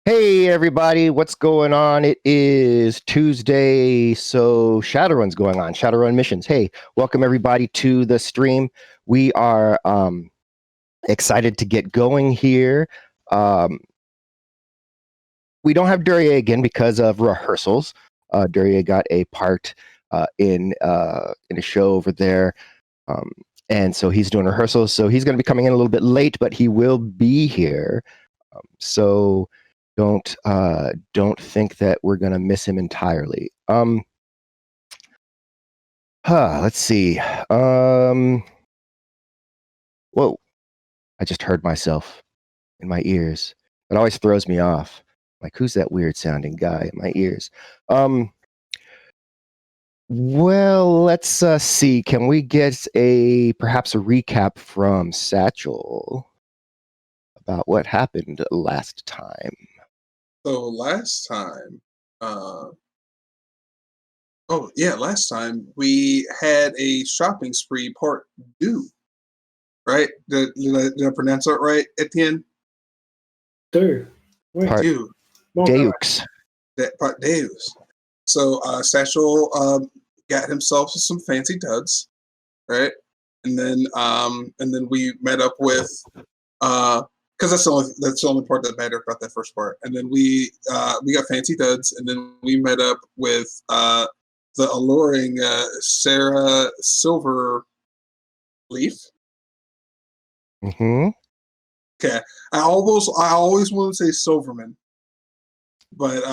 Hey everybody, what's going on? It is Tuesday, so Shadowrun's going on. Shadowrun missions. Hey, welcome everybody to the stream. We are excited to get going here. We don't have Duryea again because of rehearsals. Duryea got a part in a show over there, and so he's doing rehearsals. So he's going to be coming in a little bit late, but he will be here. So don't think that we're gonna miss him entirely. Let's see. Whoa! I just heard myself in my ears. It always throws me off. Like, who's that weird sounding guy in my ears? Well, let's see. Can we get perhaps a recap from Satchel about what happened last time? So last time, last time we had a shopping spree part two, right? Did I pronounce that right, Etienne? Two. Part Two. Deux. That part Deus. So Satchel got himself some fancy duds, right? And then we met up with because that's the only part that mattered about that first part. And then we got fancy duds, and then we met up with the alluring Sarah Silverleaf. Mm-hmm. Okay, I always want to say Silverman, but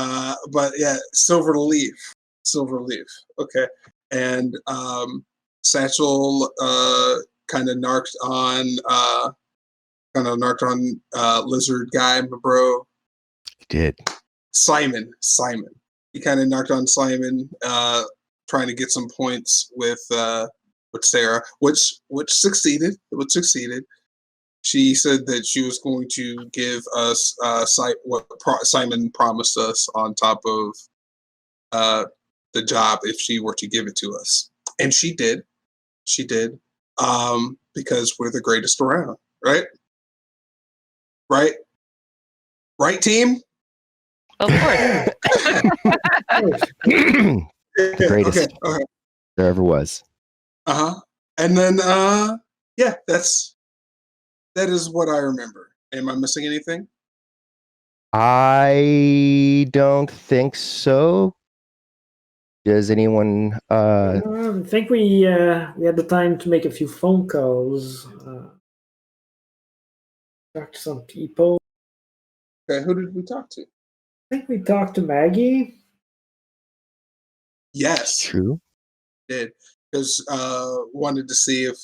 yeah, Silverleaf. Okay, and Satchel kind of narked on lizard guy, my bro. He did. Simon. He kind of knocked on Simon, trying to get some points with Sarah, which succeeded. She said that she was going to give us what Simon promised us on top of the job if she were to give it to us, and she did. Because we're the greatest around, right? Right, team? Of course. The greatest Okay. there ever was. And then yeah, that is what I remember. Am I missing anything? I don't think so. Does anyone I think we had the time to make a few phone calls. Talk to some people. Okay, who did we talk to? I think we talked to Maggie. Yes. True. Did. Because wanted to see if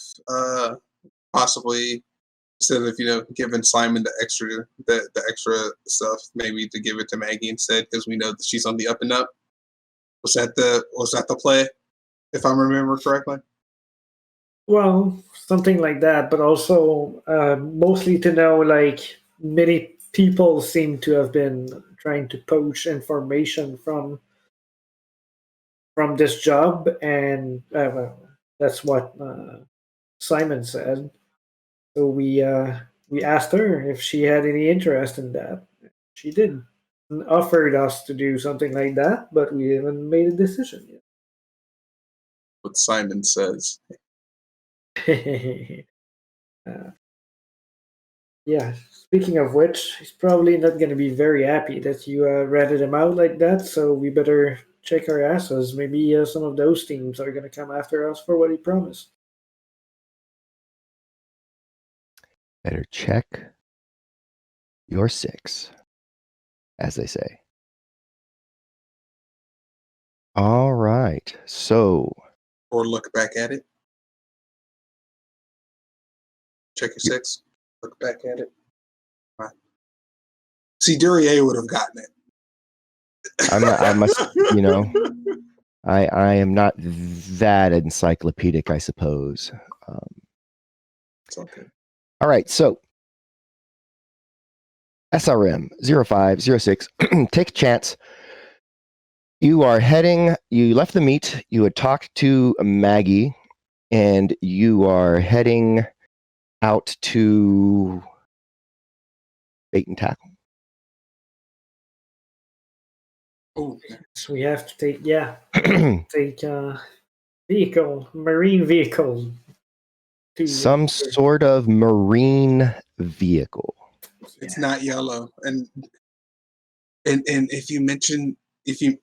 possibly instead of giving Simon the extra stuff, maybe to give it to Maggie instead, because we know that she's on the up and up. Was that the play, if I remember correctly? Well, something like that, but also mostly to know, like, many people seem to have been trying to poach information from this job, and well, that's what Simon said. So we asked her if she had any interest in that. She did, and offered us to do something like that, but we haven't made a decision yet. What Simon says. Yeah. Speaking of which, he's probably not going to be very happy that you ratted him out like that. So we better check our asses. Maybe some of those teams are going to come after us for what he promised. Better check your six, as they say. All right. So. Or look back at it. Check your six. Look back at it. Right. See, Duryea would have gotten it. I must, I am not that encyclopedic, I suppose. It's okay. All right, so SRM 0506, take a chance. You left the meet, you had talked to Maggie, and you are heading out to Bait and Tackle. Oh, So we have to take take marine vehicle. Some sort of marine vehicle. it's not yellow, and if you mention if you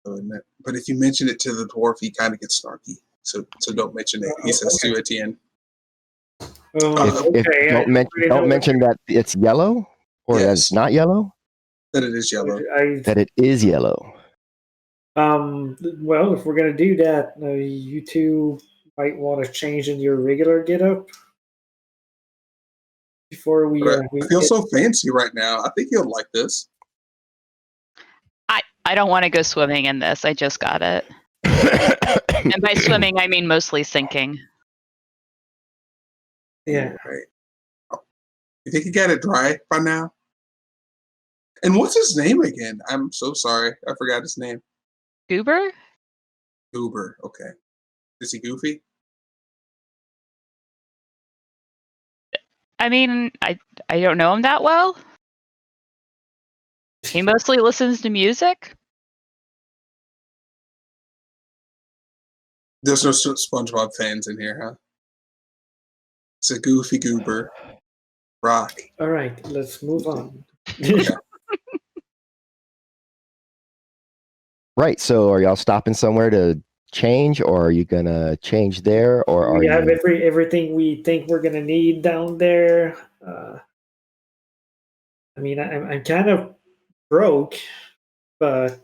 but if you mention it to the dwarf, he kind of gets snarky. So don't mention it. He says to Etienne. Okay. Don't mention that it's yellow or that it's not yellow. That it is yellow. That it is yellow. Well, if we're gonna do that, you two might want to change in your regular getup before we. I feel so fancy right now. I think you'll like this. I don't want to go swimming in this. I just got it. And by swimming, I mean mostly sinking. Yeah. Right. You think you got it dry by now? And what's his name again? I'm so sorry. I forgot his name. Goober? Goober. Okay. Is he goofy? I mean, I don't know him that well. He mostly listens to music. There's no SpongeBob fans in here, huh? It's a goofy goober. Rock. All right, let's move on. Right. So, are y'all stopping somewhere to change, or are you gonna change there, or are we have you... everything we think we're gonna need down there? I mean, I'm kind of broke, but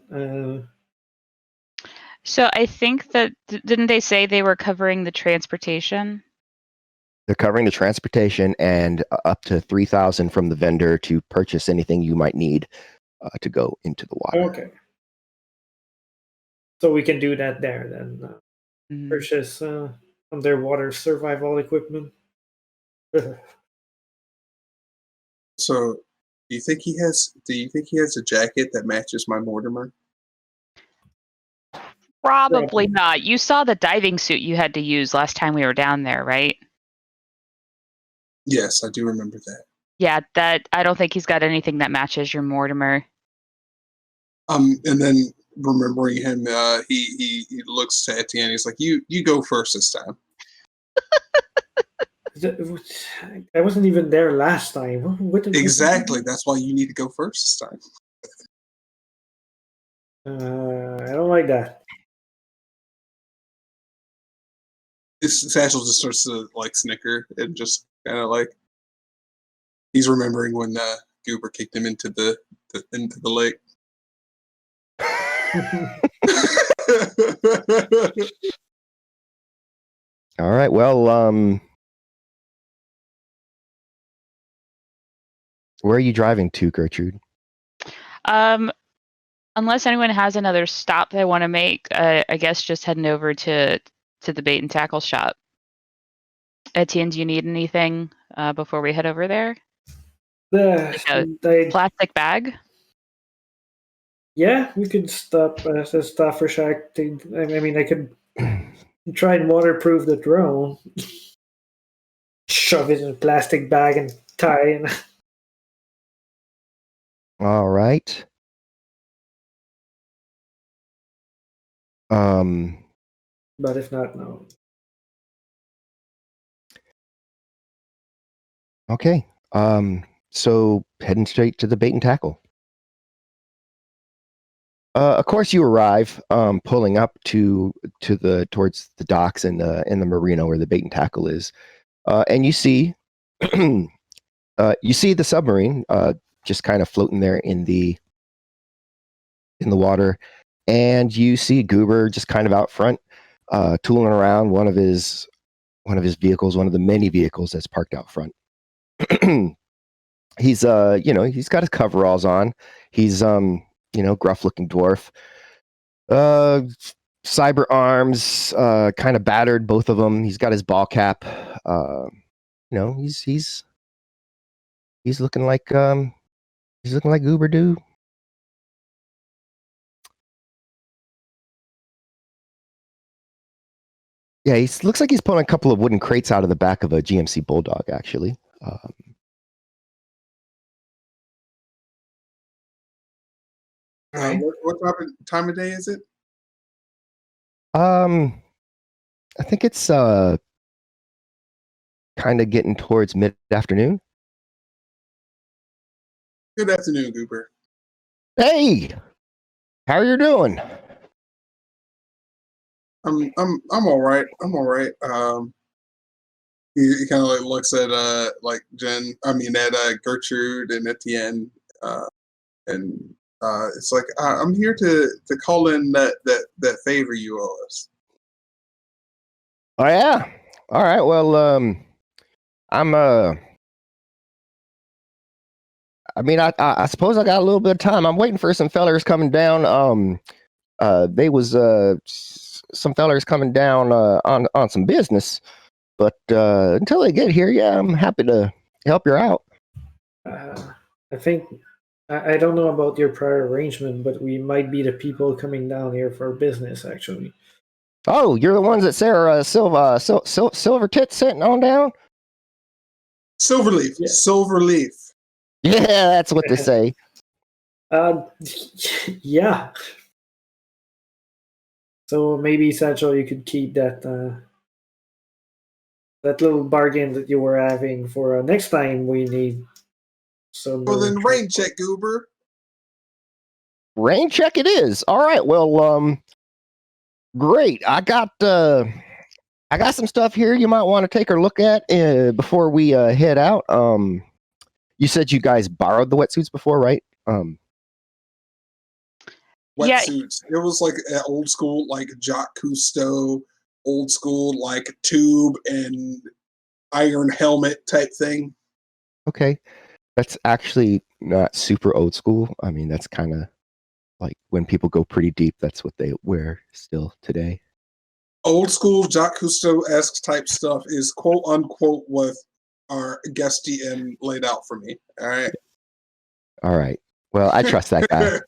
So I think that didn't they say they were covering the transportation? They're covering the transportation and up to 3,000 from the vendor to purchase anything you might need to go into the water. okay. So we can do that there then. Purchase underwater survival equipment. So, do you think he has a jacket that matches my Mortimer? Probably not. You saw the diving suit you had to use last time we were down there, right? Yes, I do remember that. Yeah, that I don't think he's got anything that matches your Mortimer. And then remembering him, he looks to Etienne. He's like, "You go first this time." I wasn't even there last time. Exactly. That's why you need to go first this time. I don't like that. Satchel just starts to like snicker and just kind of like he's remembering when Goober kicked him into the lake. All right. Well, where are you driving to, Gertrude? Unless anyone has another stop they want to make, I guess just heading over to the bait and tackle shop. Etienne, do you need anything before we head over there? The Plastic bag? Yeah, we could stop as a staffer shack. I mean, I could try and waterproof the drone. Shove it in a plastic bag and tie it. All right. But if not, no. Okay. So heading straight to the bait and tackle. Of course, you arrive, pulling up towards the docks in the marina where the bait and tackle is, and you see the submarine just kind of floating there in the water, and you see Goober just kind of out front, tooling around one of his vehicles, one of the many vehicles that's parked out front. He's he's got his coveralls on. He's gruff looking dwarf. Cyber arms, kind of battered, both of them. He's got his ball cap. He's looking like Goober do. Yeah, he looks like he's pulling a couple of wooden crates out of the back of a GMC Bulldog, actually. Right. What time of day is it? I think it's kind of getting towards mid-afternoon. Good afternoon, Goober. Hey, how you doing? I'm all right. I'm all right. He kind of like looks at like Jen. I mean at Gertrude and Etienne, and it's like I'm here to call in that favor you owe us. Oh yeah. All right. Well, I'm I mean, I suppose I got a little bit of time. I'm waiting for some fellers coming down. They was some fellers coming down on some business, but until they get here, yeah, I'm happy to help you out. I think I don't know about your prior arrangement, but we might be the people coming down here for business. Actually, Oh, you're the ones that Sarah Silver Tits sent on down? Silverleaf, Yeah. Silverleaf. Yeah, that's what they say. Yeah. So maybe Satchel, you could keep that that little bargain that you were having for next time we need some. Well, then rain check, Goober. Rain check it is. All right. Well, great. I got some stuff here you might want to take a look at before we head out. You said you guys borrowed the wetsuits before, right? Yeah. Wetsuits. It was like an old school, like Jacques Cousteau, old school, like tube and iron helmet type thing. Okay. That's actually not super old school. I mean, that's kind of like when people go pretty deep, that's what they wear still today. Old school Jacques Cousteau-esque type stuff is quote unquote what our guest DM laid out for me. All right. All right. Well, I trust that guy.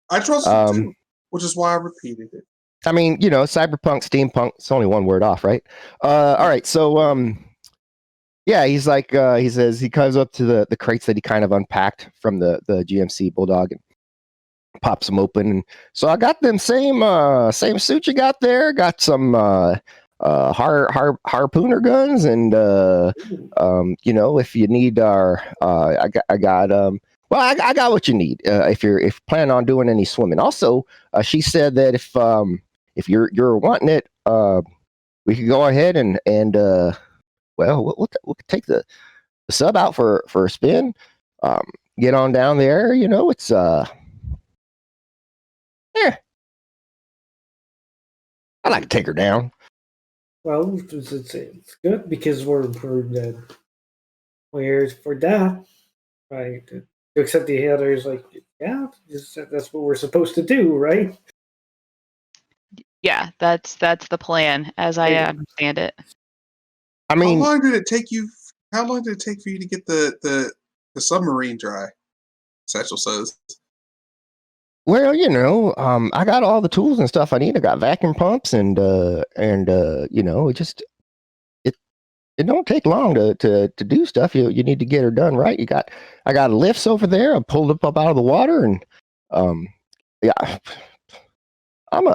I trust him too, which is why I repeated it. I mean, you know, cyberpunk, steampunk, it's only one word off, right? All right. So, yeah, he's like, he says he comes up to the crates that he kind of unpacked from the GMC Bulldog and pops them open. And so I got them same suit you got there. Got some harpooner guns, and you know, if you need our, I got well, I got what you need if you're planning on doing any swimming. Also, she said that if you're wanting it, we could go ahead and well, we'll take the sub out for a spin. Get on down there. You know, it's I like to take her down. Well, it's good because we're for that, right? To accept the others, like, yeah, that's what we're supposed to do, right? Yeah, that's the plan as I understand it. I mean, how long did it take for you to get the submarine dry? Satchel says. well, you know, I got all the tools and stuff I need. I got vacuum pumps and you know, it don't take long to do stuff. You need to get her done right. I got lifts over there. I pulled up out of the water, and yeah, I'm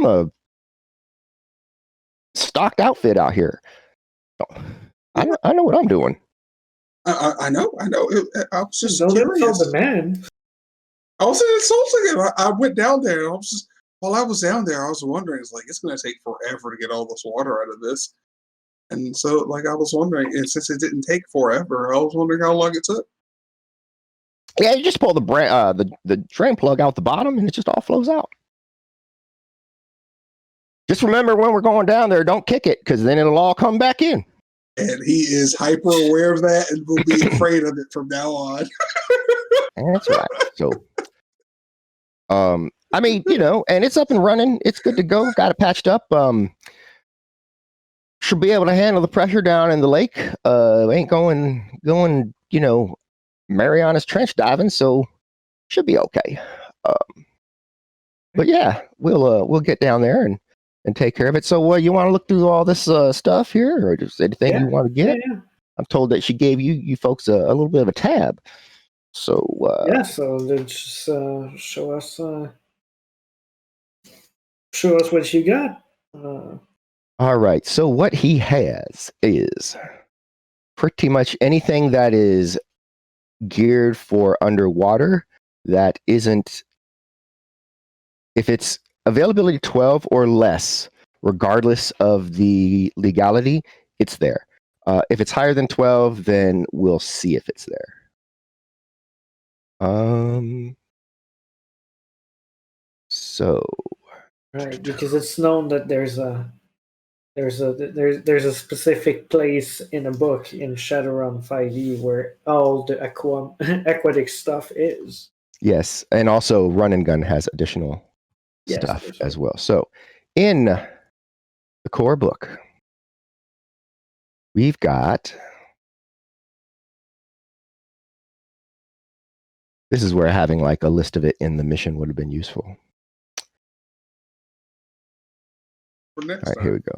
a stocked outfit out here. I know what I'm doing. I know. I was just Don't curious. insult the man. I wasn't insulting him. I went down there, and while I was down there, I was wondering, it's going to take forever to get all this water out of this. And so, like, I was wondering, and since it didn't take forever, I was wondering how long it took. Yeah, you just pull the drain plug out the bottom, and it just all flows out. Just remember when we're going down there, don't kick it, because then it'll all come back in. And he is hyper aware of that and will be afraid of it from now on. That's right. So, I mean, you know, and it's up and running. It's good to go. Got it patched up. Should be able to handle the pressure down in the lake. Ain't going, you know, Mariana's Trench diving, so should be okay. But yeah, we'll get down there and take care of it. So, you want to look through all this stuff here, or just anything you want to get? Yeah. I'm told that she gave you folks a little bit of a tab. So Yeah, so then just show us what you got. all right. So what he has is pretty much anything that is geared for underwater that isn't, if it's availability 12 or less, regardless of the legality, it's there. If it's higher than 12, then we'll see if it's there. So Right, because it's known that there's a specific place in a book in Shadowrun 5e where all the aquatic stuff is. yes, and also Run and Gun has additional stuff as well. So in the core book, we've got, this is where having like a list of it in the mission would have been useful. For next All right, time. here we go.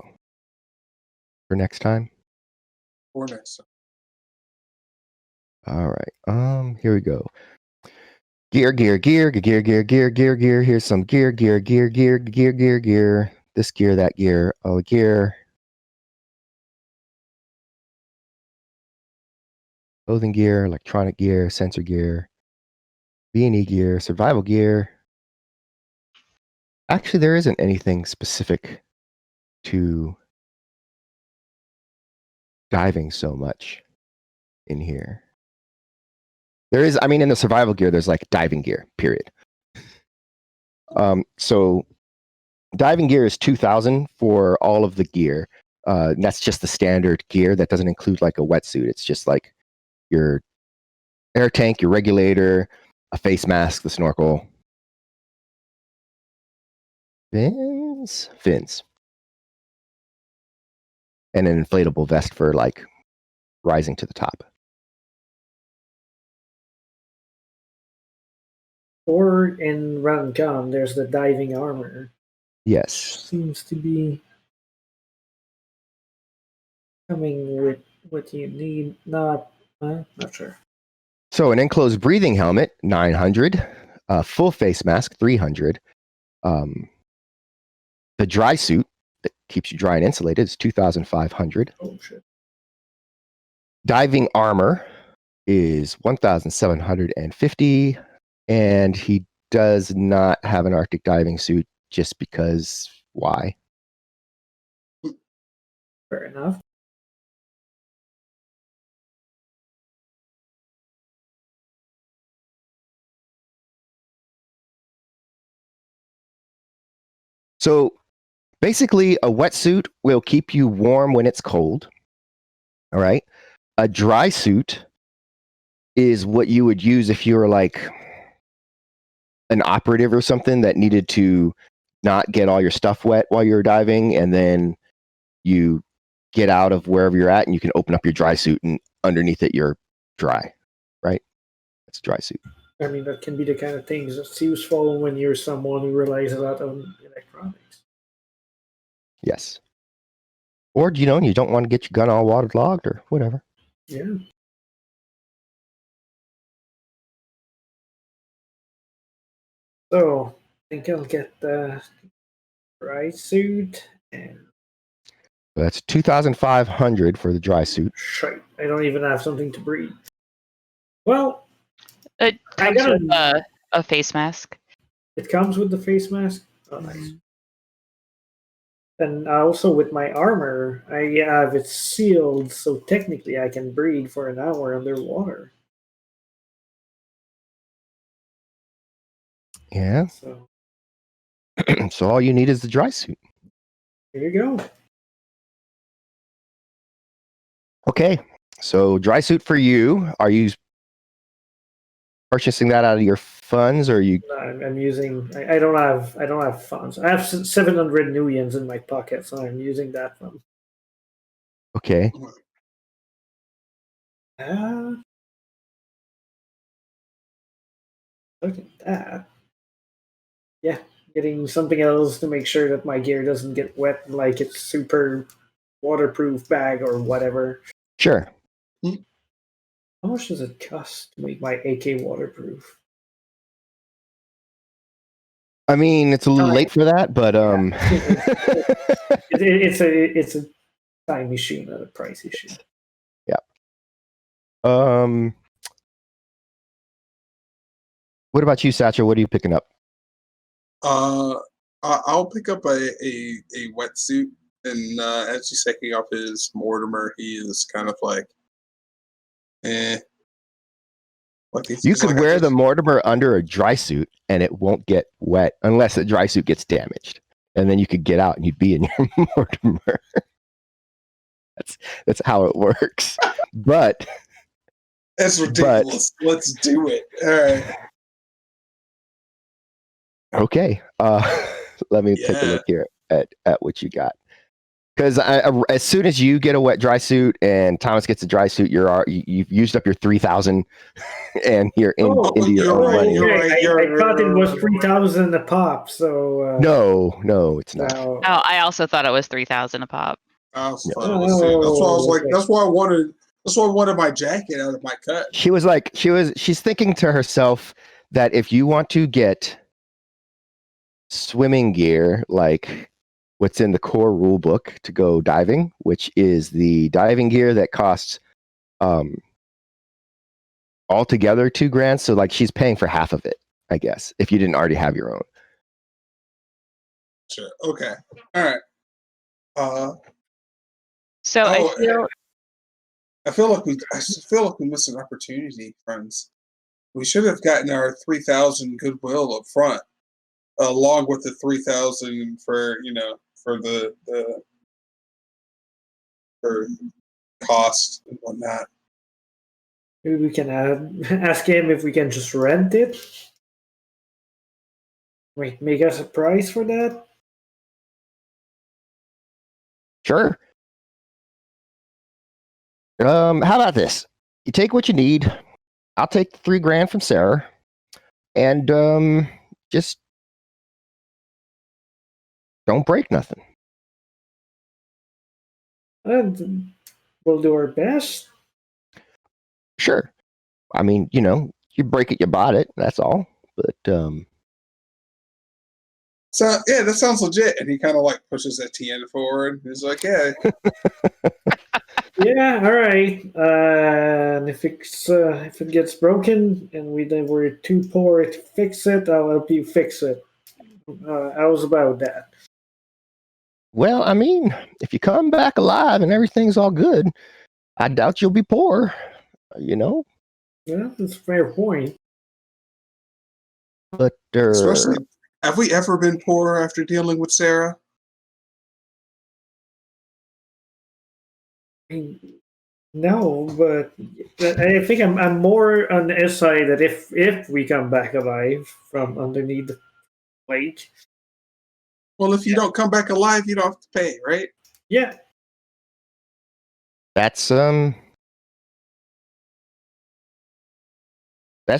For next time. For next time. All right. Here we go. Gear. Here's some gear. This gear, that gear, all gear. Clothing gear, electronic gear, sensor gear, B&E gear, survival gear. Actually, there isn't anything specific to diving so much in here. There is, I mean, in the survival gear, there's like diving gear, period. So diving gear is 2,000 for all of the gear. That's just the standard gear. That doesn't include like a wetsuit. It's just like your air tank, your regulator, a face mask, the snorkel, fins, and an inflatable vest for like rising to the top. Or in Run and Gun, there's the diving armor. Yes. Seems to be coming with what you need. Not sure. So an enclosed breathing helmet, 900. Full face mask, 300. The dry suit that keeps you dry and insulated is 2,500. Oh shit. Diving armor is 1,750, and he does not have an Arctic diving suit just because why? Fair enough. So basically, a wetsuit will keep you warm when it's cold. All right. A dry suit is what you would use if you were like an operative or something that needed to not get all your stuff wet while you're diving, and then you get out of wherever you're at and you can open up your dry suit and underneath it you're dry, right? It's a dry suit. I mean, that can be the kind of things that's useful when you're someone who relies a lot on electronics. Yes. Or, you know, you don't want to get your gun all waterlogged or whatever. Yeah. So, I think I'll get the dry suit and That's 2,500 for the dry suit. shite. I don't even have something to breathe. Well, It I comes gotta- with a face mask. it comes with the face mask. Oh, nice. And also with my armor, I have it sealed, so technically I can breathe for an hour underwater. Yeah. So So all you need is the dry suit. here you go. Okay. So dry suit for you. Are you purchasing that out of your funds, or are you? I'm using. I don't have funds. I have 700 Nuians in my pocket, so I'm using that one. Okay. Look at that. Yeah, getting something else to make sure that my gear doesn't get wet, like it's super waterproof bag or whatever. Sure. How much does it cost to make my AK waterproof? I mean, it's a little late for that, but It's a time machine, not a price issue. What about you, Satchel? What are you picking up? I'll pick up a wetsuit, and as he's taking off his Mortimer, he is kind of like, Like you could wear the Mortimer under a dry suit, and it won't get wet unless the dry suit gets damaged, and then you could get out and you'd be in your Mortimer. That's how it works. But that's ridiculous. Let's do it. All right. Okay. Let me take a look here at what you got. Because as soon as you get a wet dry suit and Thomas gets a dry suit, you've used up your 3,000, and you're into your own money. I thought it was 3,000 a pop. So no, it's not. Oh, I also thought it was 3,000 a pop. That's why I was like, that's why I wanted my jacket out of my cut. She's thinking to herself that if you want to get swimming gear like what's in the core rule book to go diving, which is the diving gear that costs altogether $2,000. So like she's paying for half of it, I guess, if you didn't already have your own. Sure. Okay. All right. I feel like we missed an opportunity, friends. We should have gotten our 3,000 goodwill up front, along with the 3,000 for for cost and whatnot. Maybe we can ask him if we can just rent it. Wait, make us a price for that? Sure. How about this? You take what you need. I'll take the $3,000 from Sarah, and just don't break nothing. And we'll do our best. Sure. I mean, you break it, you bought it. That's all. But so yeah, that sounds legit. And he kind of like pushes Etienne forward. He's like, yeah. Yeah, all right. And if it gets broken and we're too poor to fix it, I'll help you fix it. How's about that? Well, I mean, if you come back alive and everything's all good, I doubt you'll be poor. Yeah, that's a fair point. But especially, have we ever been poor after dealing with Sarah? No, but I think I'm more on the side that if we come back alive from underneath the lake. Well, if you don't come back alive, you don't have to pay, right? Yeah. That's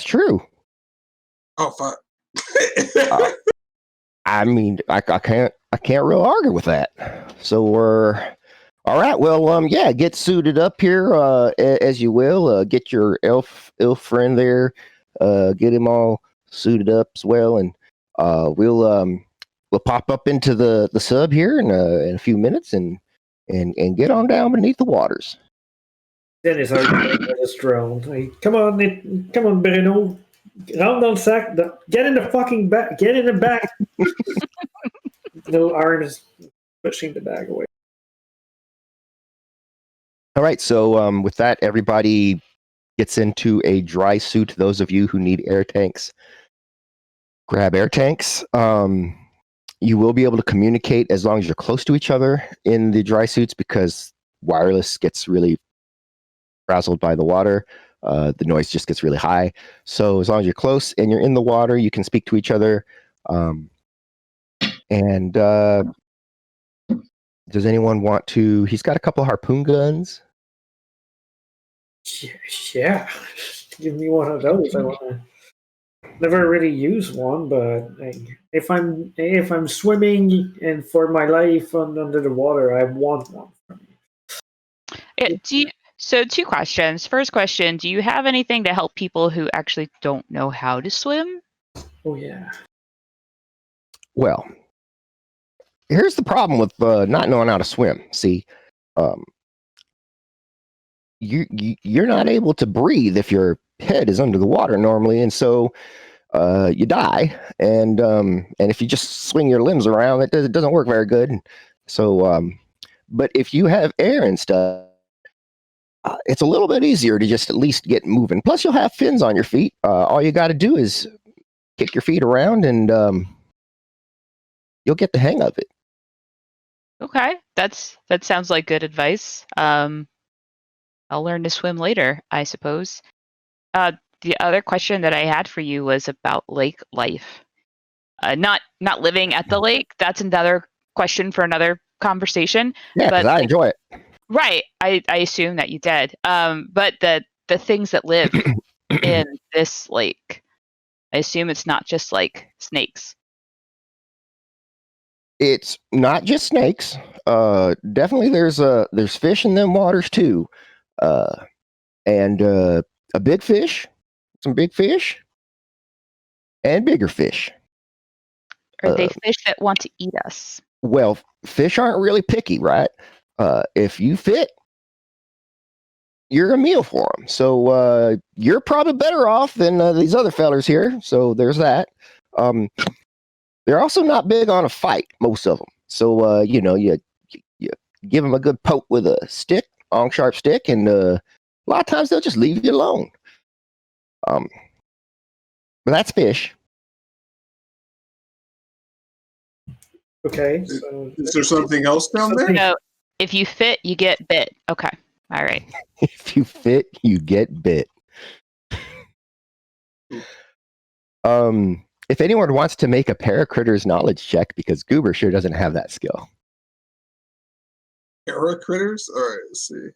true. Oh fuck. I mean, I can't real argue with that. So we're all right. Well, yeah, get suited up here as you will. Get your elf friend there. Get him all suited up as well, and we'll pop up into the sub here in a few minutes and get on down beneath the waters. Dennis already just drowned. Come on, Bruno. Round on sack. Get in the fucking back. Get in the back. No, Aaron is pushing the bag away. All right. So with that, everybody gets into a dry suit. Those of you who need air tanks, grab air tanks. You will be able to communicate as long as you're close to each other in the dry suits because wireless gets really frazzled by the water. The noise just gets really high. So as long as you're close and you're in the water, you can speak to each other. And does anyone want to? He's got a couple harpoon guns. Yeah, give me one of those. I want to. Never really use one, but if I'm swimming and for my life under the water, I want one. So 2 questions. First question, do you have anything to help people who actually don't know how to swim? Oh yeah. Well, here's the problem with not knowing how to swim. See, um, you're not able to breathe if your head is under the water normally, and so you die. And if you just swing your limbs around, it doesn't work very good. So, but if you have air and stuff, it's a little bit easier to just at least get moving. Plus, you'll have fins on your feet. All you got to do is kick your feet around, and you'll get the hang of it. Okay, that sounds like good advice. I'll learn to swim later, I suppose. The other question that I had for you was about lake life. Not living at the lake. That's another question for another conversation. Yeah, because But I enjoy it. right, I assume that you did. But the things that live in this lake, I assume it's not just like snakes. It's not just snakes. Definitely, there's fish in them waters too, and a big fish, some big fish, and bigger fish. Are they fish that want to eat us? Well, fish aren't really picky, right? If you fit, you're a meal for them. So you're probably better off than these other fellers here. So there's that. They're also not big on a fight, most of them. So you give them a good poke with a stick, long sharp stick, and a lot of times they'll just leave you alone. But that's fish. Okay. So Is there something else down there? No, if you fit, you get bit. Okay, all right. If you fit, you get bit. If anyone wants to make a Paracritters knowledge check, because Goober sure doesn't have that skill. Paracritters? All right, let's see.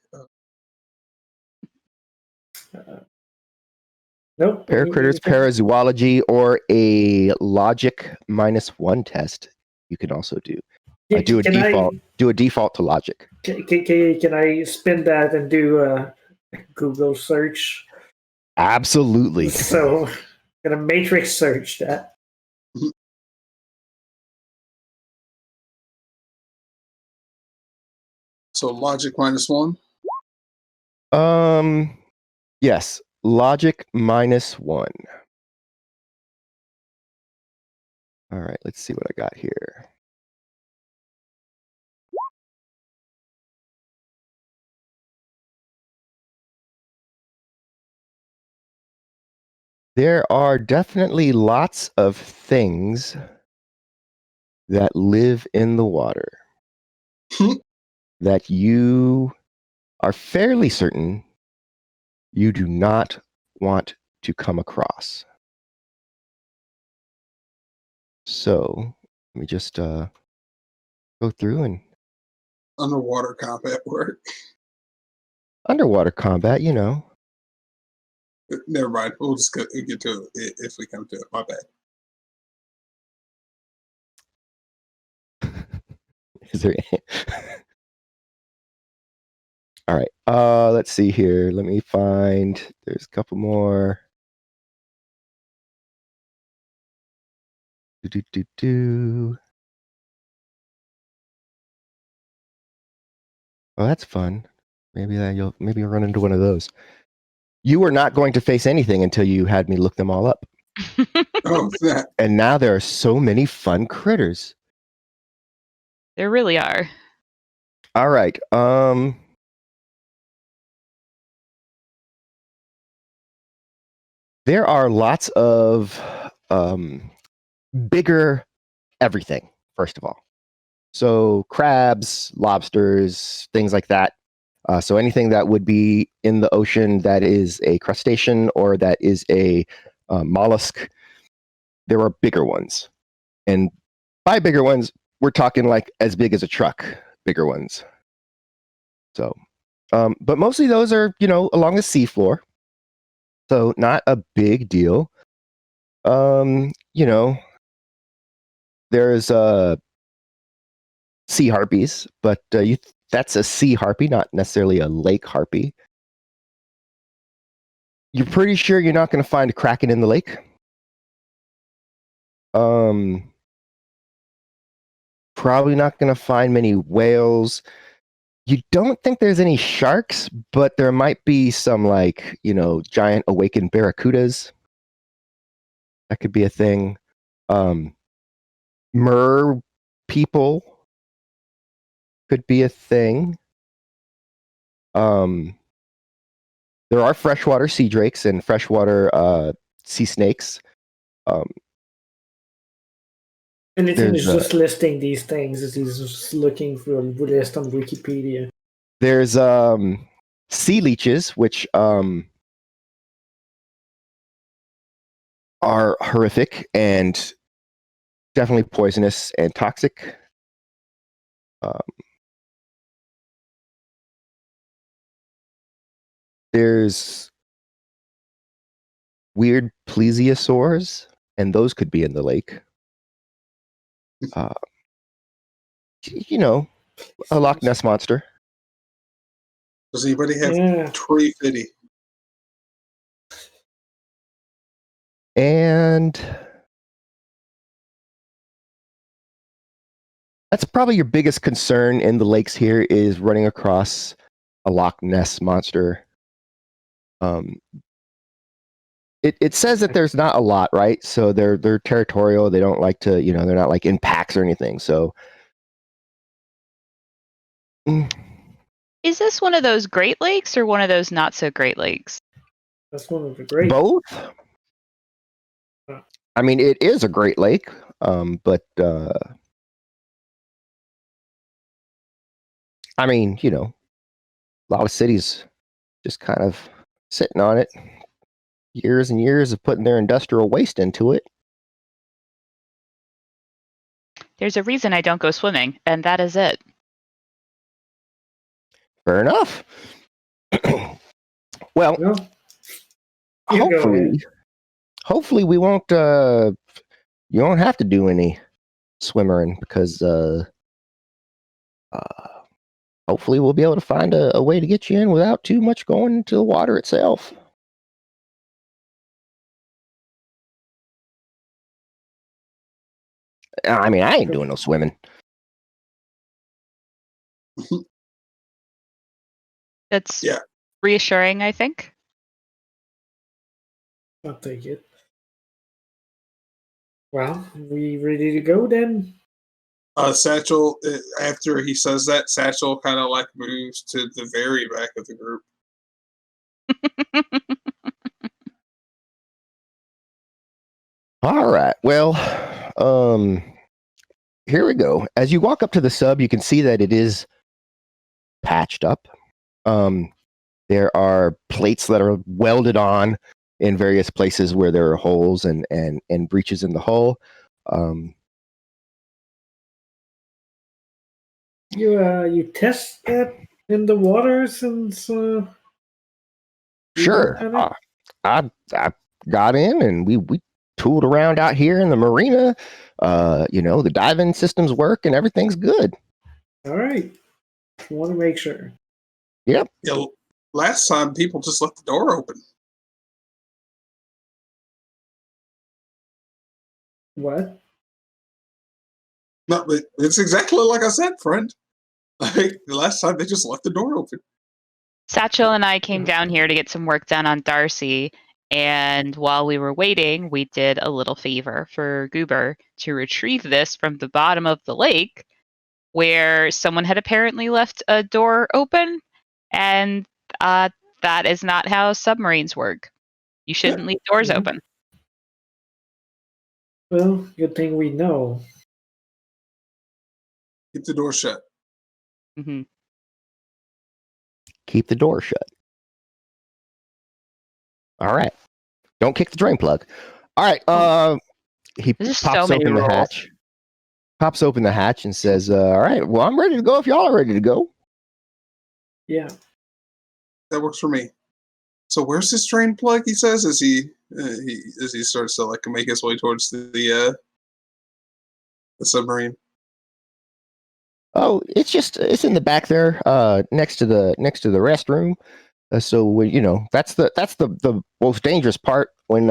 nope. Paracritters, parazoology, or a logic -1 test. You can also do. Do a default to logic. Can I spin that and do a Google search? Absolutely. So, gonna matrix search that. So logic -1. Yes, logic -1. All right, let's see what I got here. There are definitely lots of things that live in the water that you are fairly certain you do not want to come across. So let me just go through and Underwater combat work. underwater combat, Never mind. We'll just get to it if we come to it. My bad. Is there all right, let's see here. Let me find, there's a couple more. Oh, that's fun. Maybe you'll run into one of those. You were not going to face anything until you had me look them all up. Oh, that. And now there are so many fun critters. There really are. All right. There are lots of bigger everything, first of all. So crabs, lobsters, things like that. So anything that would be in the ocean that is a crustacean or that is a mollusk, there are bigger ones. And by bigger ones, we're talking like as big as a truck, bigger ones. So, but mostly those are, along the seafloor. So not a big deal. There's sea harpies, but that's a sea harpy, not necessarily a lake harpy. You're pretty sure you're not going to find a kraken in the lake? Probably not going to find many whales. You don't think there's any sharks, but there might be some, like, giant awakened barracudas. That could be a thing. Mer people could be a thing. There are freshwater sea drakes and freshwater sea snakes. Anything is there's, just listing these things as he's just looking for a list on Wikipedia. There's sea leeches, which are horrific and definitely poisonous and toxic. There's weird plesiosaurs, and those could be in the lake. A Loch Ness monster. Does anybody have Tree Fitty? And that's probably your biggest concern in the lakes here, is running across a Loch Ness monster. It says that there's not a lot, right? So they're territorial. They don't like to, they're not like in packs or anything. So Is this one of those Great Lakes or one of those not so Great Lakes? That's one of the great. Both. I mean, it is a Great Lake, but I mean, a lot of cities just kind of sitting on it. Years and years of putting their industrial waste into it. There's a reason I don't go swimming, and that is it. Fair enough. Well, hopefully we won't. You won't have to do any swimming, because hopefully we'll be able to find a way to get you in without too much going into the water itself. I mean, I ain't doing no swimming. That's reassuring, I think. I'll take it. Well, we ready to go then? Satchel, after he says that, Satchel kind of like moves to the very back of the group. All right. Well, here we go. As you walk up to the sub, you can see that it is patched up. There are plates that are welded on in various places where there are holes and breaches in the hull. You test that in the water since sure. I got in and we tooled around out here in the marina. The diving systems work and everything's good. All right. Want to make sure. Yep. Yeah. Last time people just left the door open. What? No, but it's exactly like I said, friend. Like the last time they just left the door open. Satchel and I came down here to get some work done on Darcy, and while we were waiting, we did a little favor for Goober to retrieve this from the bottom of the lake, where someone had apparently left a door open, and that is not how submarines work. You shouldn't leave doors open. Well, good thing we know. Keep the door shut. Mm-hmm. Keep the door shut. All right. Don't kick the drain plug. All right. He pops open the hatch. Pops open the hatch and says, all right, well, I'm ready to go if y'all are ready to go. Yeah. That works for me. So where's this drain plug, he says, as he starts to like make his way towards the submarine. Oh, it's in the back there, next to the restroom. So that's the most dangerous part when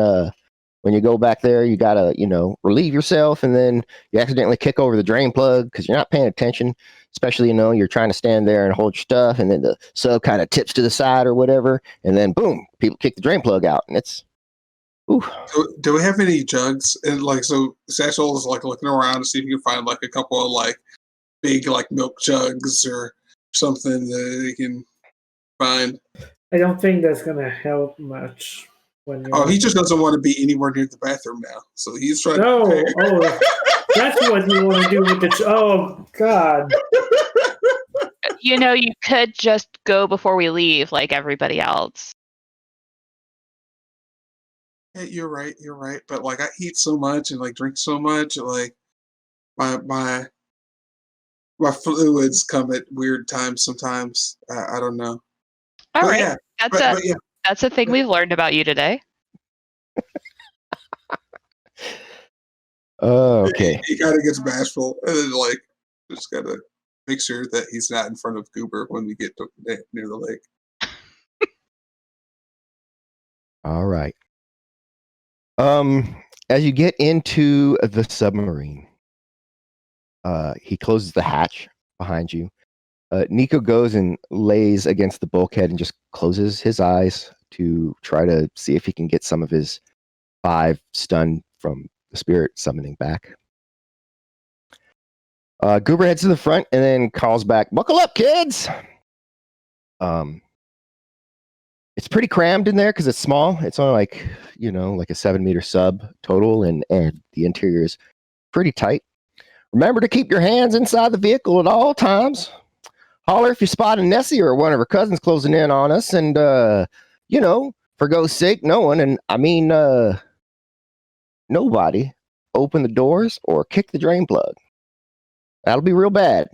you go back there. You gotta relieve yourself, and then you accidentally kick over the drain plug because you're not paying attention. Especially you're trying to stand there and hold your stuff, and then the sub kind of tips to the side or whatever, and then boom, people kick the drain plug out, and it's. Ooh. Do we have any jugs? And so Satchel is looking around to see if he can find a couple of big milk jugs or something that he can find. I don't think that's gonna help much when you. Oh, he just doesn't want to be anywhere near the bathroom now, so he's trying. That's what you want to do with the. Oh God. You could just go before we leave, like everybody else. Yeah, you're right. But I eat so much and drink so much, my fluids come at weird times sometimes. I don't know. All but right, yeah, that's a thing we've learned about you today. Okay. He kind of gets bashful, and then just gotta make sure that he's not in front of Goober when we get near the lake. All right. As you get into the submarine, he closes the hatch behind you. Nico goes and lays against the bulkhead and just closes his eyes to try to see if he can get some of his 5 stun from the spirit summoning back. Goober heads to the front and then calls back, "Buckle up, kids!" It's pretty crammed in there because it's small. It's only like a 7-meter sub total, and the interior is pretty tight. Remember to keep your hands inside the vehicle at all times. Holler if you spot a Nessie or one of her cousins closing in on us, and for God's sake, no one, and I mean nobody, open the doors or kick the drain plug. That'll be real bad.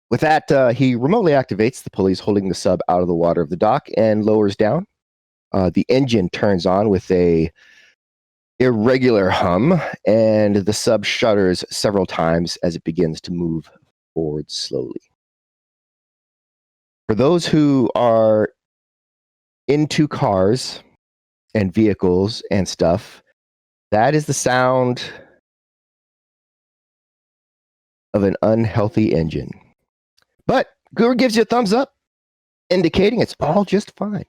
With that, he remotely activates the pulleys holding the sub out of the water of the dock and lowers down. The engine turns on with a irregular hum, and the sub shudders several times as it begins to move forward slowly. For those who are into cars and vehicles and stuff, that is the sound of an unhealthy engine. But Goober gives you a thumbs up, indicating it's all just fine.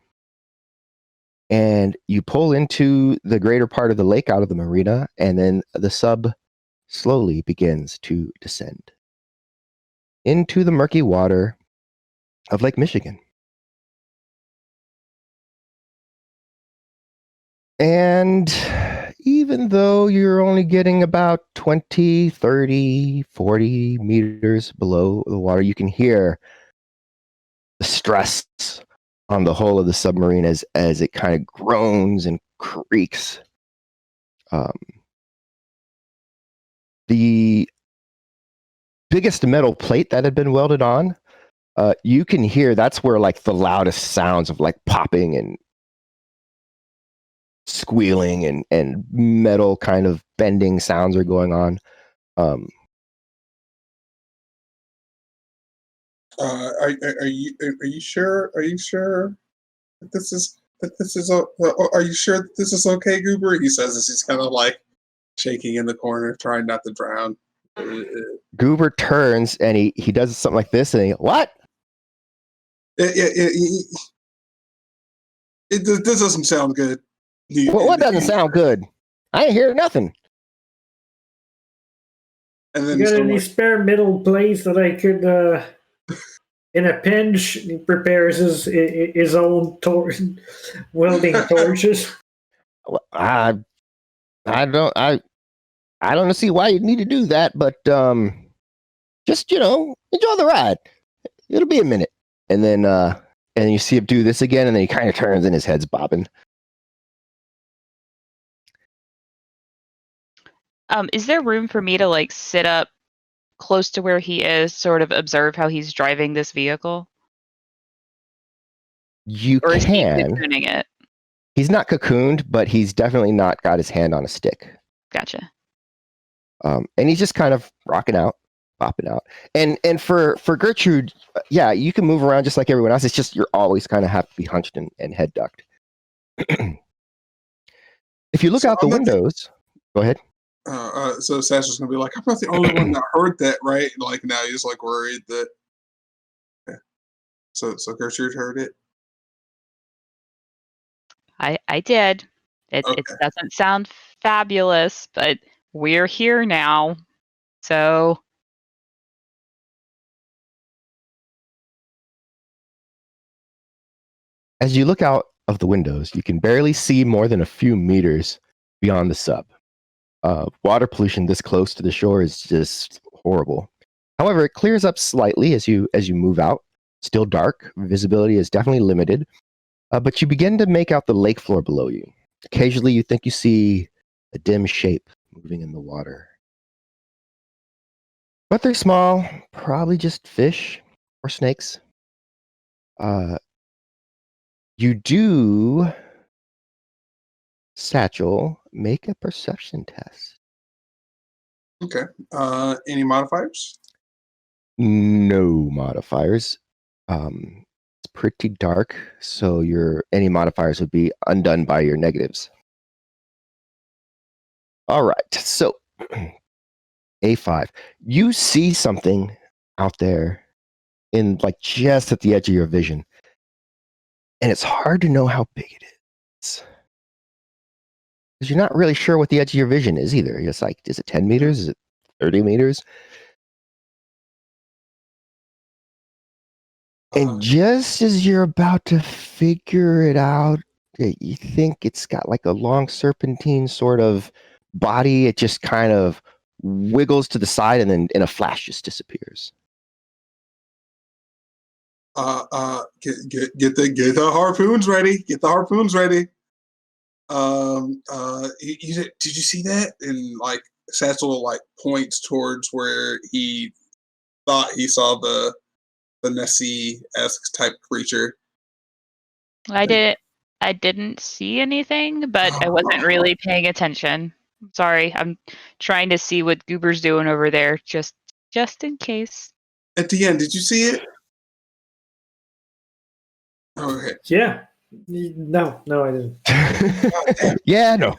And you pull into the greater part of the lake out of the marina, and then the sub slowly begins to descend into the murky water of Lake Michigan. And even though you're only getting about 20, 30, 40 meters below the water, you can hear the stress on the hull of the submarine as it kind of groans and creaks. The biggest metal plate that had been welded on, you can hear that's where the loudest sounds of popping and squealing and metal kind of bending sounds are going on. Are you sure? Are you sure that this is are you sure that this is okay, Goober? He says as he's kind of shaking in the corner, trying not to drown. Goober turns and he does something like this, and what? This doesn't sound good. What doesn't sound good? I ain't hear nothing. And then you got any spare metal plates that I could, in a pinch, he prepares his own welding torches. I don't see why you need to do that, but just enjoy the ride. It'll be a minute, and then you see him do this again, and then he kind of turns and his head's bobbing. Is there room for me to sit up close to where he is, sort of observe how he's driving this vehicle? You or is he can. cocooning it? He's not cocooned, but he's definitely not got his hand on a stick. Gotcha. And he's just kind of rocking out popping out. And for Gertrude, yeah, you can move around just like everyone else. It's just you're always kind of have to be hunched and head ducked. If you look So out the windows, go ahead. So Sasha's gonna be like, I'm not the only one that heard that, right? And like now he's like worried that. Yeah. So Gertrude heard it. I did. It Okay. doesn't sound fabulous, but we're here now. So As you look out of the windows, you can barely see more than a few meters beyond the sub. Water pollution this close to the shore is just horrible. However, it clears up slightly as you move out. Still dark, visibility is definitely limited, but you begin to make out the lake floor below you. Occasionally, you think you see a dim shape moving in the water. But they're small, probably just fish or snakes. You do, Satchel, make a perception test. Okay. Any modifiers? No modifiers. It's pretty dark, so any modifiers would be undone by your negatives. All right, so A5. You see something out there in like just at the edge of your vision, and it's hard to know how big it is because you're not really sure what the edge of your vision is either. It's like, is it 10 meters? Is it 30 meters? And just as you're about to figure it out, you think it's got like a long serpentine sort of body. It just kind of wiggles to the side and then in a flash just disappears. Get the harpoons ready. Get the harpoons ready. Did you see that? And like Satchel like points towards where he thought he saw the Nessie-esque type creature. I didn't see anything, but I wasn't really paying attention. Sorry, I'm trying to see what Goober's doing over there, just in case. At the end, did you see it? Okay. Yeah. No, I didn't. Yeah, no.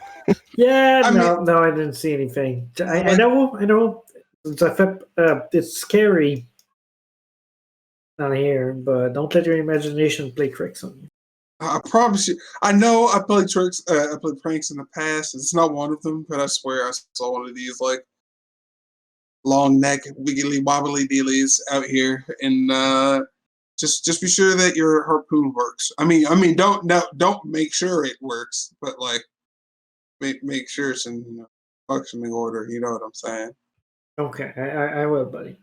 Yeah, I no, I didn't see anything. I know. It's scary down here, but don't let your imagination play tricks on you. I promise you. I know I played tricks. I played pranks in the past. It's not one of them, but I swear I saw one of these like long neck, wiggly wobbly dealies out here, and just be sure that your harpoon works. I mean, don't make sure it works, but like make sure it's in functioning order. You know what I'm saying? Okay, I will, buddy.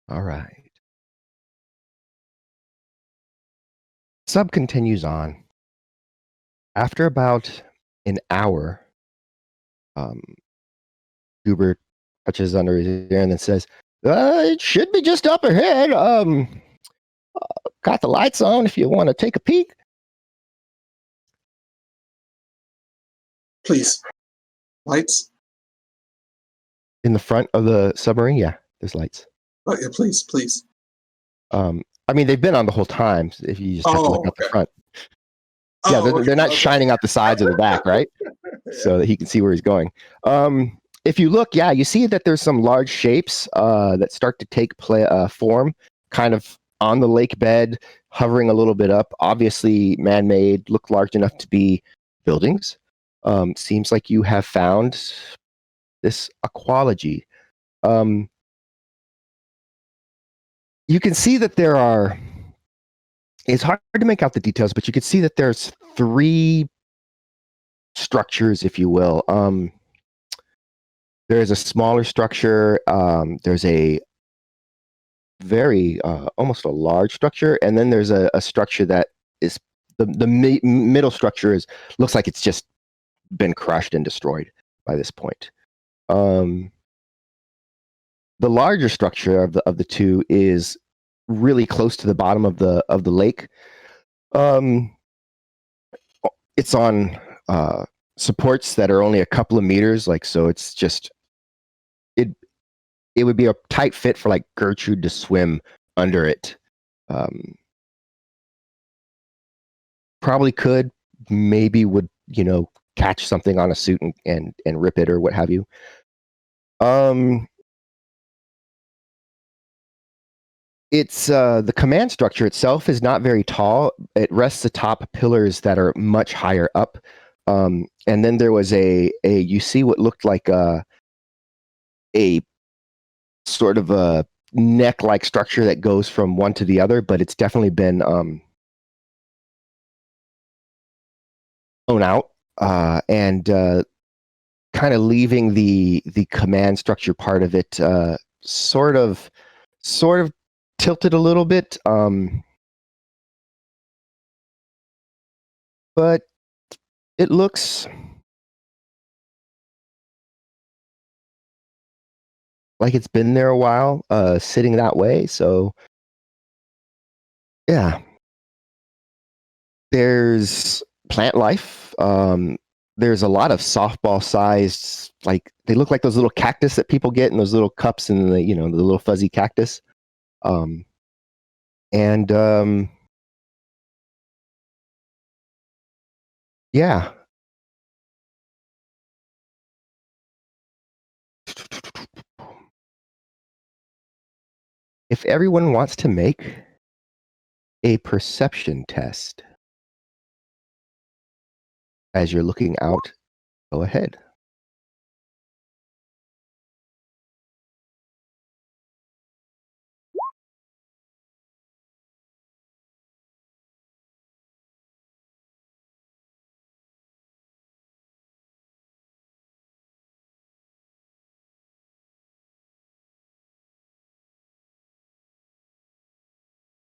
All right. Sub continues on. After about an hour, Goober touches under his ear and then says, it should be just up ahead. Got the lights on if you want to take a peek. Please, lights. In the front of the submarine, yeah, there's lights. Oh yeah, please. I mean, they've been on the whole time. If you just have to look out the front. Yeah, they're not shining out the sides or the back, right? So that he can see where he's going. If you look, yeah, you see that there's some large shapes that start to take form, kind of on the lake bed, hovering a little bit up. Obviously, man-made, look large enough to be buildings. Seems like you have found this aquology. You can see that there are. It's hard to make out the details, but you can see that there's 3 structures, if you will. There's a smaller structure. There's a very almost a large structure, and then there's a structure that is the middle structure looks like it's just been crushed and destroyed by this point. The larger structure of the 2 is really close to the bottom of the lake. It's on supports that are only a couple of meters, so it's just it would be a tight fit for like Gertrude to swim under it. Probably could, maybe would, catch something on a suit and rip it or what have you. It's the command structure itself is not very tall. It rests atop pillars that are much higher up. And then there was you see what looked like a sort of a neck-like structure that goes from one to the other, but it's definitely been blown out and kind of leaving the command structure part of it sort of tilted a little bit, but it looks like it's been there a while, sitting that way. So yeah, there's plant life. There's a lot of softball-sized, like they look like those little cactus that people get in those little cups, and the little fuzzy cactus. Yeah. If everyone wants to make a perception test as you're looking out, go ahead.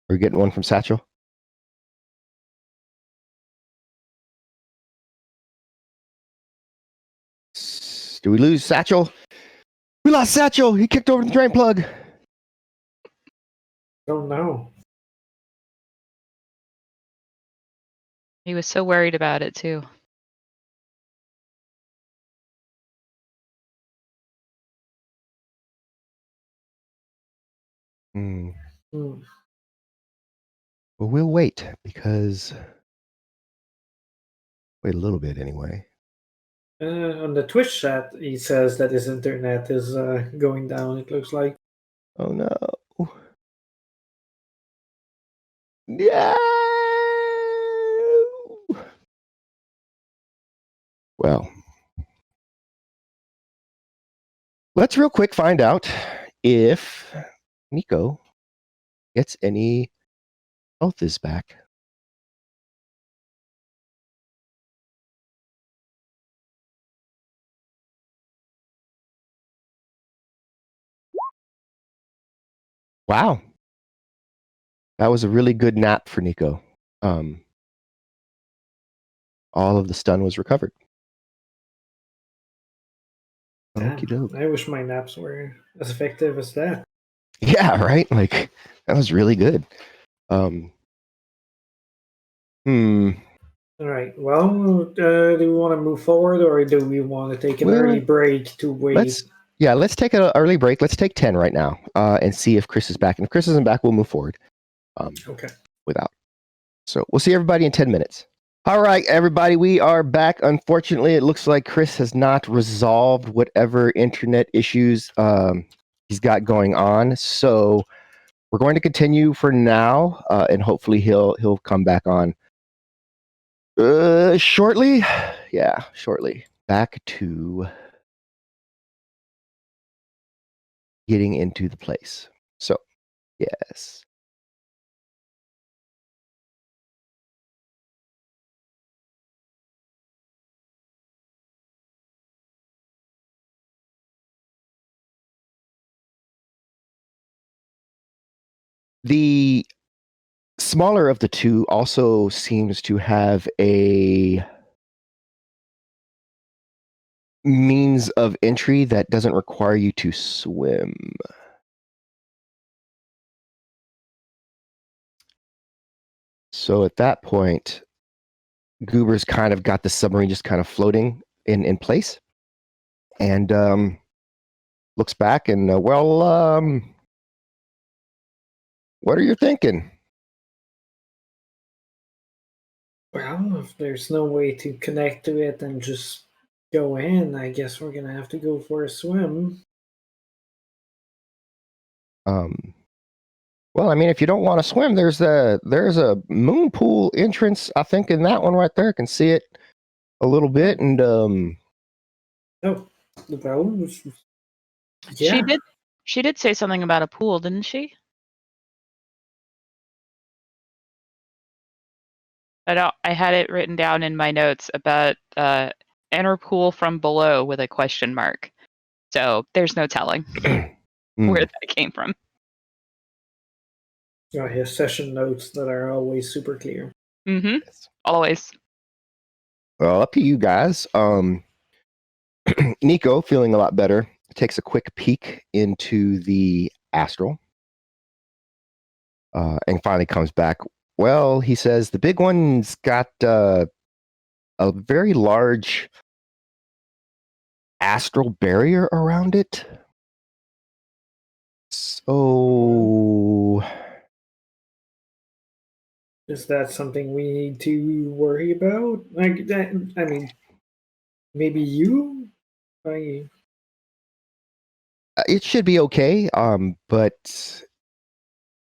We're getting one from Satchel. Do we lose Satchel? We lost Satchel. He kicked over the drain plug. Don't know. He was so worried about it too. Hmm. Well, we'll wait because wait a little bit anyway. On the Twitch chat, he says that his internet is going down. It looks like. Oh no! Yeah. Well, let's real quick find out if Nico gets any health is back. Wow. That was a really good nap for Nico. All of the stun was recovered. Okie doke. I wish my naps were as effective as that. Yeah, right? Like, that was really good. All right. Well, do we want to move forward, or do we want to take an early break to wait? Let's take an early break. Let's take 10 right now and see if Chris is back. And if Chris isn't back, we'll move forward. Okay. So we'll see everybody in 10 minutes. All right, everybody, we are back. Unfortunately, it looks like Chris has not resolved whatever internet issues he's got going on. So we're going to continue for now, and hopefully he'll come back on shortly. Yeah, shortly. Back to getting into the place. So, yes. The smaller of the two also seems to have a means of entry that doesn't require you to swim. So at that point, Goober's kind of got the submarine just kind of floating in place. And looks back and what are you thinking? Well, if there's no way to connect to it and just go in, I guess we're gonna have to go for a swim. Well, I mean, if you don't want to swim, there's a moon pool entrance. I think in that one right there, I can see it a little bit, and Oh, well, yeah. She did say something about a pool, didn't she? I had it written down in my notes about enter pool from below with a question mark. So there's no telling where that came from. Oh, he has session notes that are always super clear. Mm-hmm. Always. Well, up to you guys. Nico, feeling a lot better, takes a quick peek into the astral, and finally comes back. Well, he says the big one's got a very large astral barrier around it. So, is that something we need to worry about? Like that? I mean, maybe you? it should be okay, but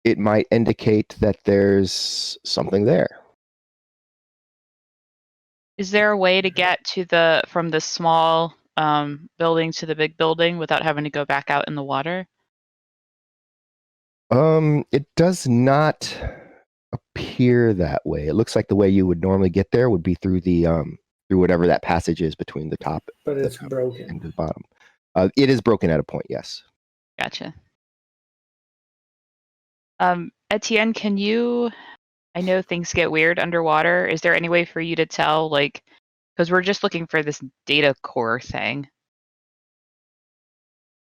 it might indicate that there's something there. Is there a way to get to from the small building to the big building without having to go back out in the water? It does not appear that way. It looks like the way you would normally get there would be through the through whatever that passage is between the top, But it's top broken. and the bottom. It is broken at a point, yes. Gotcha. Etienne, can you? I know things get weird underwater. Is there any way for you to tell, like, because we're just looking for this data core thing?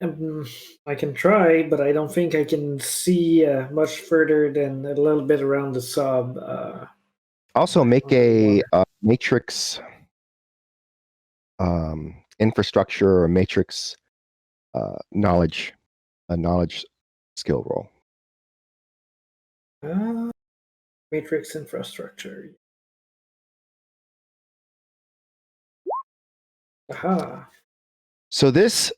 I can try, but I don't think I can see much further than a little bit around the sub. Also, make a matrix infrastructure or matrix knowledge skill roll. Matrix infrastructure. Aha. So this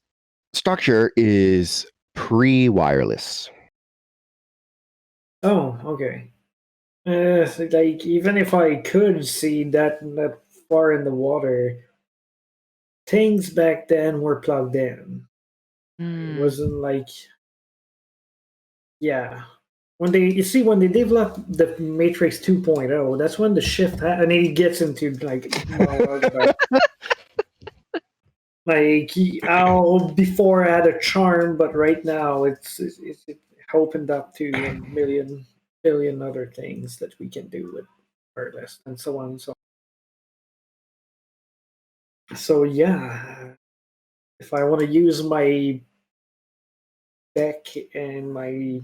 structure is pre-wireless. Oh, okay. Like even if I could see that far in the water, things back then were plugged in. It wasn't like, yeah. When they developed the Matrix 2.0, that's when the shift and he gets into like monologue about like before I had a charm, but right now it opened up to a billion other things that we can do with wireless and so on and so on. So yeah, if I want to use my deck and my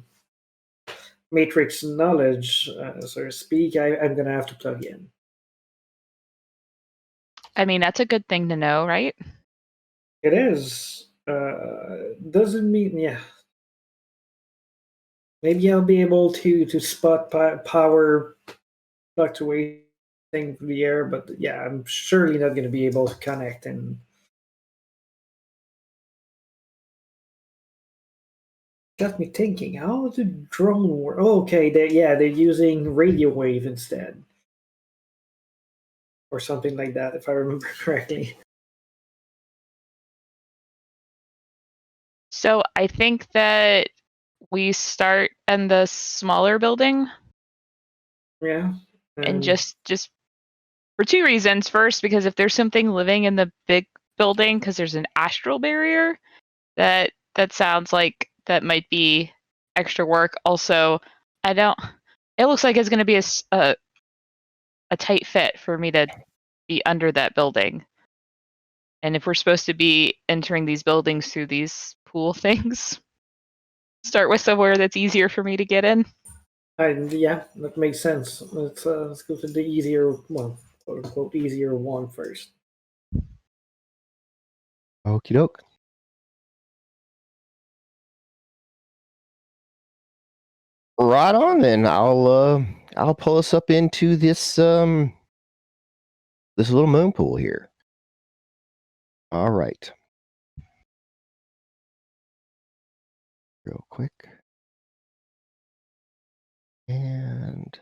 matrix knowledge, so to speak, I'm gonna have to plug in. I mean, that's a good thing to know, right? It is. Doesn't mean, yeah. Maybe I'll be able to spot power fluctuating through the air, but yeah, I'm surely not going to be able to connect. And got me thinking, how does the drone work? Oh, okay, they're using radio wave instead, or something like that, if I remember correctly. So I think that we start in the smaller building. Yeah. And just for two reasons. First, because if there's something living in the big building, because there's an astral barrier, that sounds like that might be extra work. Also, it looks like it's going to be a tight fit for me to be under that building. And if we're supposed to be entering these buildings through these pool things, start with somewhere that's easier for me to get in. Yeah, that makes sense. Let's go to the easier, well, quote unquote, easier one first. Okie doke. Right on then. I'll pull us up into this this little moon pool here. All right. Real quick. And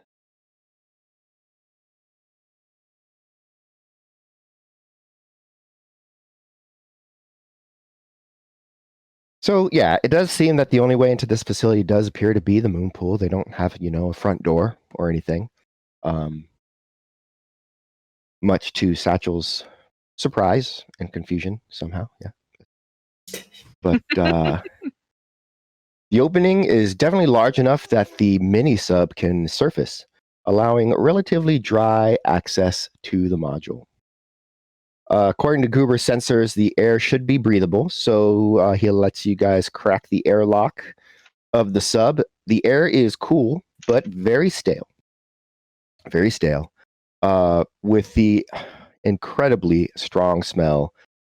so yeah, it does seem that the only way into this facility does appear to be the moon pool. They don't have, a front door or anything. Much to Satchel's surprise and confusion somehow, yeah. But the opening is definitely large enough that the mini sub can surface, allowing relatively dry access to the module. According to Goober's sensors, the air should be breathable, so he lets you guys crack the airlock of the sub. The air is cool, but very stale. Very stale. With the incredibly strong smell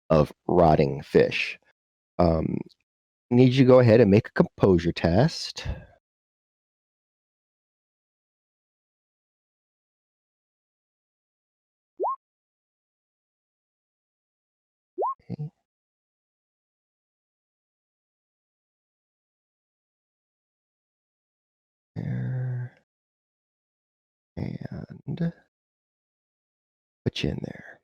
of rotting fish. Need you to go ahead and make a composure test. Okay. There. And put you in there.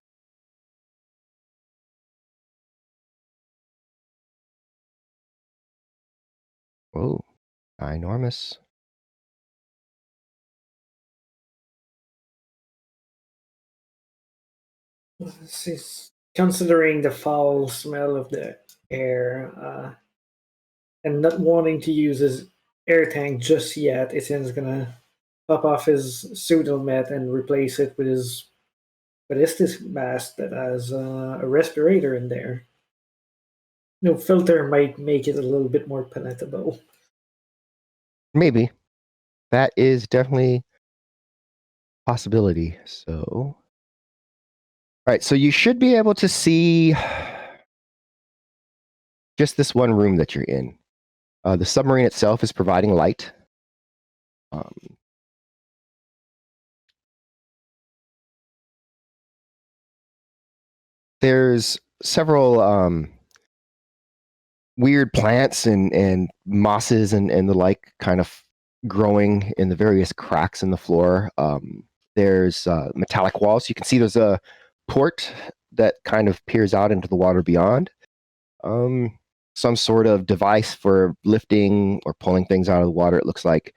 Whoa, ginormous. This is considering the foul smell of the air and not wanting to use his air tank just yet. Etienne's gonna pop off his suit helmet and replace it with his ballistic mask that has a respirator in there. No filter might make it a little bit more palatable. Maybe. That is definitely a possibility. So, all right. So you should be able to see just this one room that you're in. The submarine itself is providing light. There's several weird plants and mosses and the like kind of growing in the various cracks in the floor. There's metallic walls. You can see there's a port that kind of peers out into the water beyond. Some sort of device for lifting or pulling things out of the water, it looks like.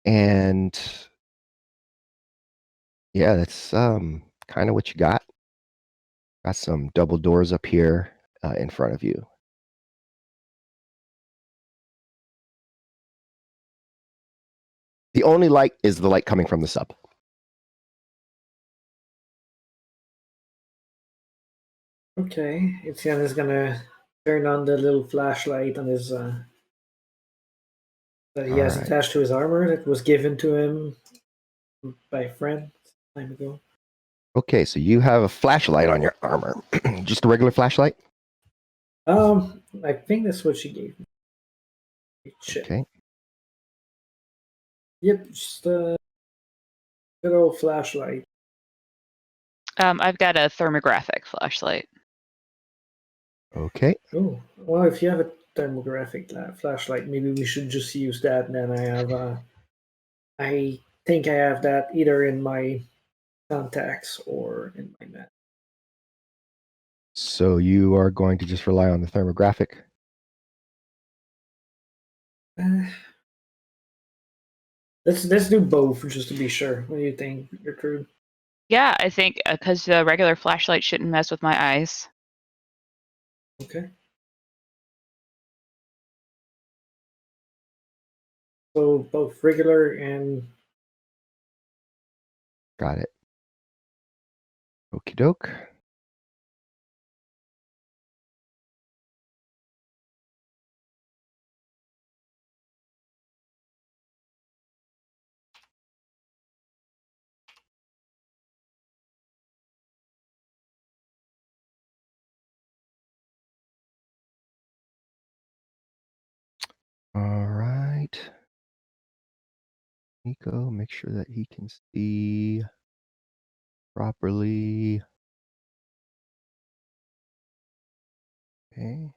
And yeah, that's kind of what you got. Got some double doors up here in front of you. The only light is the light coming from the sub. Okay, Etienne is gonna turn on the little flashlight on his that he has attached to his armor that was given to him by a friend time ago. Okay, so you have a flashlight on your armor. Just a regular flashlight? I think that's what she gave me. Shit. Okay. Yep, just a good old flashlight. I've got a thermographic flashlight. Okay. Oh, well, if you have a thermographic flashlight, maybe we should just use that. And then I think I have that either in my contacts or in my map. So you are going to just rely on the thermographic? Let's do both just to be sure. What do you think, Gertrude? Yeah, I think because the regular flashlight shouldn't mess with my eyes. Okay. So both regular and Got it. Okie doke. All right. Nico, make sure that he can see properly. Okay.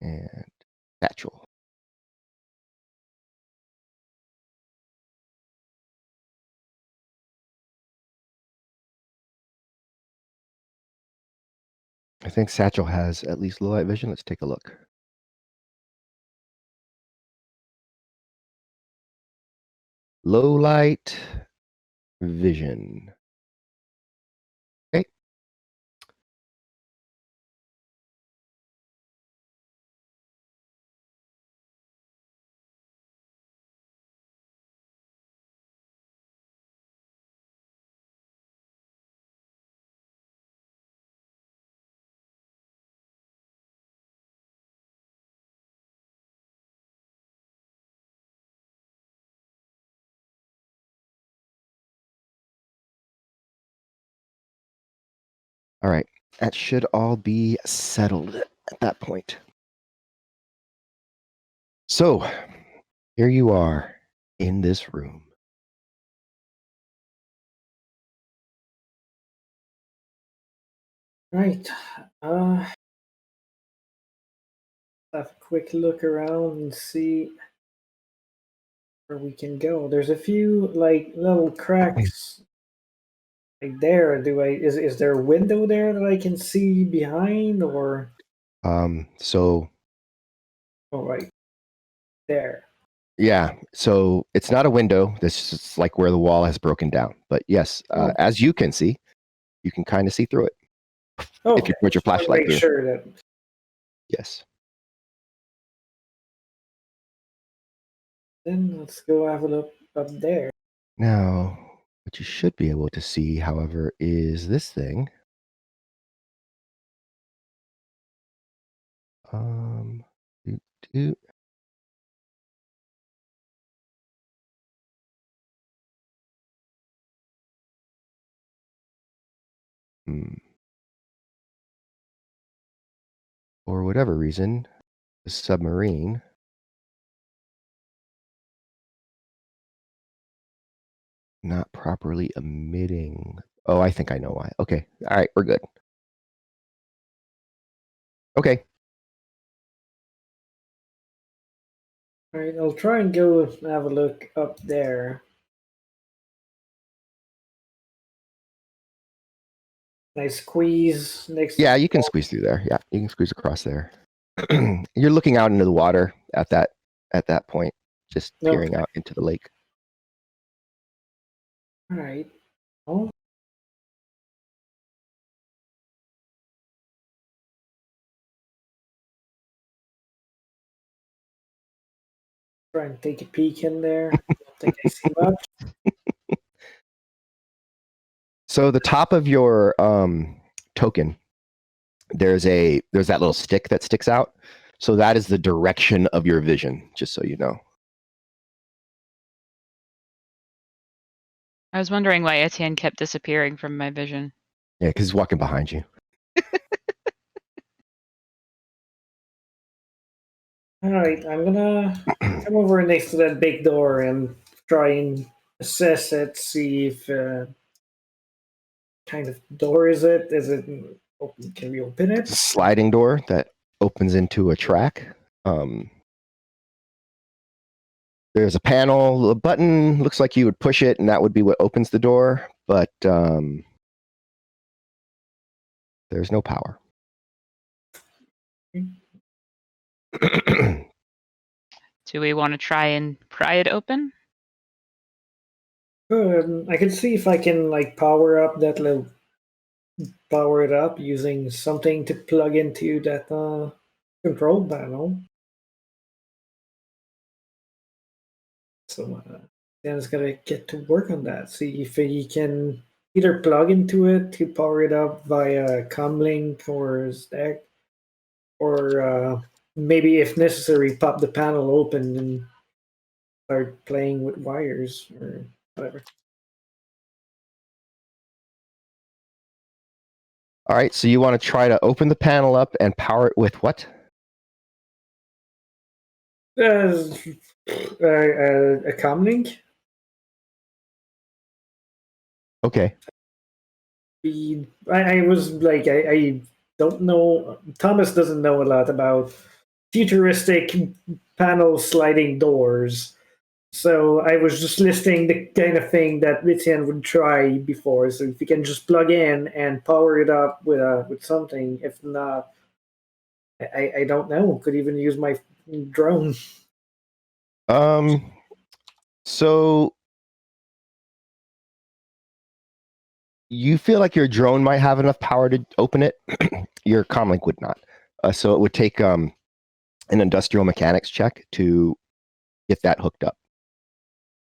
And Satchel. I think Satchel has at least low light vision. Let's take a look. Low light vision. Okay. All right. That should all be settled at that point. So here you are in this room. Right. Have a quick look around and see where we can go. There's a few like little cracks like there. Is there a window there that I can see behind or So right there? yeah, so it's not a window. This is like where the wall has broken down. But yes, as you can see, you can kind of see through it. Oh, If you put your flashlight make through. sure that Yes. then let's go have a look up there. Now, what you should be able to see, however, is this thing. Doot, doot. For whatever reason, the submarine not properly emitting. Oh, I think I know why. Okay. All right, we're good. Okay. All right, I'll try and go have a look up there. Can I squeeze next? Yeah, you can squeeze through there. Yeah, you can squeeze across there. You're looking out into the water at that point, just peering out into the lake. All right. Oh. Try and take a peek in there. Don't think I see much. So the top of your token, there's that little stick that sticks out. So that is the direction of your vision, just so you know. I was wondering why Etienne kept disappearing from my vision. Yeah, because he's walking behind you. All right, I'm gonna come over next to that big door and try and assess it, see if kind of door is it? Is it open? Can we open it? It's a sliding door that opens into a track. There's a panel, a button. Looks like you would push it, and that would be what opens the door. But there's no power. Do we want to try and pry it open? I can see if I can like power it up using something to plug into that control panel. So Dan's gonna get to work on that. See if he can either plug into it to power it up via comlink or stack, or maybe if necessary, pop the panel open and start playing with wires or whatever. All right, so you want to try to open the panel up and power it with what? A comlink. Okay. I was like, I don't know. Thomas doesn't know a lot about futuristic panel sliding doors. So I was just listing the kind of thing that Etienne would try before. So if you can just plug in and power it up with something, if not, I don't know. Could even use my drone. So you feel like your drone might have enough power to open it. Your comlink would not. So it would take an industrial mechanics check to get that hooked up.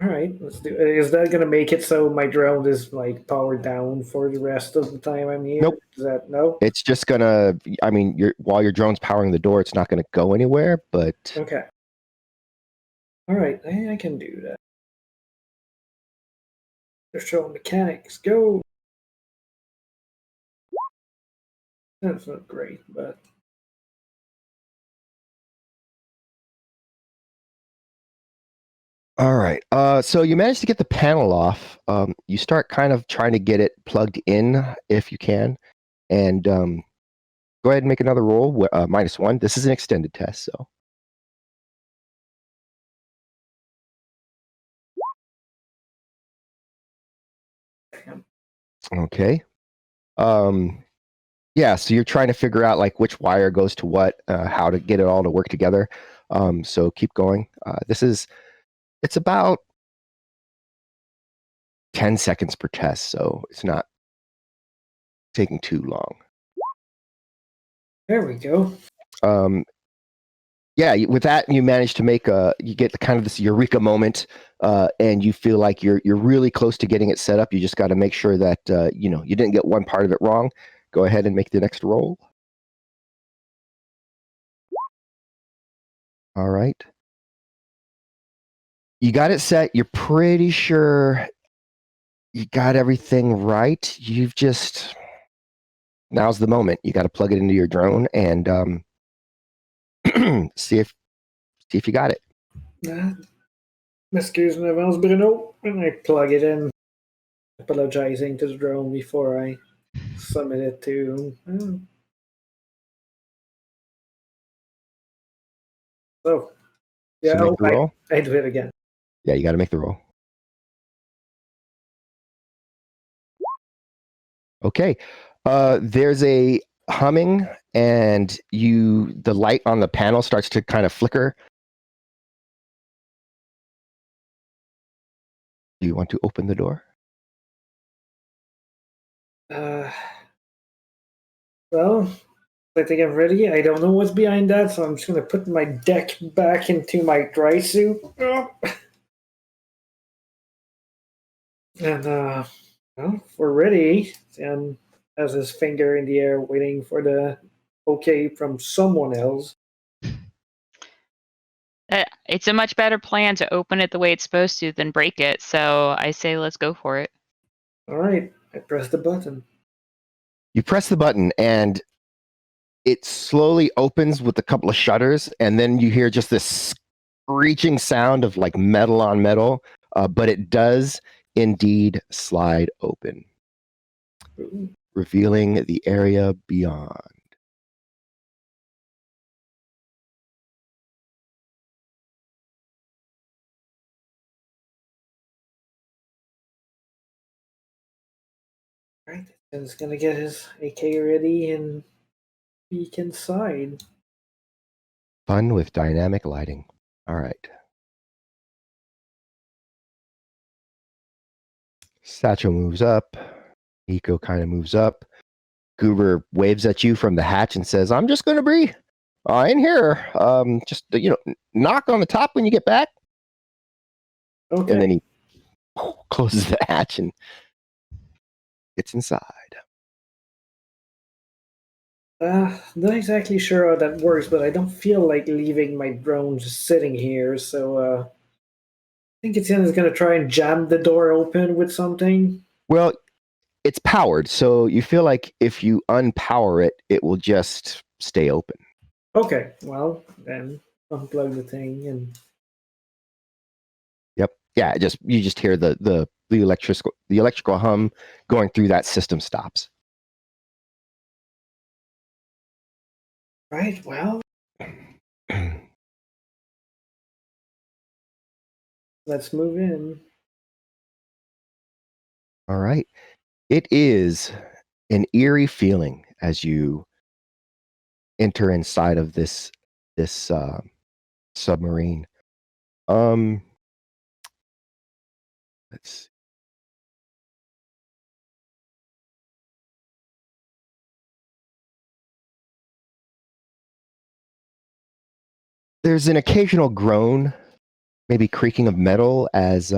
All right, let's do. Is that gonna make it so my drone is like powered down for the rest of the time I'm here? Nope. Is that no? It's just gonna. I mean, while your drone's powering the door, it's not gonna go anywhere. But Okay. All right, I can do that. Just show mechanics go. That's not great, but all right. So you managed to get the panel off. You start kind of trying to get it plugged in if you can, and go ahead and make another roll. -1. This is an extended test, so. Okay. Yeah, so you're trying to figure out like which wire goes to what, how to get it all to work together. So keep going. It's about 10 seconds per test, so it's not taking too long. there we go. Yeah, with that, you manage to you get kind of this eureka moment, and you feel like you're really close to getting it set up. You just got to make sure that you didn't get one part of it wrong. Go ahead and make the next roll. All right. You got it set. You're pretty sure you got everything right. Now's the moment. You got to plug it into your drone and see if you got it. Excuse me, Bruno, and I plug it in, apologizing to the drone before I submit it to. Oh, yeah. So make the roll. I do it again. Yeah, you got to make the roll. Okay. There's a humming, and the light on the panel starts to kind of flicker. Do you want to open the door? Well, I think I'm ready. I don't know what's behind that, so I'm just gonna put my deck back into my dry suit. And well, we're ready. And has his finger in the air, waiting for the okay from someone else. It's a much better plan to open it the way it's supposed to than break it. So I say let's go for it. All right, I press the button. You press the button, and it slowly opens with a couple of shutters, and then you hear just this screeching sound of like metal on metal, but it does indeed slide open, revealing the area beyond. Right, and it's gonna get his AK ready and peek inside. Fun with dynamic lighting. All right. Satchel moves up. Nico kind of moves up. Goober waves at you from the hatch and says, "I'm just going to be in here. Just knock on the top when you get back." Okay. And then he closes the hatch and gets inside. Not exactly sure how that works, but I don't feel like leaving my drone just sitting here, so I think it's gonna try and jam the door open with something. Well, it's powered, so you feel like if you unpower it, it will just stay open. Okay, well then, unplug the thing and Yep. Yeah. You just hear the electrical hum going through that system stops. right. Well, let's move in. All right. It is an eerie feeling as you enter inside of this submarine. Let's see. There's an occasional groan, maybe creaking of metal as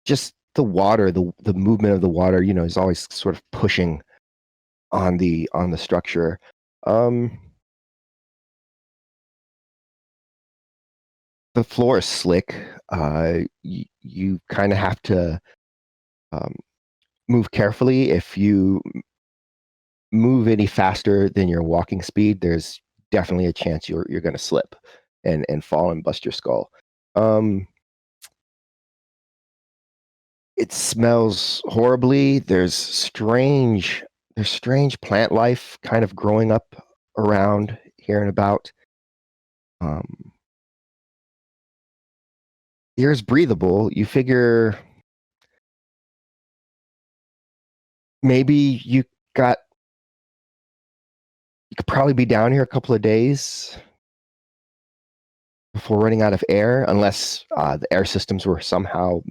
just the water, the movement of the water, is always sort of pushing on the structure. The floor is slick. You kind of have to move carefully. If you move any faster than your walking speed, there's definitely a chance you're going to slip and fall and bust your skull. It smells horribly. There's strange plant life kind of growing up around here and about. The air is breathable. You figure maybe you could probably be down here a couple of days before running out of air, unless the air systems were somehow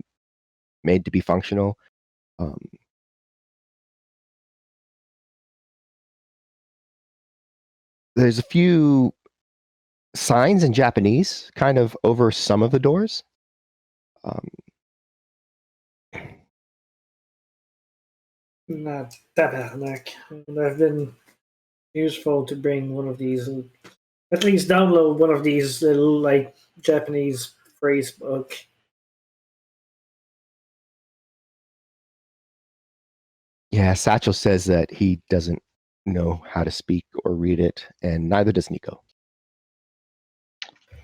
made to be functional. There's a few signs in Japanese kind of over some of the doors. Not tabernacle. I've been useful to bring one of these, at least download one of these little like Japanese phrase book. Yeah, Satchel says that he doesn't know how to speak or read it, and neither does Nico.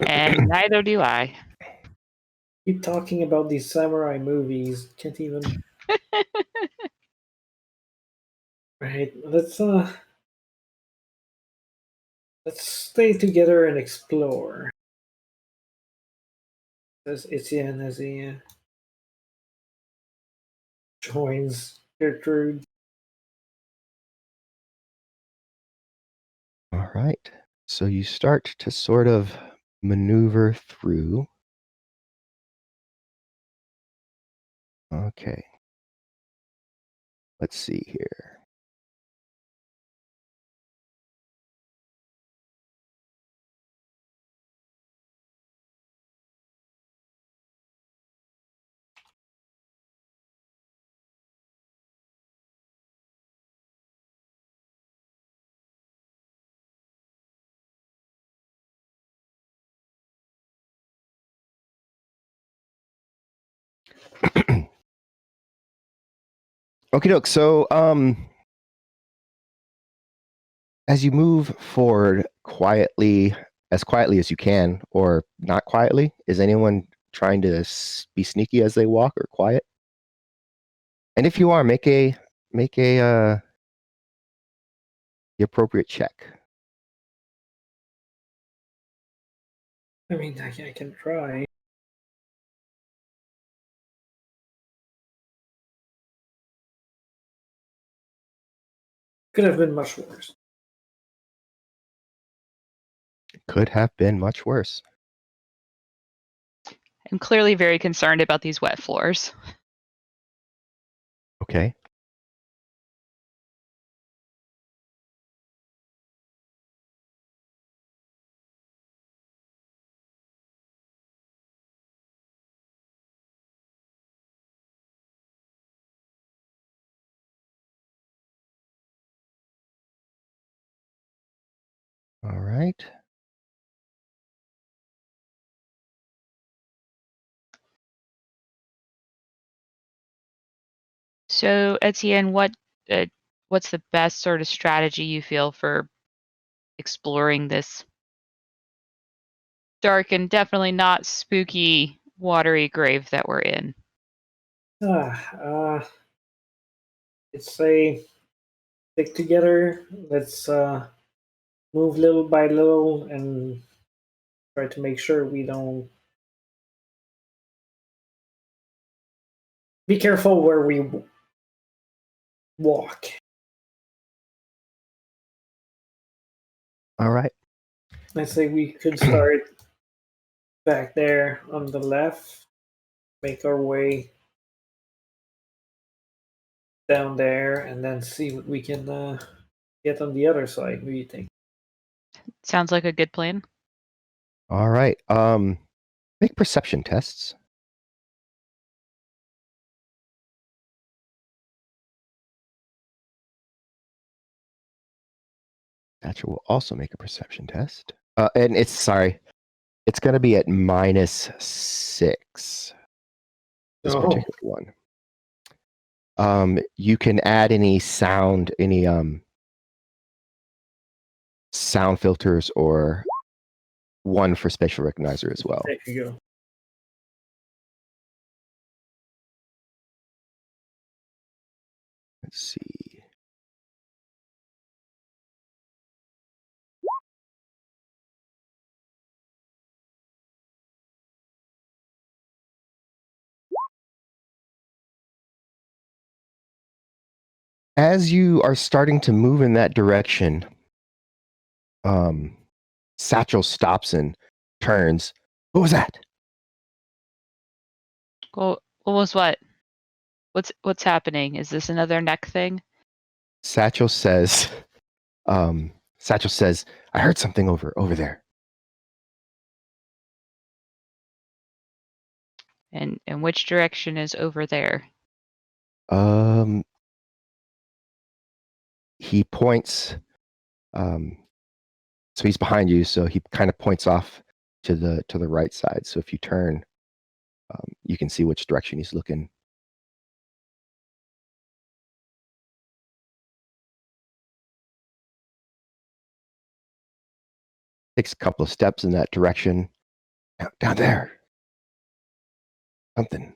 And neither do I. Keep talking about these samurai movies. Can't even. Right. Let's stay together and explore. Says Etienne as he joins Gertrude. All right. So you start to sort of maneuver through. Okay. Let's see here. Okie doke. So, as you move forward as quietly as you can, or not quietly, is anyone trying to be sneaky as they walk, or quiet? And if you are, make a the appropriate check. I mean, I can try. Could have been much worse. Could have been much worse. I'm clearly very concerned about these wet floors. Okay. All right. So, Etienne, what's the best sort of strategy you feel for exploring this dark and definitely not spooky, watery grave that we're in. Let's say stick together. Let's move little by little and try to make sure we don't. Be careful where we walk. All right. I say we could start back there on the left, make our way down there, and then see what we can get on the other side. What do you think? Sounds like a good plan. All right. Make perception tests. Thatcher will also make a perception test. And it's going to be at -6. This particular one. You can add any sound filters or one for spatial recognizer as well. There you go. Let's see. As you are starting to move in that direction, Satchel stops and turns. What was that? Well, what was what? What's happening? Is this another neck thing? Satchel says, I heard something over there. And which direction is over there? He points, so he's behind you, so he kind of points off to the right side. So if you turn, you can see which direction he's looking. Takes a couple of steps in that direction. Down there. Something.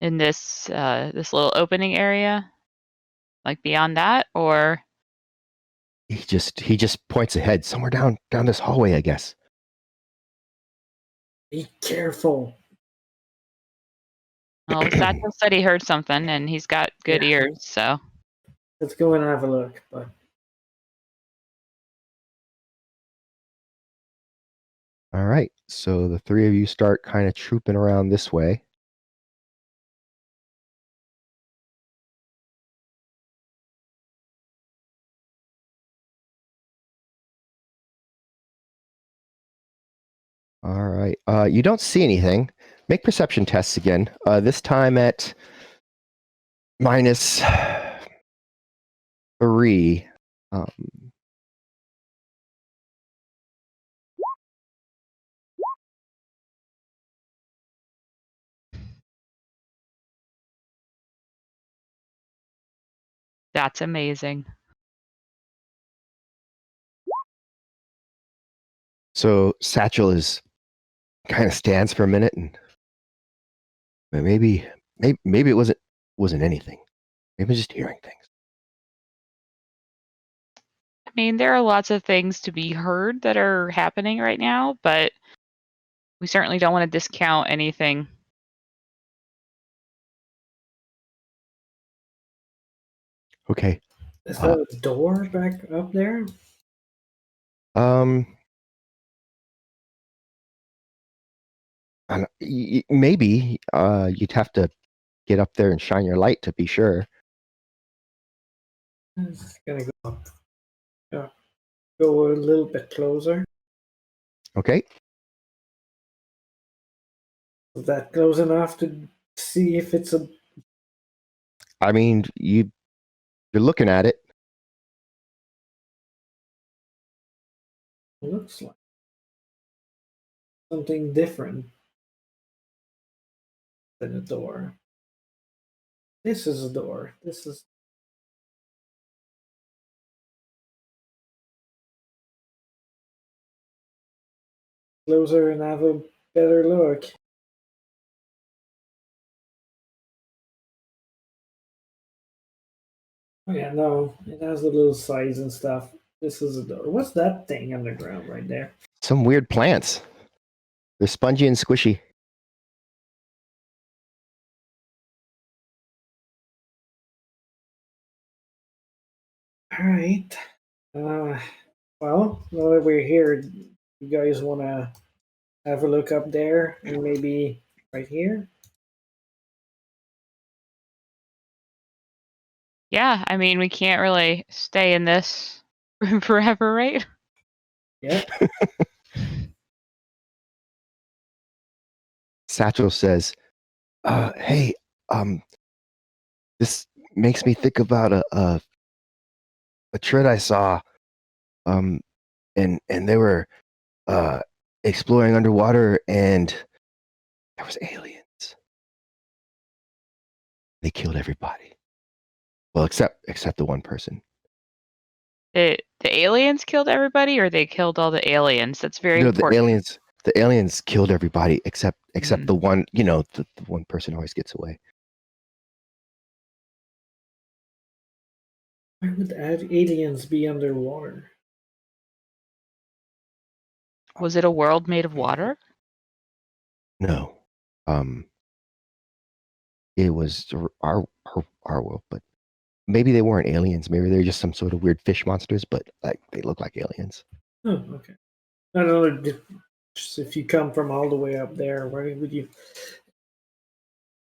In this this little opening area? Like beyond that, or He just points ahead, somewhere down this hallway, I guess. Be careful. well, Satchel said he heard something and he's got good ears, so Let's go and have a look. But All right, so the three of you start kind of trooping around this way. All right, you don't see anything. Make perception tests again. This time at -3. that's amazing. So Satchel kind of stands for a minute, and maybe it wasn't anything. Maybe just hearing things. I mean, there are lots of things to be heard that are happening right now, but we certainly don't want to discount anything. Okay. is that a door back up there? Maybe you'd have to get up there and shine your light to be sure. It's gonna go up. Yeah. Go a little bit closer. Okay. Is that close enough to see if it's a? I mean, you're looking at it. Looks like something different than a door. This is a door. This is closer and have a better look. Oh yeah, no, it has the little size and stuff. This is a door. What's that thing on the ground right there? Some weird plants. They're spongy and squishy. All right. Well, now that we're here, you guys want to have a look up there and maybe right here? Yeah, I mean, we can't really stay in this forever, right? Yeah. Satchel says, "Hey, this makes me think about a trend I saw, and they were exploring underwater, and there was aliens. They killed everybody. Well, except the one person. The aliens killed everybody, or they killed all the aliens? That's very No, important. the aliens killed everybody except Mm. the one. You know, the one person always gets away. Why would aliens be underwater? Was it a world made of water? No, it was our world, but maybe they weren't aliens. Maybe they're just some sort of weird fish monsters, but like they look like aliens. Oh, okay. I don't know. If you come from all the way up there, why would you?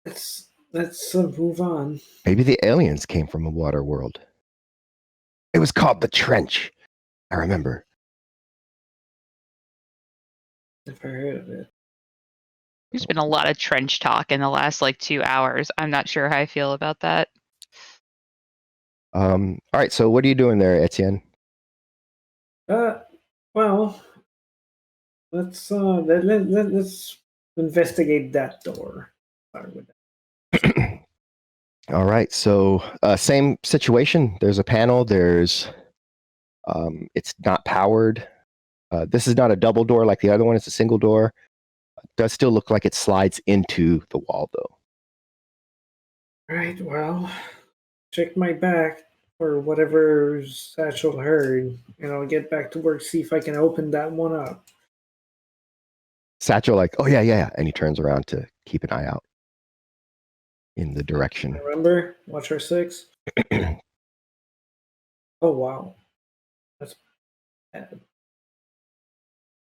Let's move on. Maybe the aliens came from a water world. It was called the Trench. I remember. Never heard of it. There's been a lot of trench talk in the last 2 hours. I'm not sure how I feel about that. All right. So what are you doing there, Etienne? Well, let's investigate that door. Start with that. All right. So same situation. There's a panel. It's not powered. This is not a double door like the other one. It's a single door. It does still look like it slides into the wall, though. Right. Well, check my back for whatever Satchel heard, and I'll get back to work. See if I can open that one up. Satchel, like, oh yeah, and he turns around to keep an eye out in the direction. Remember, watch our 6. Oh wow, that's bad.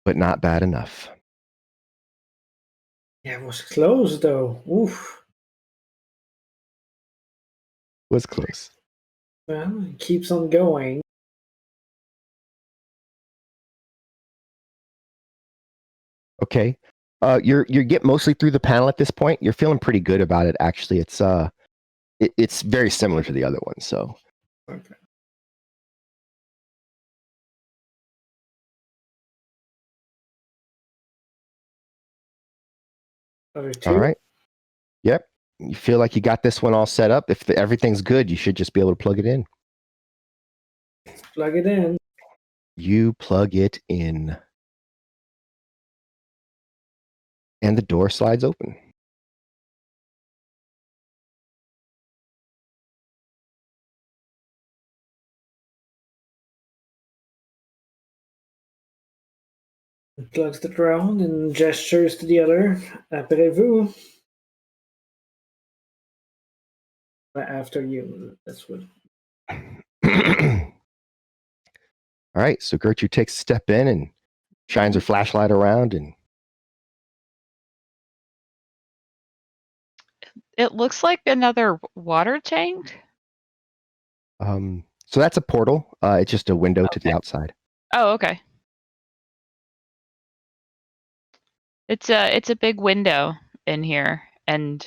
But not bad enough. Yeah, it was close though. Oof. Was close. Well, it keeps on going. Okay. You get mostly through the panel at this point. You're feeling pretty good about it. Actually, it's very similar to the other one. So Okay. Other 2. all right. Yep. You feel like you got this one all set up. If everything's good, you should just be able to plug it in. Plug it in. You plug it in. And the door slides open. It plugs the ground and gestures to the other. Après-vous. After you. That's what. All right. So Gertrude takes a step in and shines her flashlight around, and It looks like another water tank. so that's a portal. It's just a window to the outside. Oh, okay. It's a big window in here, and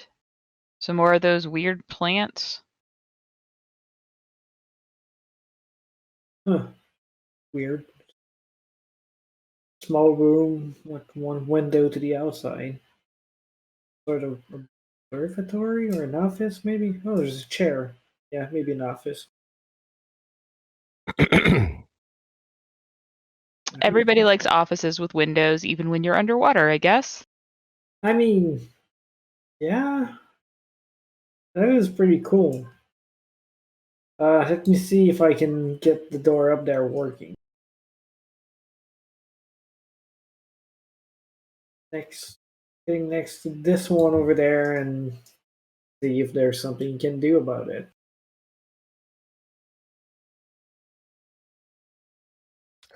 some more of those weird plants. Huh. Weird. Small room, like one window to the outside. Sort of observatory or an office, maybe? Oh, there's a chair. Yeah, maybe an office. everybody likes offices with windows, even when you're underwater, I guess. I mean, yeah, that is pretty cool. Let me see if I can get the door up there working. Getting next to this one over there and see if there's something you can do about it.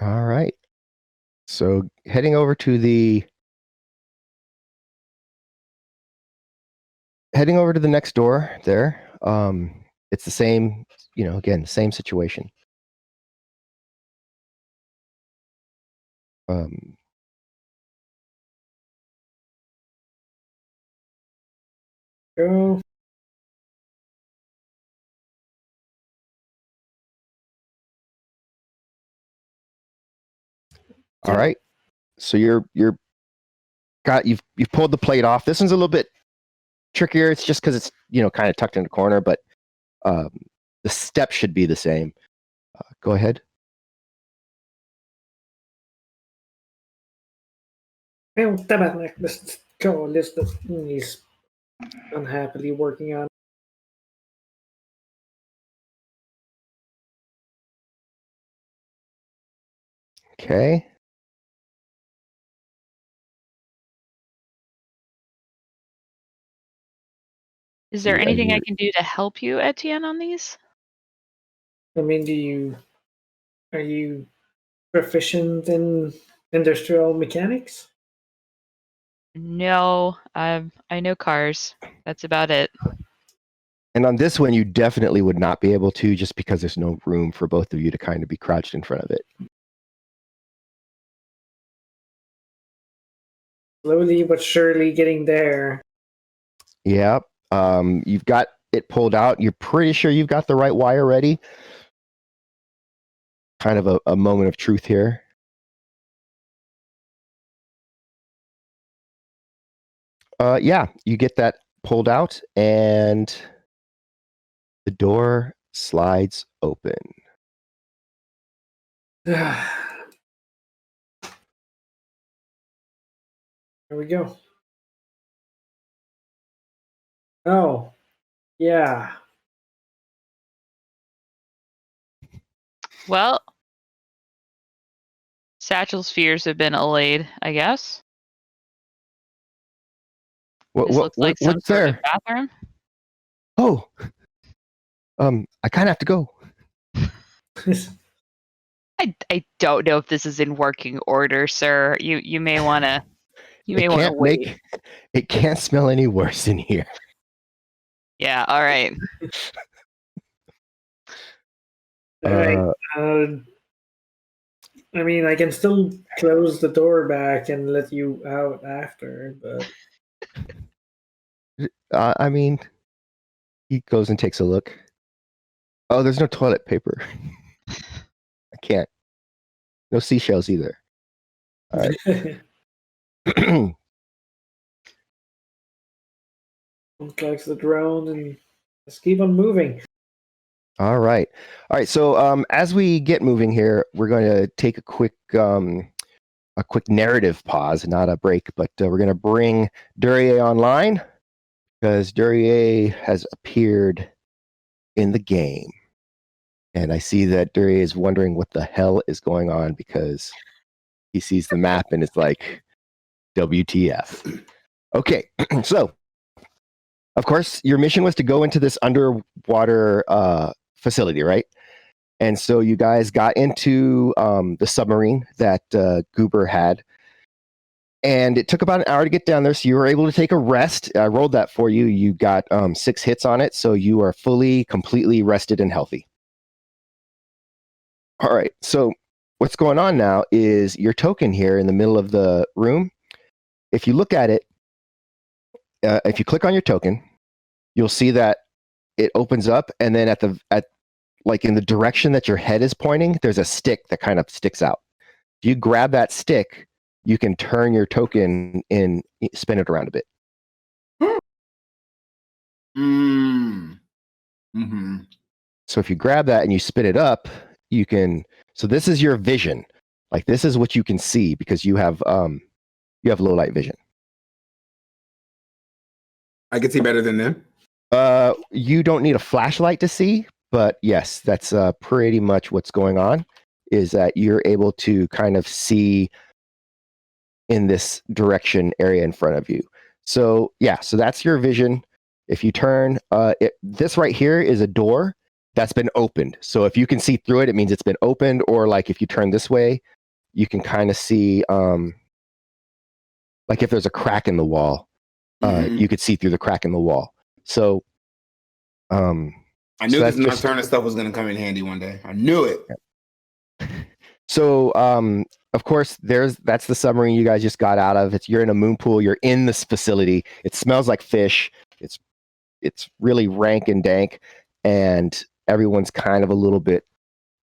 All right. So heading over to the next door there. It's the same, again, same situation. Go. All right. So you've pulled the plate off. This one's a little bit trickier. It's just because it's kind of tucked in the corner, but the steps should be the same. Go ahead. Let's go. List that he's unhappily working on. Okay. Is there Yeah, anything I can do to help you, Etienne, on these? I mean, are you proficient in industrial mechanics? No, I know cars. That's about it. And on this one, you definitely would not be able to, just because there's no room for both of you to kind of be crouched in front of it. Slowly but surely getting there. Yeah. You've got it pulled out. You're pretty sure you've got the right wire ready. Kind of a moment of truth here. Yeah, you get that pulled out and the door slides open. There we go. Oh, yeah. Well, Satchel's fears have been allayed, I guess. This looks like some What's sort there? of bathroom. Oh, I kind of have to go. I don't know if this is in working order, sir. You may want to It wait. it can't smell any worse in here. Yeah, all right. All right. I mean, I can still close the door back and let you out after, but I mean, he goes and takes a look. Oh, there's no toilet paper. I can't. No seashells either. All right. unplugs the drone and let's keep on moving. All right. So as we get moving here, we're going to take a quick narrative pause, not a break, but we're going to bring Duryea online because Duryea has appeared in the game. And I see that Duryea is wondering what the hell is going on because he sees the map and it's like, WTF. Okay, so of course, your mission was to go into this underwater facility, right? And so you guys got into the submarine that Goober had. And it took about an hour to get down there, so you were able to take a rest. I rolled that for you. You got 6 hits on it, so you are fully, completely rested and healthy. All right, so what's going on now is your token here in the middle of the room. If you look at it, if you click on your token, you'll see that it opens up, and then like in the direction that your head is pointing, there's a stick that kind of sticks out. If you grab that stick, you can turn your token and spin it around a bit. Mm-hmm. So if you grab that and you spin it up, you can. So this is your vision. Like this is what you can see because you have low light vision. I can see better than them. You don't need a flashlight to see, but yes, that's pretty much what's going on. Is that you're able to kind of see in this direction area in front of you. So yeah, so that's your vision. If you turn, this right here is a door that's been opened. So if you can see through it, it means it's been opened. Or like if you turn this way, you can kind of see, like if there's a crack in the wall, you could see through the crack in the wall. So, I knew so this that's just- nocturnal stuff was going to come in handy one day. I knew it. So, of course, that's the submarine you guys just got out of. You're in a moon pool. You're in this facility. It smells like fish. It's really rank and dank, and everyone's kind of a little bit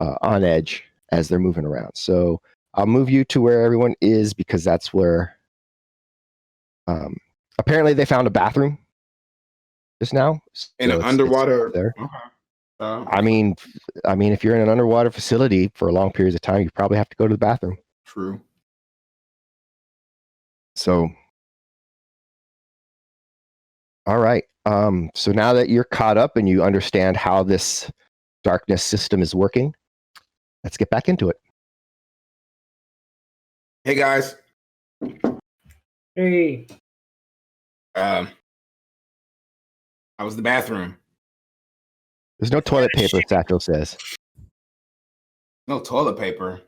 on edge as they're moving around. So I'll move you to where everyone is because that's where. Apparently, they found a bathroom just now. In So an underwater. there. Okay. I mean, if you're in an underwater facility for long periods of time, you probably have to go to the bathroom. True. So, all right. So now that you're caught up and you understand how this darkness system is working, let's get back into it. Hey guys. Hey, How was the bathroom? There's no toilet paper, Satchel says. No toilet paper.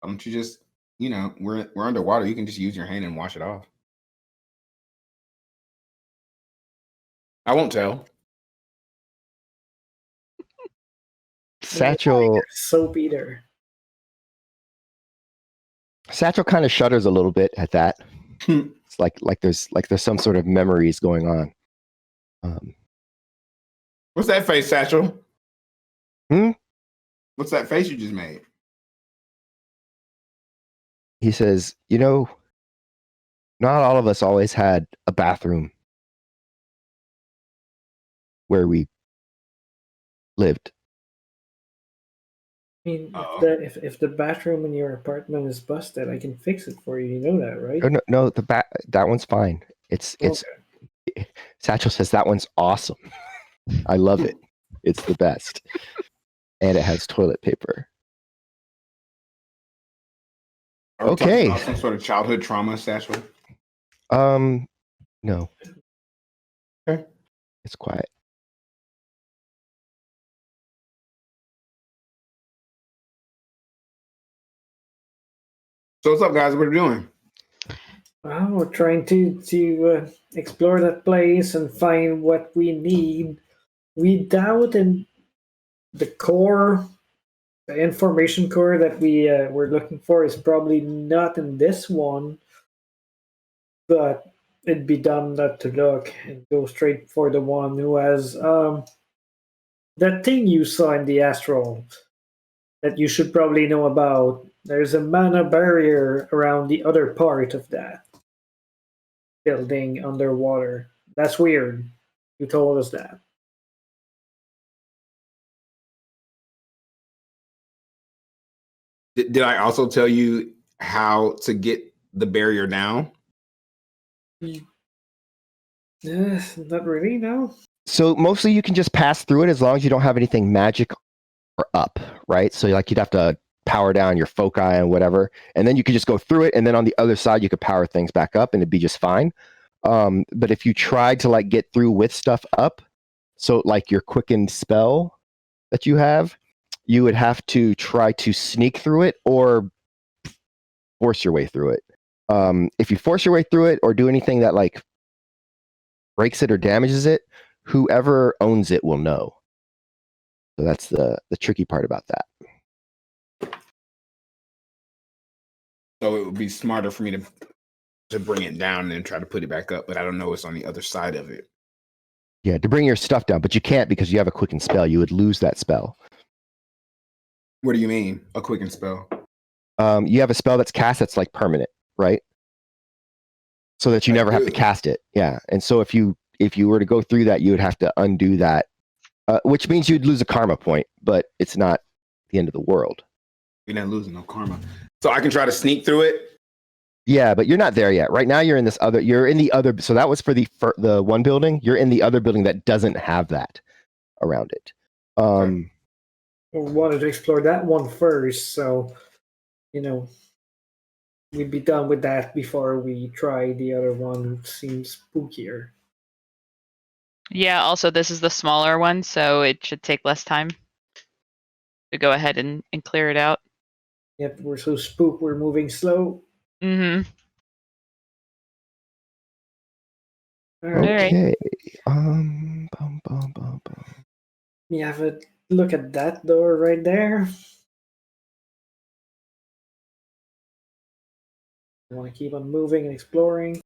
Why don't you just, we're underwater. You can just use your hand and wash it off. I won't tell. Satchel soap eater. kind of shudders a little bit at that. It's like there's some sort of memories going on. What's that face, Satchel? What's that face you just made? He says, not all of us always had a bathroom where we lived. I mean, Uh-oh. if the bathroom in your apartment is busted, I can fix it for you. You know that, right? No, that one's fine. It's Okay. Satchel says that one's awesome. I love it. It's the best. And it has toilet paper. Are we talking Okay. about some sort of childhood trauma, Satchel? No. Okay. It's quiet. So what's up, guys? What are we doing? Well, we're trying to explore that place and find what we need. We doubt in the core, the information core that we're looking for is probably not in this one, but it'd be dumb not to look and go straight for the one who has that thing you saw in the astral that you should probably know about. There's a mana barrier around the other part of that building underwater. That's weird. You told us that. Did I also tell you how to get the barrier down? Not really, no. So mostly you can just pass through it as long as you don't have anything magic or up, right? So like you'd have to power down your foci and whatever, and then you could just go through it, and then on the other side you could power things back up and it'd be just fine. But if you tried to like get through with stuff up, so like your quickened spell that you have, you would have to try to sneak through it or force your way through it. If you force your way through it or do anything that like breaks it or damages it, whoever owns it will know. So that's the tricky part about that. So it would be smarter for me to bring it down and then try to put it back up, but I don't know what's on the other side of it. Yeah, to bring your stuff down, but you can't because you have a quicken spell. You would lose that spell. What do you mean, a quicken spell? You have a spell that's cast that's like permanent, right? So that you never have to cast it. Yeah, and so if you were to go through that, you would have to undo that, which means you'd lose a karma point, but it's not the end of the world. We didn't lose no karma. So I can try to sneak through it. Yeah, but you're not there yet. Right now, you're in this other. You're in the other. So that was for the one building. You're in the other building that doesn't have that around it. We wanted to explore that one first, so we'd be done with that before we try the other one, which seems spookier. Yeah, also this is the smaller one, so it should take less time to go ahead and clear it out. Yep, we're so spooked, we're moving slow. Mm-hmm. All right. Okay. Bum, bum, bum, bum. You have a look at that door right there. I want to keep on moving and exploring.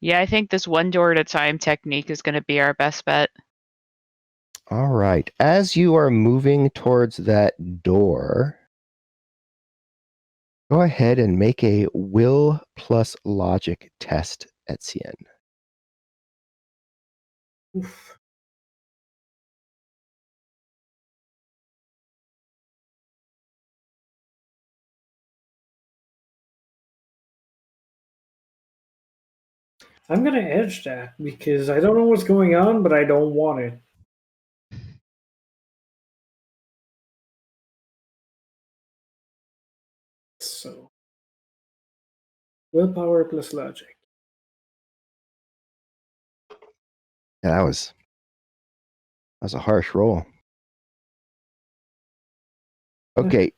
Yeah, I think this one door at a time technique is going to be our best bet. All right. As you are moving towards that door, go ahead and make a will plus logic test, Etienne. Oof. I'm gonna edge that because I don't know what's going on, but I don't want it. So, willpower plus logic. Yeah, that was a harsh roll. Okay,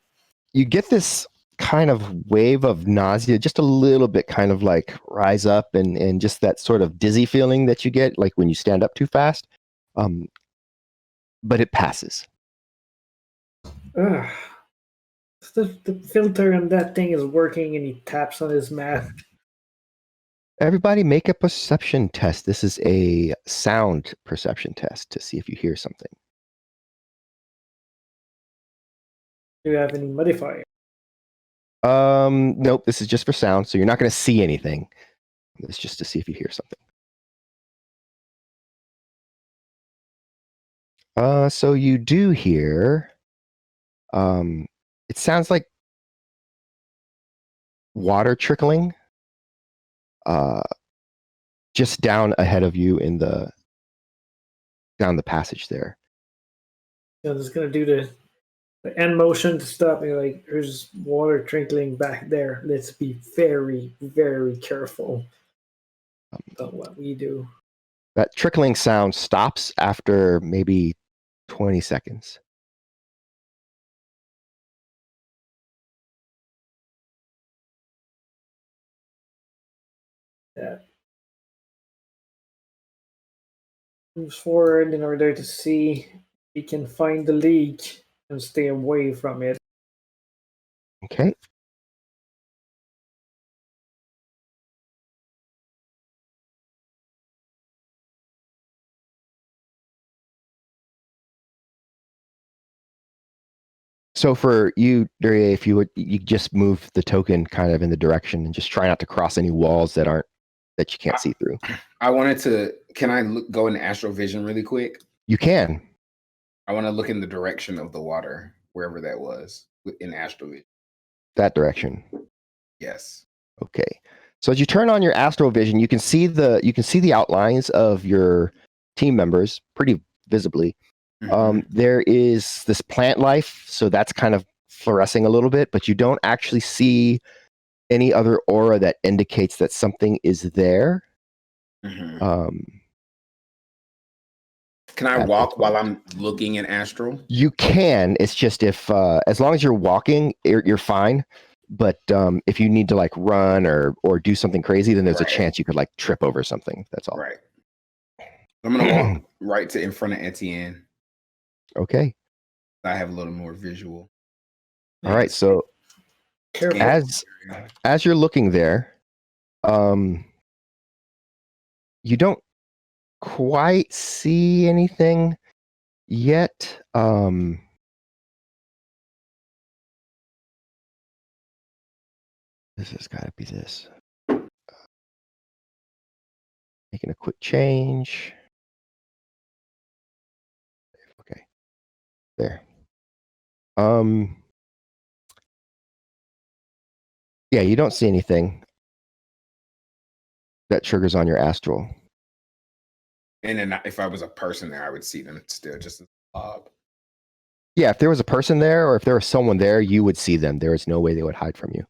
you get this kind of wave of nausea, just a little bit kind of like rise up and just that sort of dizzy feeling that you get like when you stand up too fast. But it passes. Ugh. The filter on that thing is working, and he taps on his mask. Everybody make a perception test. This is a sound perception test to see if you hear something. Do you have any modifier? Nope, this is just for sound, so you're not going to see anything. It's just to see if you hear something. So you do hear, it sounds like water trickling, just down ahead of you down the passage there. I'm just gonna do the end motion to stop me. Like, there's water trickling back there. Let's be very, very careful about what we do. That trickling sound stops after maybe 20 seconds. That moves forward in order to see if we can find the leak and stay away from it. Okay. So for you, Duryea, if you just move the token kind of in the direction and just try not to cross any walls that you can't see through. I wanted to. Can I go into Astro Vision really quick? You can. I want to look in the direction of the water, wherever that was in Astro Vision. That direction. Yes. Okay. So as you turn on your Astro Vision, you can see the outlines of your team members pretty visibly. There is this plant life, so that's kind of fluorescing a little bit, but you don't actually see any other aura that indicates that something is there. Can I walk while I'm looking at Astral? You can. It's just if as long as you're walking, you're fine. But if you need to like run or do something crazy, then there's a chance you could like trip over something. That's all. Right. I'm gonna walk right to in front of Etienne. Okay. I have a little more visual. All right. So Careful. as you're looking there, you don't quite see anything yet. This has got to be this. Making a quick change. Okay. There. Yeah, you don't see anything that triggers on your astral. And then if I was a person there, I would see them still just as a blob. Yeah, if there was a person there or if there was someone there, you would see them. There is no way they would hide from you.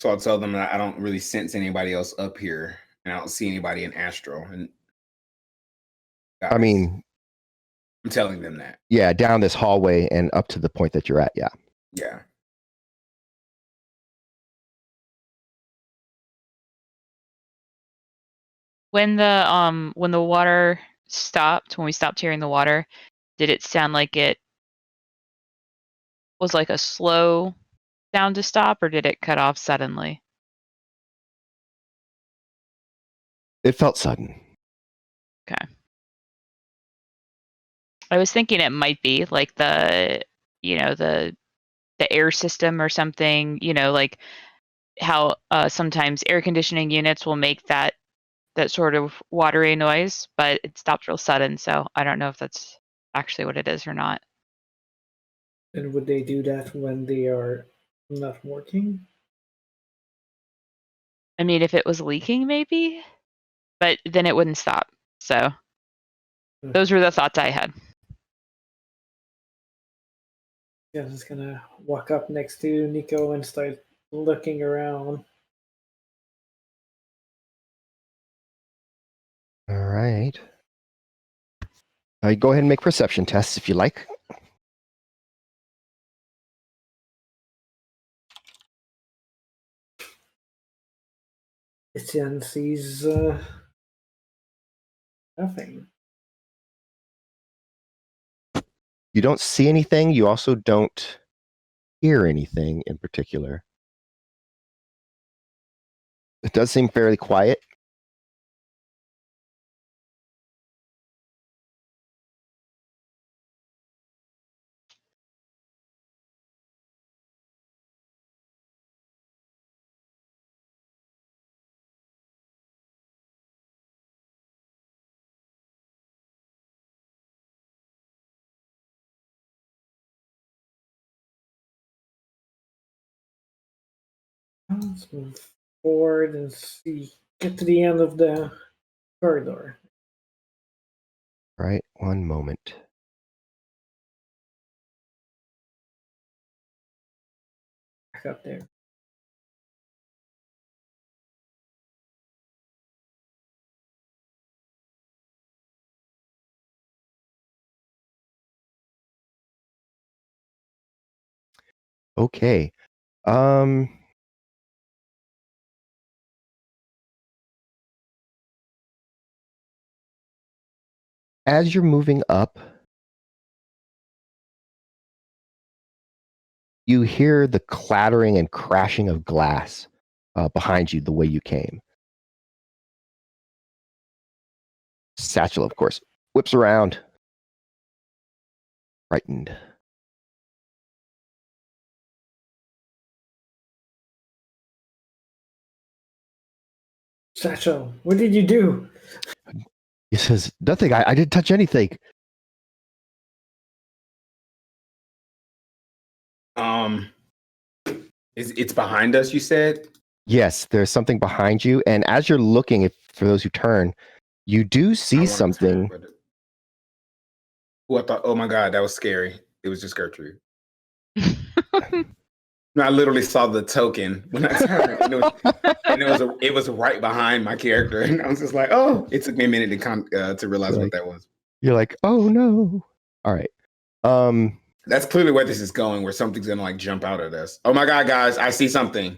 So I'll tell them that I don't really sense anybody else up here, and I don't see anybody in Astro. And guys, I mean, I'm telling them that. yeah, down this hallway and up to the point that you're at. Yeah. Yeah. When the water stopped, when we stopped hearing the water, did it sound like it was like a slow sound to stop, or did it cut off suddenly? It felt sudden. Okay. I was thinking it might be like the air system or something, like how sometimes air conditioning units will make that sort of watery noise, but it stopped real sudden, so I don't know if that's actually what it is or not. And would they do that when they are not working? I mean, if it was leaking, maybe, but then it wouldn't stop. So those were the thoughts I had. Yeah, I'm just gonna walk up next to Nico and start looking around. All right. Go ahead and make perception tests if you like. Etienne sees nothing. You don't see anything. You also don't hear anything in particular. It does seem fairly quiet. Let's move forward and see. Get to the end of the corridor. Right. One moment. Back up there. Okay. As you're moving up, you hear the clattering and crashing of glass behind you the way you came. Satchel, of course, whips around, frightened. Satchel, what did you do? He says, nothing. I didn't touch anything. It's behind us, you said? Yes, there's something behind you. And as you're looking, for those who turn, you do see something. I thought, oh my God, that was scary. It was just Gertrude. No, I literally saw the token when I turned, and it was right behind my character, and I was just like, oh! It took me a minute to realize what that was. You're like, oh no! All right. That's clearly where this is going, where something's gonna like jump out at us. Oh my God, guys! I see something.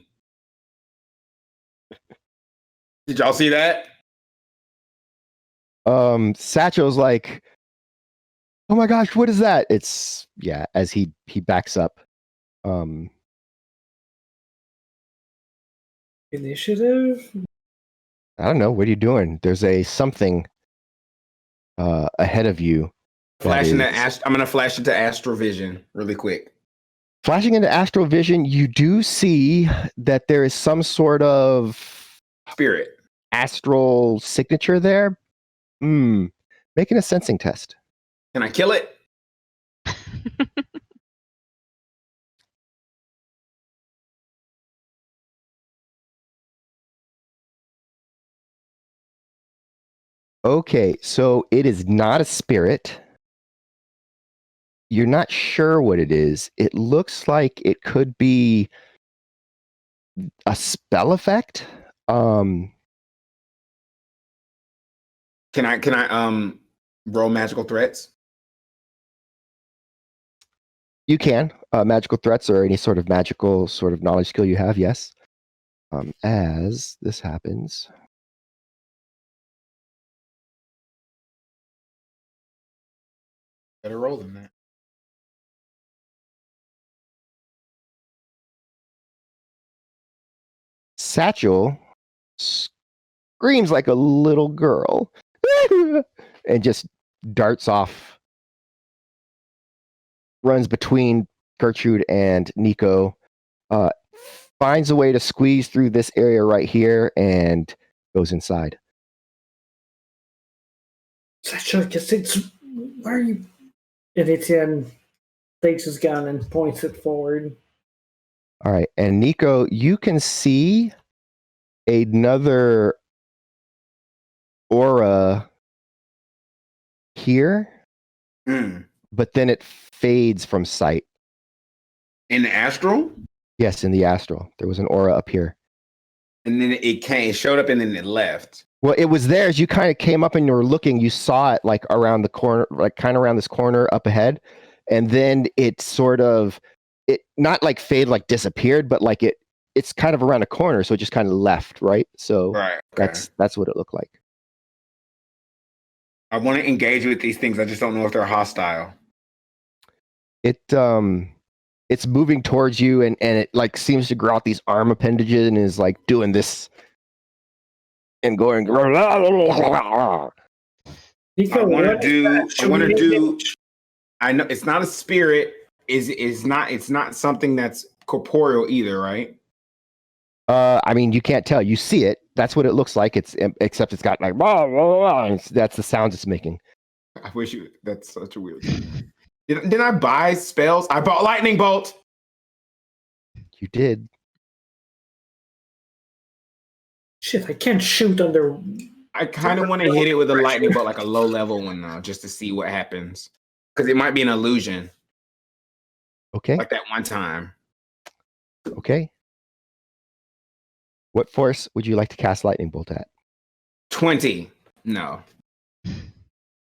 Did y'all see that? Satchel's like, oh my gosh, what is that? It's as he backs up. Initiative? I don't know. What are you doing? There's something ahead of you. I'm gonna flash into Astro Vision really quick. Flashing into Astro Vision, you do see that there is some sort of spirit astral signature there. Making a sensing test. Can I kill it? Okay, so it is not a spirit. You're not sure what it is. It looks like it could be a spell effect. Can I roll magical threats? You can magical threats or any sort of magical sort of knowledge skill you have. Yes. As this happens, Better roll than that. Satchel screams like a little girl and just darts off, runs between Gertrude and Nico, finds a way to squeeze through this area right here and goes inside. Satchel, where are you? And Etienne takes his gun and points it forward. All right. And Nico, you can see another aura here, but then it fades from sight. In the astral? Yes, in the astral. There was an aura up here. And then it showed up and then it left. Well, it was there as you kind of came up and you were looking. You saw it like around the corner, like kind of around this corner up ahead. And then it sort of, it not like fade, like disappeared, but like it's kind of around a corner. So it just kind of left, right? So Right. Okay. that's what it looked like. I want to engage with these things. I just don't know if they're hostile. It's moving towards you and it like seems to grow out these arm appendages and is like doing this and going. Nico, I want to do. I know it's not a spirit. It's not something that's corporeal either, right? I mean, you can't tell. You see it. That's what it looks like. Except it's got like blah, blah, blah. That's the sounds it's making. I wish you. That's such a weird thing. Didn't I buy spells? I bought lightning bolt. You did. Shit, I can't shoot under. I kind of want to hit it with a lightning bolt, like a low level one, though, just to see what happens. Because it might be an illusion. Okay. Like that one time. Okay. What force would you like to cast lightning bolt at? 20. No.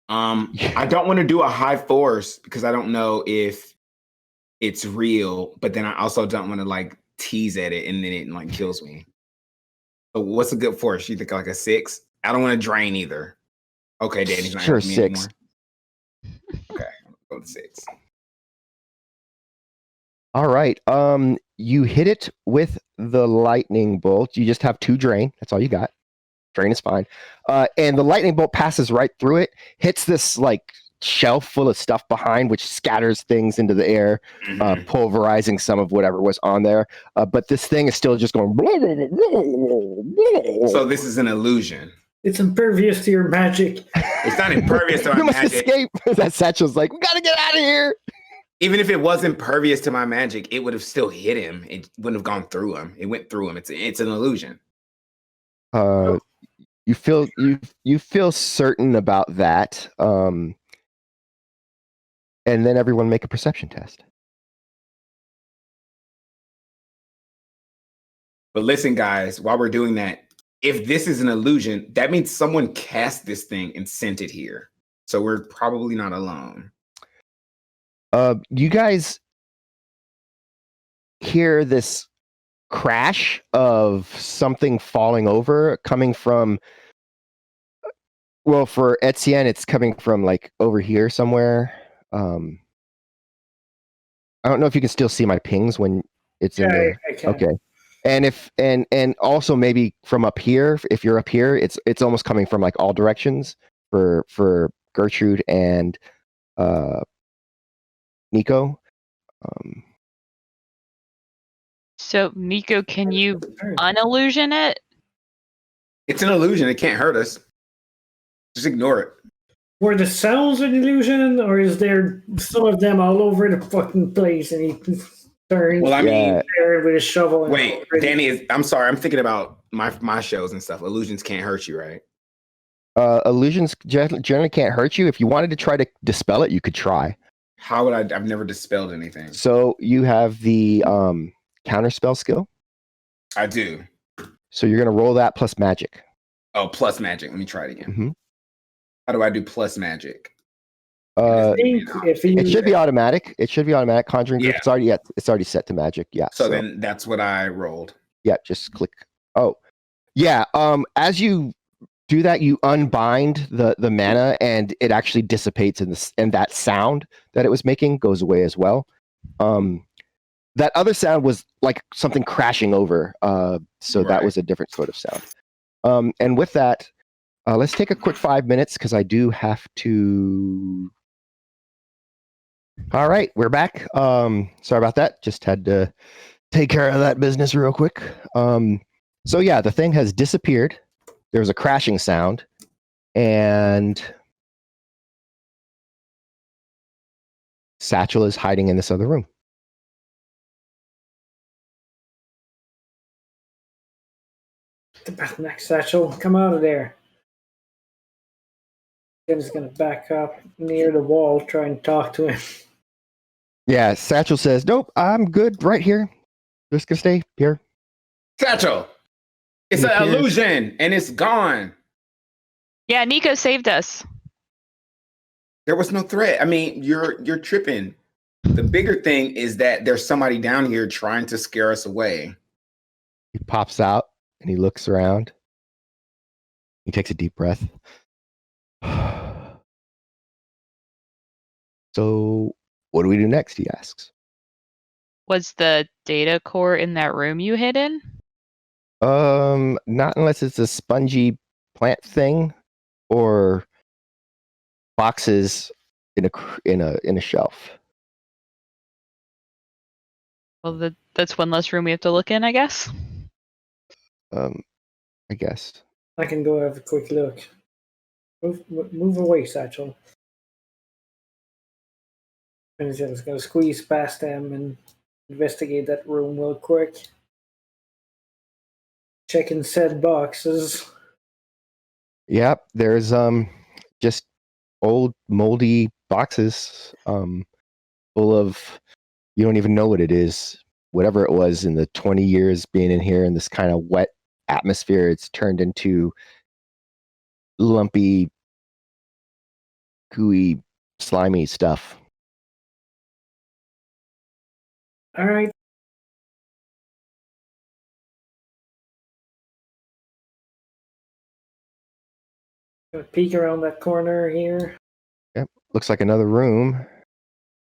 I don't want to do a high force because I don't know if it's real, but then I also don't want to like tease at it and then it like kills me. So what's a good force? You think like a 6? I don't want to drain either. Okay, Danny's not sure, helping me 6. Anymore. Okay, I'll go to 6. All right. You hit it with the lightning bolt. You just have 2 drain. That's all you got. Drain is fine. And the lightning bolt passes right through it, hits this like shelf full of stuff behind, which scatters things into the air, pulverizing some of whatever was on there. But this thing is still just going. So this is an illusion. It's impervious to your magic. It's not impervious to my You must magic. escape. That Satchel's like, we gotta get out of here. Even if it was impervious to my magic, it would have still hit him. It wouldn't have gone through him. It went through him. It's an illusion. You feel certain about that. And then everyone make a perception test. But listen, guys, while we're doing that, if this is an illusion, that means someone cast this thing and sent it here. So we're probably not alone. You guys hear this crash of something falling over coming from, well, for Etienne, it's coming from like over here somewhere. I don't know if you can still see my pings when it's in there. I can. Okay. And if and also maybe from up here, if you're up here, it's almost coming from like all directions for Gertrude and Nico. So, Nico, can you unillusion it? It's an illusion. It can't hurt us. Just ignore it. Were the sounds an illusion, or is there some of them all over the fucking place and he turns Well, I mean, there with a shovel? And wait, Danny, I'm sorry. I'm thinking about my shows and stuff. Illusions can't hurt you, right? Illusions generally can't hurt you. If you wanted to try to dispel it, you could try. How would I? I've never dispelled anything. So you have the counterspell skill. I do. So you're going to roll that plus magic. Oh, plus magic. Let me try it again. Mm-hmm. How do I do plus magic? It should be automatic. It should be automatic. Conjuring group. Yeah. It's already set to magic. Yeah. So then that's what I rolled. Yeah. Just click. Oh, yeah. As you do that, you unbind the mana, and it actually dissipates, and that sound that it was making goes away as well. That other sound was like something crashing over. So that was a different sort of sound. And with that, let's take a quick 5 minutes because I do have to. All right, we're back. Sorry about that. Just had to take care of that business real quick. So yeah, the thing has disappeared. There was a crashing sound, and Satchel is hiding in this other room. Next, Satchel, come out of there. Jim's gonna back up near the wall, try and talk to him. Yeah, Satchel says, "Nope, I'm good right here. Just gonna stay here." Satchel, it's an illusion, and it's gone. Yeah, Nico saved us. There was no threat. I mean, you're tripping. The bigger thing is that there's somebody down here trying to scare us away. He pops out and he looks around. He takes a deep breath. So, what do we do next? He asks. Was the data core in that room you hid in? Not unless it's a spongy plant thing or boxes in a shelf. Well, that's one less room we have to look in, I guess. I guess. I can go have a quick look. Move away, Satchel. And he's just gonna squeeze past them and investigate that room real quick. Checking said boxes. Yep, there's just old moldy boxes full of, you don't even know what it is. Whatever it was in the 20 years being in here in this kind of wet atmosphere, it's turned into lumpy, gooey, slimy stuff. All right. Gonna peek around that corner here. Yep, looks like another room.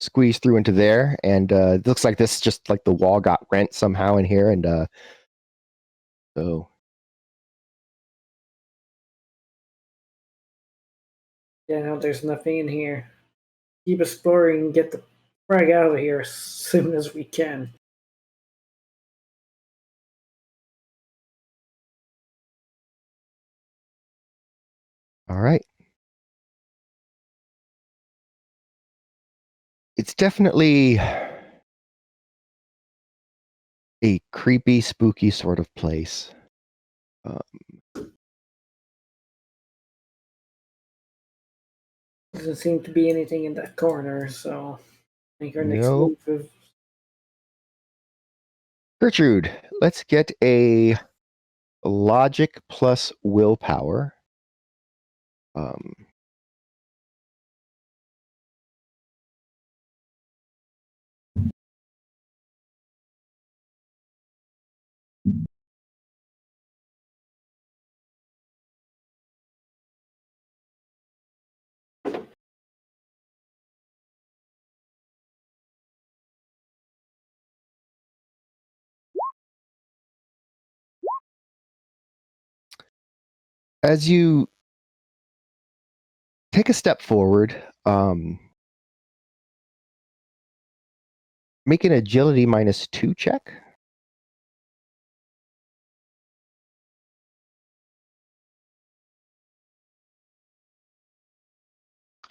Squeeze through into there, and it looks like this just like the wall got rent somehow in here, and so. Yeah, no, there's nothing in here. Keep exploring and get the frag out of here as soon as we can. All right. It's definitely a creepy, spooky sort of place. Doesn't seem to be anything in that corner, so I think our next Nope. move is Gertrude, let's get a logic plus willpower. As you take a step forward, make an agility -2 check.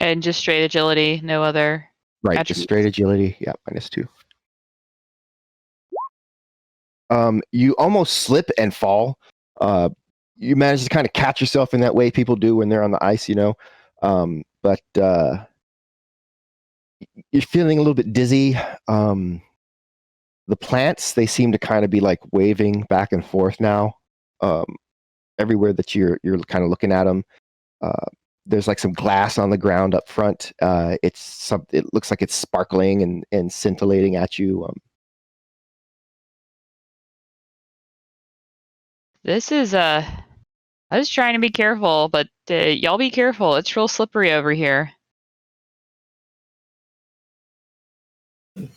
And just straight agility, no other. Right, just attributes. straight agility. Yeah, -2. You almost slip and fall you manage to kind of catch yourself in that way people do when they're on the ice, but you're feeling a little bit dizzy. The plants, they seem to kind of be like waving back and forth now. Everywhere that you're kind of looking at them. There's like some glass on the ground up front. It looks like it's sparkling and scintillating at you. This is I was trying to be careful, but y'all be careful. It's real slippery over here.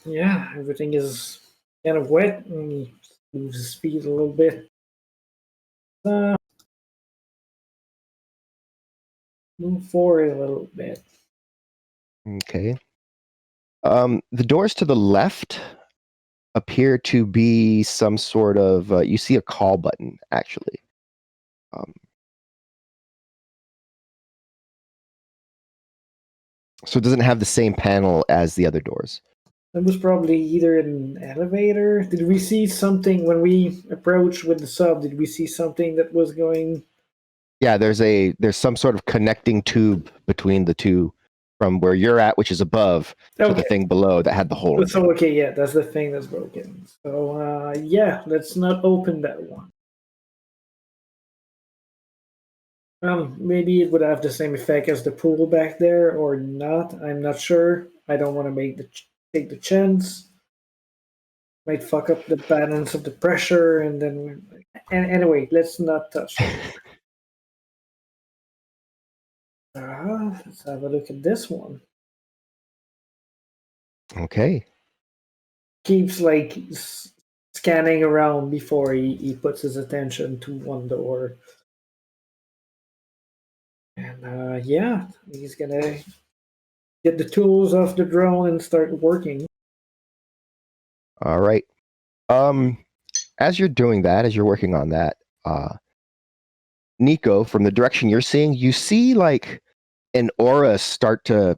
Yeah, everything is kind of wet, and he moves his feet a little bit. Move forward a little bit. Okay. The doors to the left appear to be some sort of. You see a call button, actually. So it doesn't have the same panel as the other doors. That was probably either an elevator. Did we see something when we approached with the sub? Did we see something that was going? Yeah, there's some sort of connecting tube between the two, from where you're at, which is above, to the thing below that had the hole. So okay, yeah, that's the thing that's broken. So yeah, let's not open that one. Maybe it would have the same effect as the pool back there, or not. I'm not sure. I don't want to take the chance. Might fuck up the balance of the pressure, and then. And anyway, let's not touch it. Let's have a look at this one. Okay. Keeps like scanning around before he puts his attention to one door. And yeah, he's gonna get the tools off the drone and start working. All right. As you're doing that, as you're working on that, Nico, from the direction you're seeing, you see like an aura start to.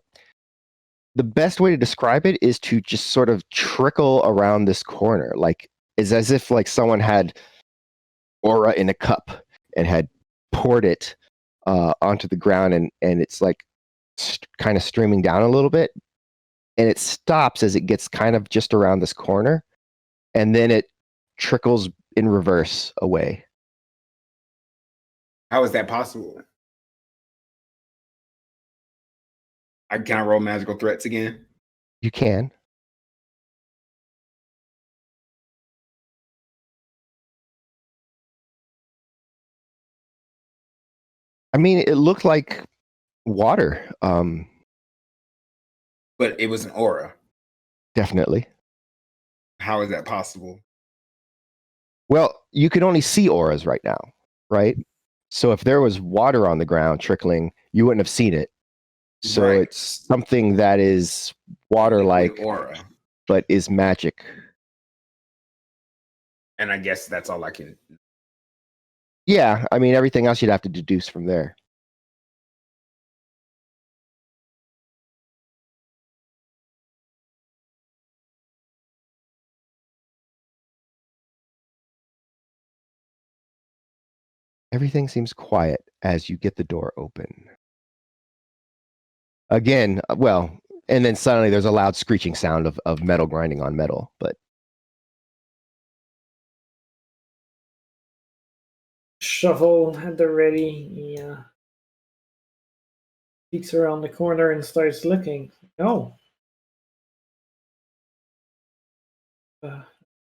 The best way to describe it is to just sort of trickle around this corner. Like, it's as if like someone had aura in a cup and had poured it onto the ground, and it's like kind of streaming down a little bit, and it stops as it gets kind of just around this corner, and then it trickles in reverse away. How is that possible? Can I roll magical threats again? You can. I mean, it looked like water. But it was an aura. Definitely. How is that possible? Well, you can only see auras right now, right? So if there was water on the ground trickling, you wouldn't have seen it. So Right. it's something that is water-like, aura, but is magic. and I guess that's all I can. Yeah, I mean, everything else you'd have to deduce from there. Everything seems quiet as you get the door open. Again, well, and then suddenly there's a loud screeching sound of metal grinding on metal, but Shovel at the ready. He peeks around the corner and starts looking. Oh,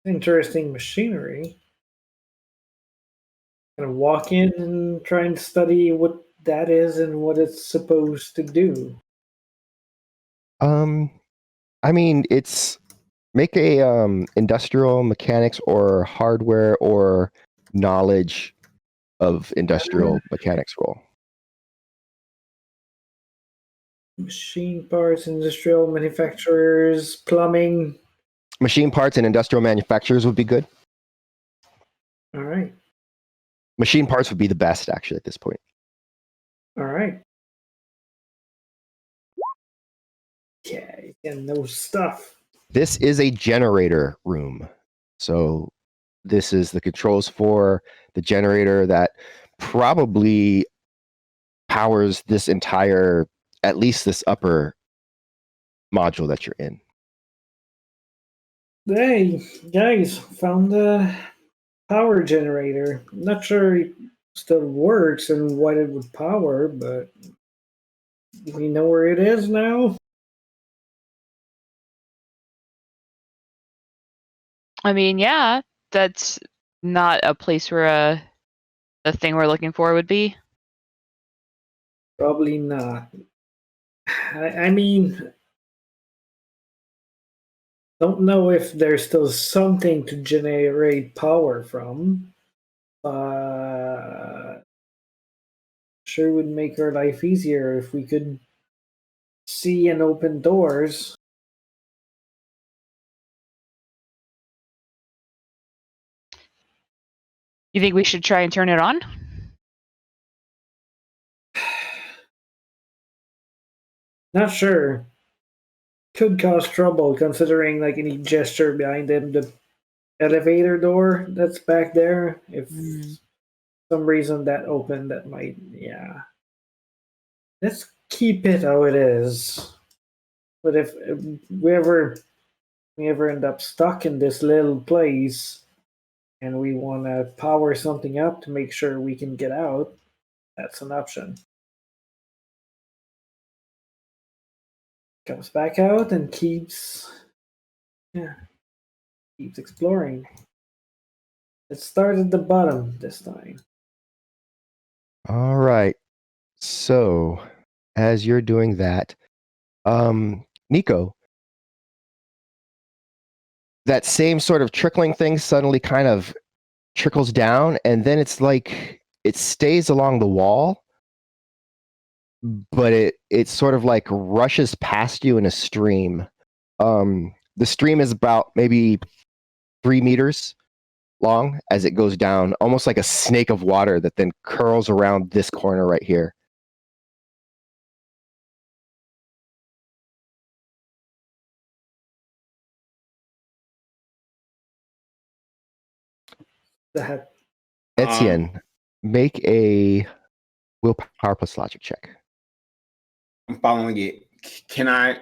interesting machinery. Gonna walk in and try and study what that is and what it's supposed to do. I mean, it's make a industrial mechanics or hardware or knowledge of industrial mechanics roll. Machine parts, industrial manufacturers, plumbing. Machine parts and industrial manufacturers would be good. All right. Machine parts would be the best, actually, at this point. All right. Okay, and no stuff. This is a generator room. So this is the controls for the generator that probably powers this entire, at least this upper module that you're in. Hey, guys, found the power generator. Not sure it still works and what it would power, but we know where it is now. I mean, yeah, that's not a place where the thing we're looking for would be. Probably not. I mean, don't know if there's still something to generate power from, but sure would make our life easier if we could see and open doors. You think we should try and turn it on? Not sure. Could cause trouble considering like any gesture behind them. The elevator door that's back there. If some reason that opened, that might, yeah. Let's keep it how it is. But if we ever end up stuck in this little place and we want to power something up to make sure we can get out, that's an option. Comes back out and keeps exploring. Let's start at the bottom this time. All right. So, as you're doing that, Nico, that same sort of trickling thing suddenly kind of trickles down, and then it's like it stays along the wall, but it sort of like rushes past you in a stream. The stream is about maybe 3 meters long as it goes down, almost like a snake of water that then curls around this corner right here. That Etienne, make a willpower plus logic check. I'm following it. Can I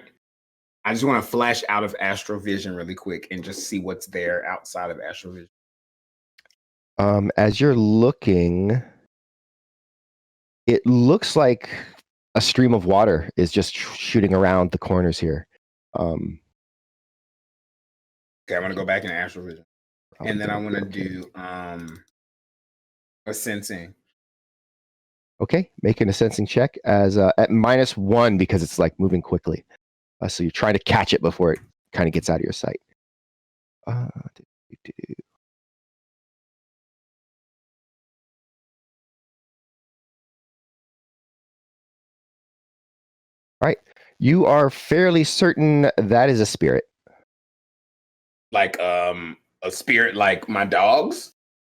just want to flash out of Astro Vision really quick and just see what's there outside of Astro Vision. As you're looking, it looks like a stream of water is just shooting around the corners here. Okay, I'm gonna go back in Astro Vision, and then I want to do a sensing. Okay, making a sensing check as at -1 because it's like moving quickly. So you're trying to catch it before it kind of gets out of your sight. All right, you are fairly certain that is a spirit. Like a spirit, like my dogs.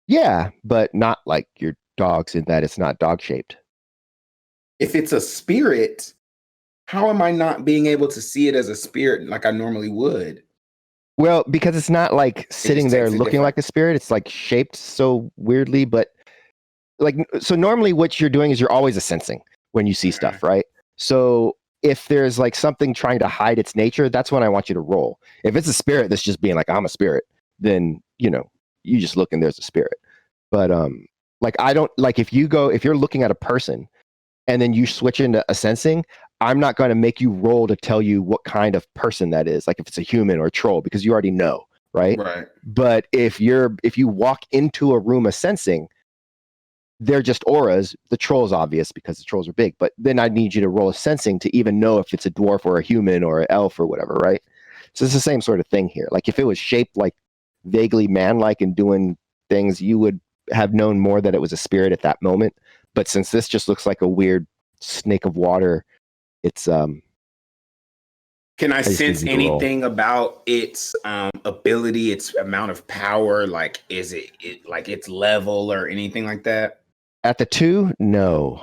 Yeah, but not like your dogs in that it's not dog shaped. If it's a spirit, how am I not being able to see it as a spirit like I normally would? Well, because it's not like sitting there takes a looking different- like a spirit. It's like shaped so weirdly, but like, so normally what you're doing is you're always a sensing when you see stuff, right? So if there's like something trying to hide its nature, that's when I want you to roll. If it's a spirit that's just being like, I'm a spirit, then, you know, you just look and there's a spirit. But like, I don't like if you're looking at a person and then you switch into a sensing, I'm not going to make you roll to tell you what kind of person that is, like if it's a human or a troll, because you already know, right? Right. But if you walk into a room of sensing, they're just auras. The troll's obvious because the trolls are big, but then I need you to roll a sensing to even know if it's a dwarf or a human or an elf or whatever, right? So it's the same sort of thing here. Like if it was shaped like vaguely man-like and doing things, you would have known more that it was a spirit at that moment. But since this just looks like a weird snake of water, it's Can I just sense need you to roll. anything about its ability, its amount of power? Like, is it like its level or anything like that? At the 2, no.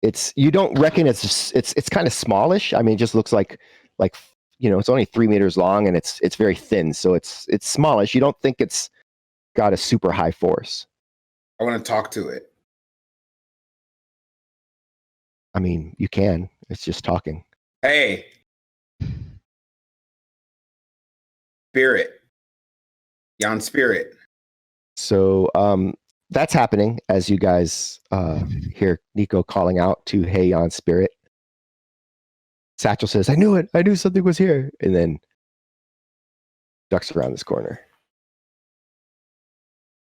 It's, you don't reckon it's kind of smallish. I mean, it just looks like you know, it's only 3 meters long and it's very thin, so it's smallish. You don't think it's got a super high force. I want to talk to it. I mean, you can. It's just talking. Hey, spirit, Jan spirit. So that's happening as you guys hear Nico calling out to Hey on Spirit. Satchel says, I knew it. I knew something was here. And then ducks around this corner.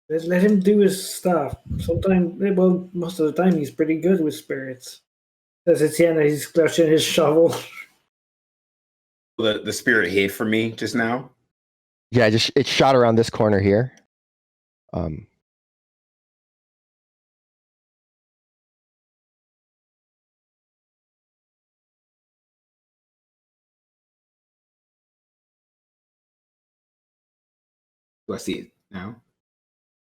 Let him do his stuff. Sometimes, well, most of the time, he's pretty good with spirits. Says Etienne, he's clutching his shovel. The spirit hid for me just now. Yeah, just it shot around this corner here. Do I see it now?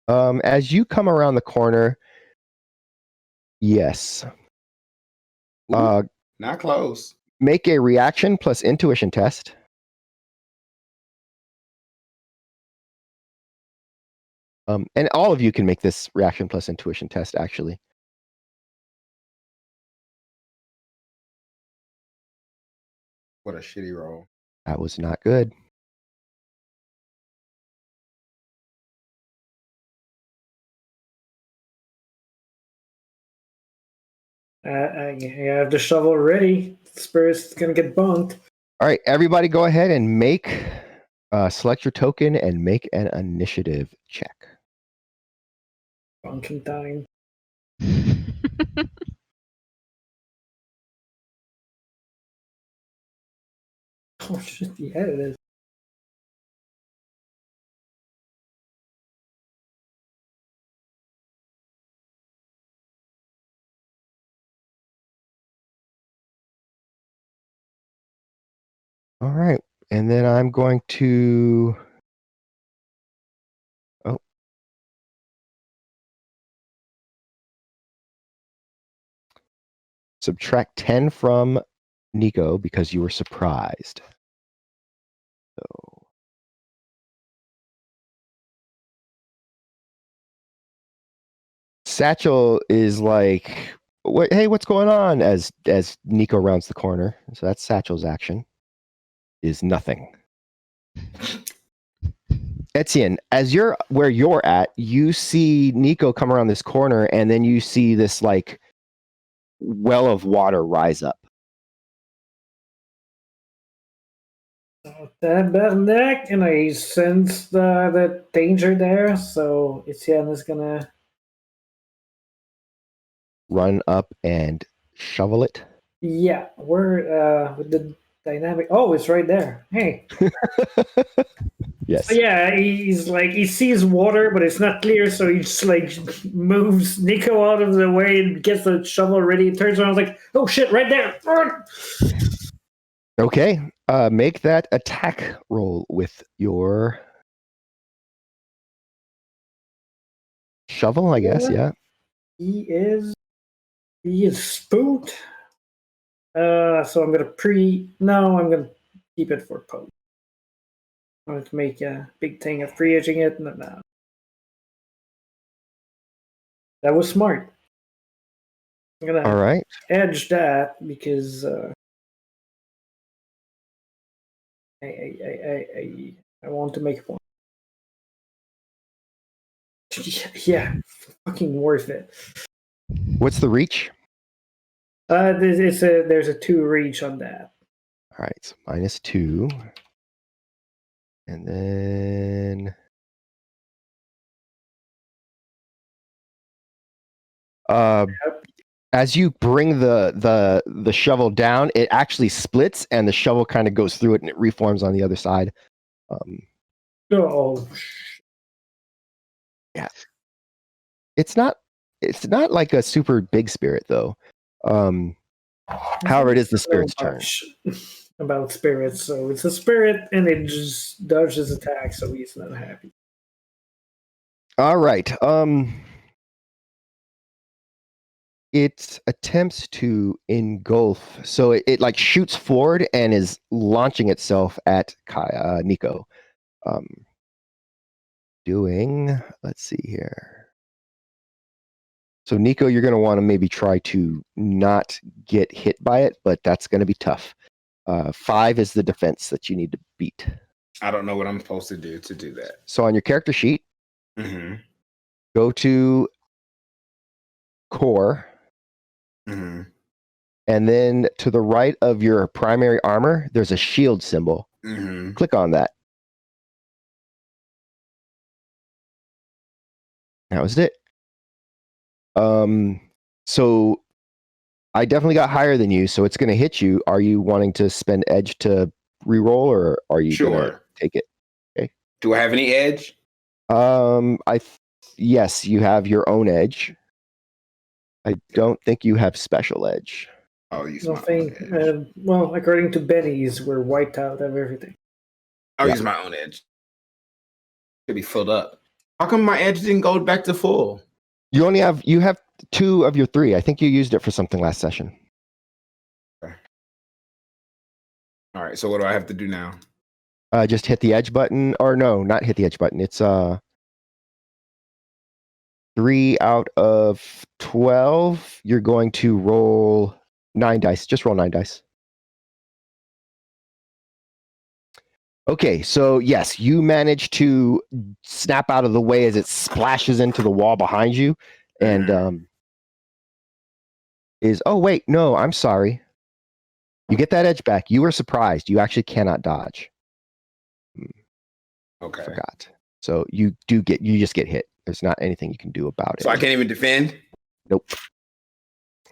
As you come around the corner, yes. Not close. Make a reaction plus intuition test. And all of you can make this reaction plus intuition test, actually. What a shitty roll. That was not good. You have the shovel ready. The spirit's gonna get bunked. All right, everybody go ahead and select your token and make an initiative check. Bunking time. Oh shit, yeah, it is. All right, and then I'm going to... Oh. Subtract 10 from Nico because you were surprised. So... Satchel is like, hey, what's going on? As Nico rounds the corner. So that's Satchel's action. Is nothing. Etienne, as you're where you're at, you see Nico come around this corner, and then you see this like well of water rise up. Tabernacle, and I sense the danger there, so Etienne is gonna Run up and shovel it. Yeah, we're with the dynamic. Oh, it's right there. Hey. Yes. So yeah, he's like he sees water, but it's not clear, so he just like moves Nico out of the way and gets the shovel ready. Turns around, like, oh shit, right there. Okay. Make that attack roll with your shovel, I guess. Yeah. He is spooked. So I'm gonna keep it for post. I wanted to make a big thing of pre-edging it. No. That was smart. I'm gonna All right. edge that because I want to make a point. Yeah, fucking worth it. What's the reach? There's a 2 reach on that. All right, so -2. And then as you bring the shovel down, it actually splits and the shovel kind of goes through it and it reforms on the other side. Oh, yeah. It's not like a super big spirit though. However, it is the spirit's turn. About spirits, so it's a spirit and it just dodges attack, so he's not happy. All right. It attempts to engulf, so it like shoots forward and is launching itself at Nico. Doing, let's see here. So Nico, you're going to want to maybe try to not get hit by it, but that's going to be tough. 5 is the defense that you need to beat. I don't know what I'm supposed to do that. So on your character sheet, Mm-hmm. go to core, Mm-hmm. and then to the right of your primary armor, there's a shield symbol. Mm-hmm. Click on that. That was it. So I definitely got higher than you, so it's going to hit you. Are you wanting to spend edge to reroll, or are you going to take it? Okay. Do I have any edge? Yes, you have your own edge. I don't think you have special edge. I'll use Nothing. my own edge. Well, according to Benny's, we're wiped out of everything. I'll use my own edge. Should be filled up. How come my edge didn't go back to full? You have 2 of your 3. I think you used it for something last session. Okay. All right. So what do I have to do now? Just hit the edge button, or no, not hit the edge button. It's 3 out of 12. You're going to roll 9 dice. Just roll 9 dice. Okay, so yes, you manage to snap out of the way as it splashes into the wall behind you, and oh wait, no, I'm sorry. You get that edge back. You were surprised. You actually cannot dodge. Okay. Forgot. So you just get hit. There's not anything you can do about it. So I can't even defend? Nope.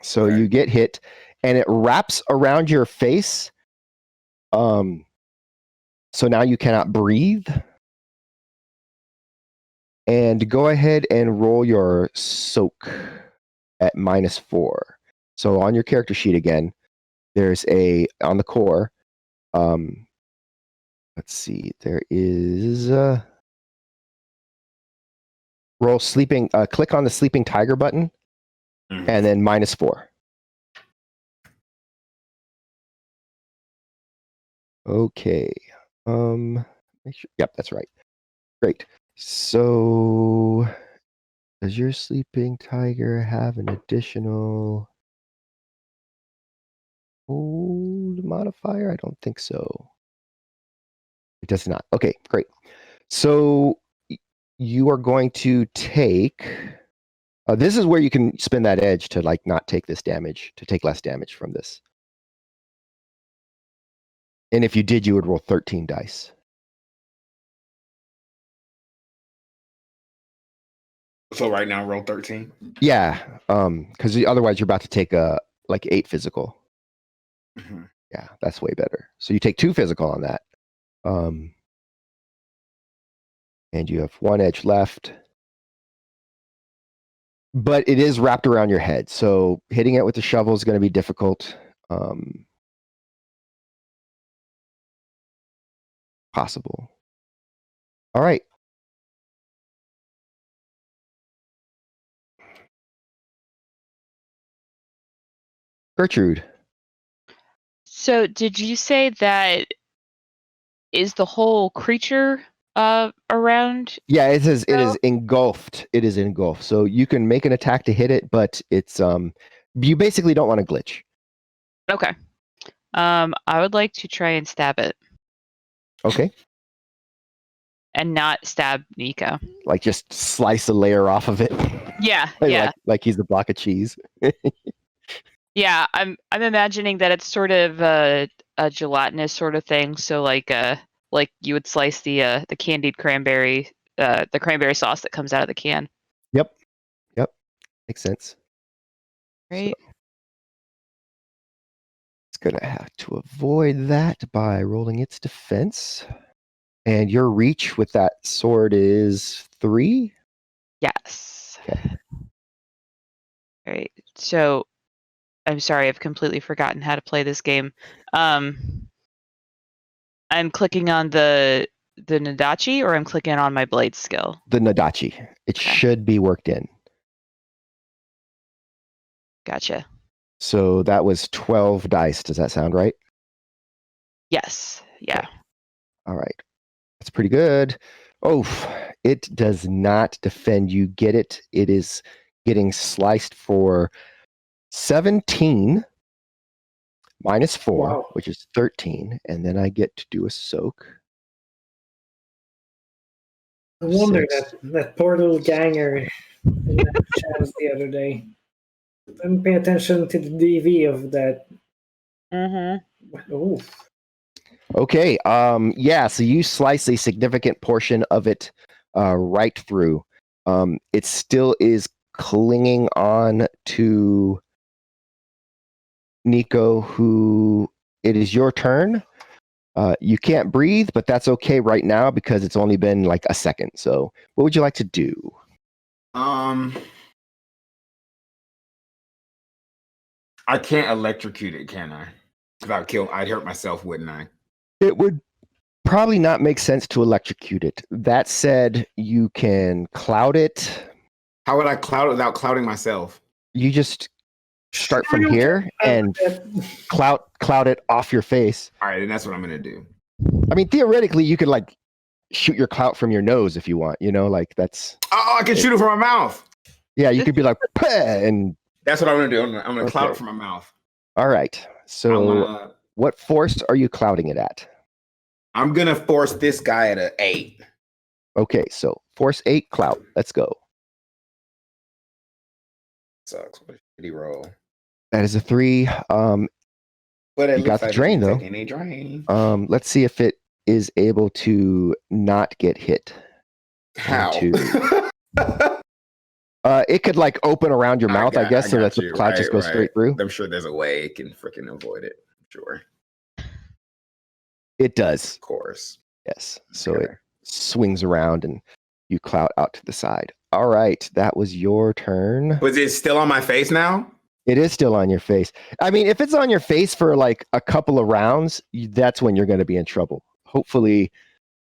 So you get hit, and it wraps around your face. So now you cannot breathe. And go ahead and roll your soak at -4. So on your character sheet again, there's on the core. Let's see. There is roll sleeping. Click on the sleeping tiger button, and then -4. Okay. Make sure. Yep, that's right. Great. So, does your sleeping tiger have an additional hold modifier? I don't think so. It does not. Okay, great. So you are going to take. This is where you can spin that edge to not take this damage, to take less damage from this. And if you did, you would roll 13 dice. So right now, roll 13. Yeah, because otherwise you're about to take 8 physical. Mm-hmm. Yeah, that's way better. So you take 2 physical on that. And you have 1 edge left. But it is wrapped around your head, so hitting it with the shovel is going to be difficult. Possible. All right. Gertrude. So did you say that is the whole creature around? Yeah, it is engulfed. It is engulfed. So you can make an attack to hit it, but it's you basically don't want to glitch. Okay. I would like to try and stab it. Okay. And not stab Nico. Just slice a layer off of it. Yeah, yeah. Like he's a block of cheese. Yeah, I'm imagining that it's sort of a gelatinous sort of thing. So like you would slice the candied cranberry, the cranberry sauce that comes out of the can. Yep. Makes sense. Right. So it's gonna have to avoid that by rolling its defense. And your reach with that sword is 3? Yes. Okay. All right. So I'm sorry, I've completely forgotten how to play this game. I'm clicking on the Nadachi, or I'm clicking on my blade skill? The Nadachi. It should be worked in. Gotcha. So that was 12 dice. Does that sound right? Yes. Yeah. Okay. All right. That's pretty good. Oh, it does not defend. You get it. It is getting sliced for 17 minus 4, Wow. which is 13, and then I get to do a soak. No wonder 6. that poor little ganger didn't have a chance the other day. Didn't pay attention to the DV of that. Oh, Okay. Yeah. So you slice a significant portion of it right through. It still is clinging on to Nico, who it is your turn. You can't breathe, but that's okay right now because it's only been like a second. So, what would you like to do? I can't electrocute it, can I? Because I'd hurt myself, wouldn't I? It would probably not make sense to electrocute it. That said, you can cloud it. How would I cloud it without clouding myself? You just start from here and cloud it off your face. All right, then that's what I'm gonna do. I mean, theoretically, you could like shoot your clout from your nose if you want. You know, like that's. Oh, I can shoot it from my mouth. Yeah, you could be like, "Pah," and That's what I'm gonna do. I'm gonna cloud Okay. it from my mouth. all right. So, what force are you clouding it at? I'm gonna force this guy at an 8. Okay, so force 8 clout. Let's go. Sucks. What a shitty roll. That is a 3. But it You got looks the like drain, it's though. taking a drain. Let's see if it is able to not get hit. How? It could like open around your mouth, I guess, so that the cloud just goes straight through. I'm sure there's a way it can freaking avoid it. Sure. It does. Of course. Yes. So Okay. it swings around and you clout out to the side. All right, that was your turn. Was it still on my face now? It is still on your face. I mean, if it's on your face for like a couple of rounds, that's when you're going to be in trouble. Hopefully,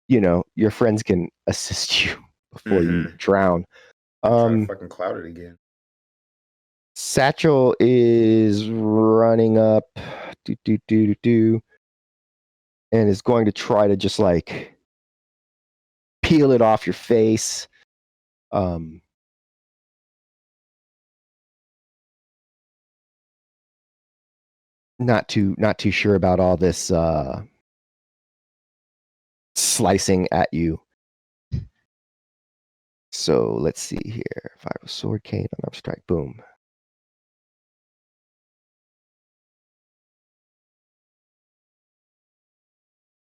your friends can assist you before you drown. Try to fucking cloud it again. Satchel is running up, and is going to try to just like peel it off your face. Not too sure about all this slicing at you. So let's see here. 5 of sword, cane, unarmed strike, boom.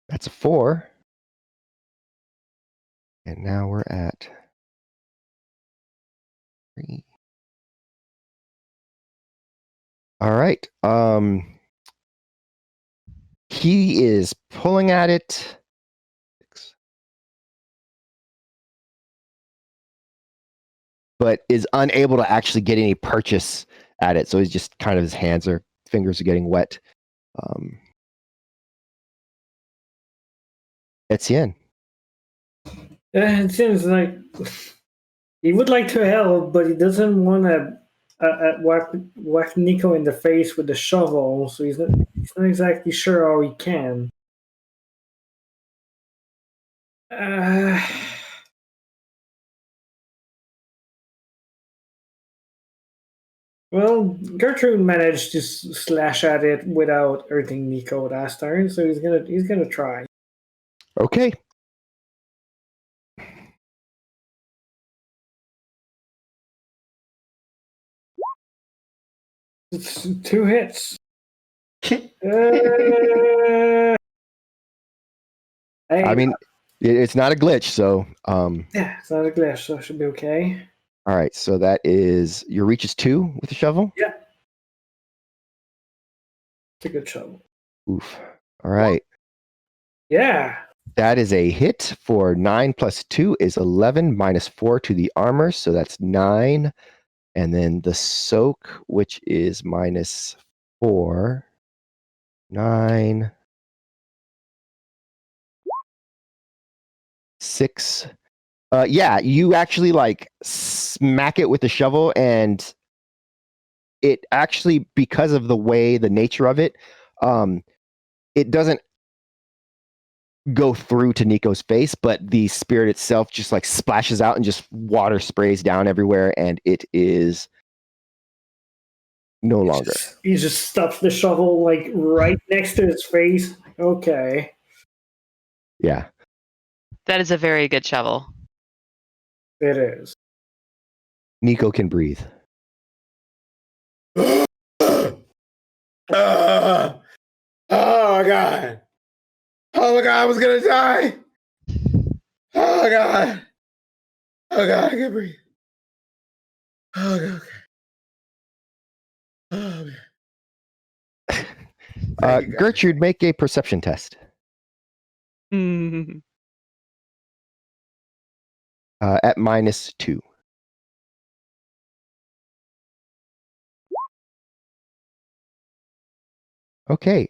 That's a 4. And now we're at 3. All right. He is pulling at it. 6. But is unable to actually get any purchase at it. So he's just kind of, his fingers are getting wet. Etienne. it seems like he would like to help, but he doesn't want to whack Nico in the face with the shovel, so he's not exactly sure how he can. Well, Gertrude managed to slash at it without hurting Nico last turn, so he's gonna try. Okay. It's 2 hits. I mean, it's not a glitch, so yeah, it's not a glitch, so it should be okay. all right, so that is your reach is 2 with the shovel? Yeah. It's a good shovel. Oof. All right. Yeah. That is a hit for 9 plus 2 is 11 minus 4 to the armor, so that's 9. And then the soak, which is minus 4, 9, 6. Yeah, you actually like smack it with the shovel, and it actually, because of the nature of it, it doesn't go through to Nico's face, but the spirit itself just like splashes out and just water sprays down everywhere, and it is no longer. He just stuffs the shovel like right next to his face. Okay. Yeah. That is a very good shovel. It is. Nico can breathe. Oh my god! Oh my god! I was gonna die! Oh my god! Oh god! I can't breathe. Oh god! Okay. Oh man. Thank you, God. Gertrude, make a perception test. Mm. At -2. Okay.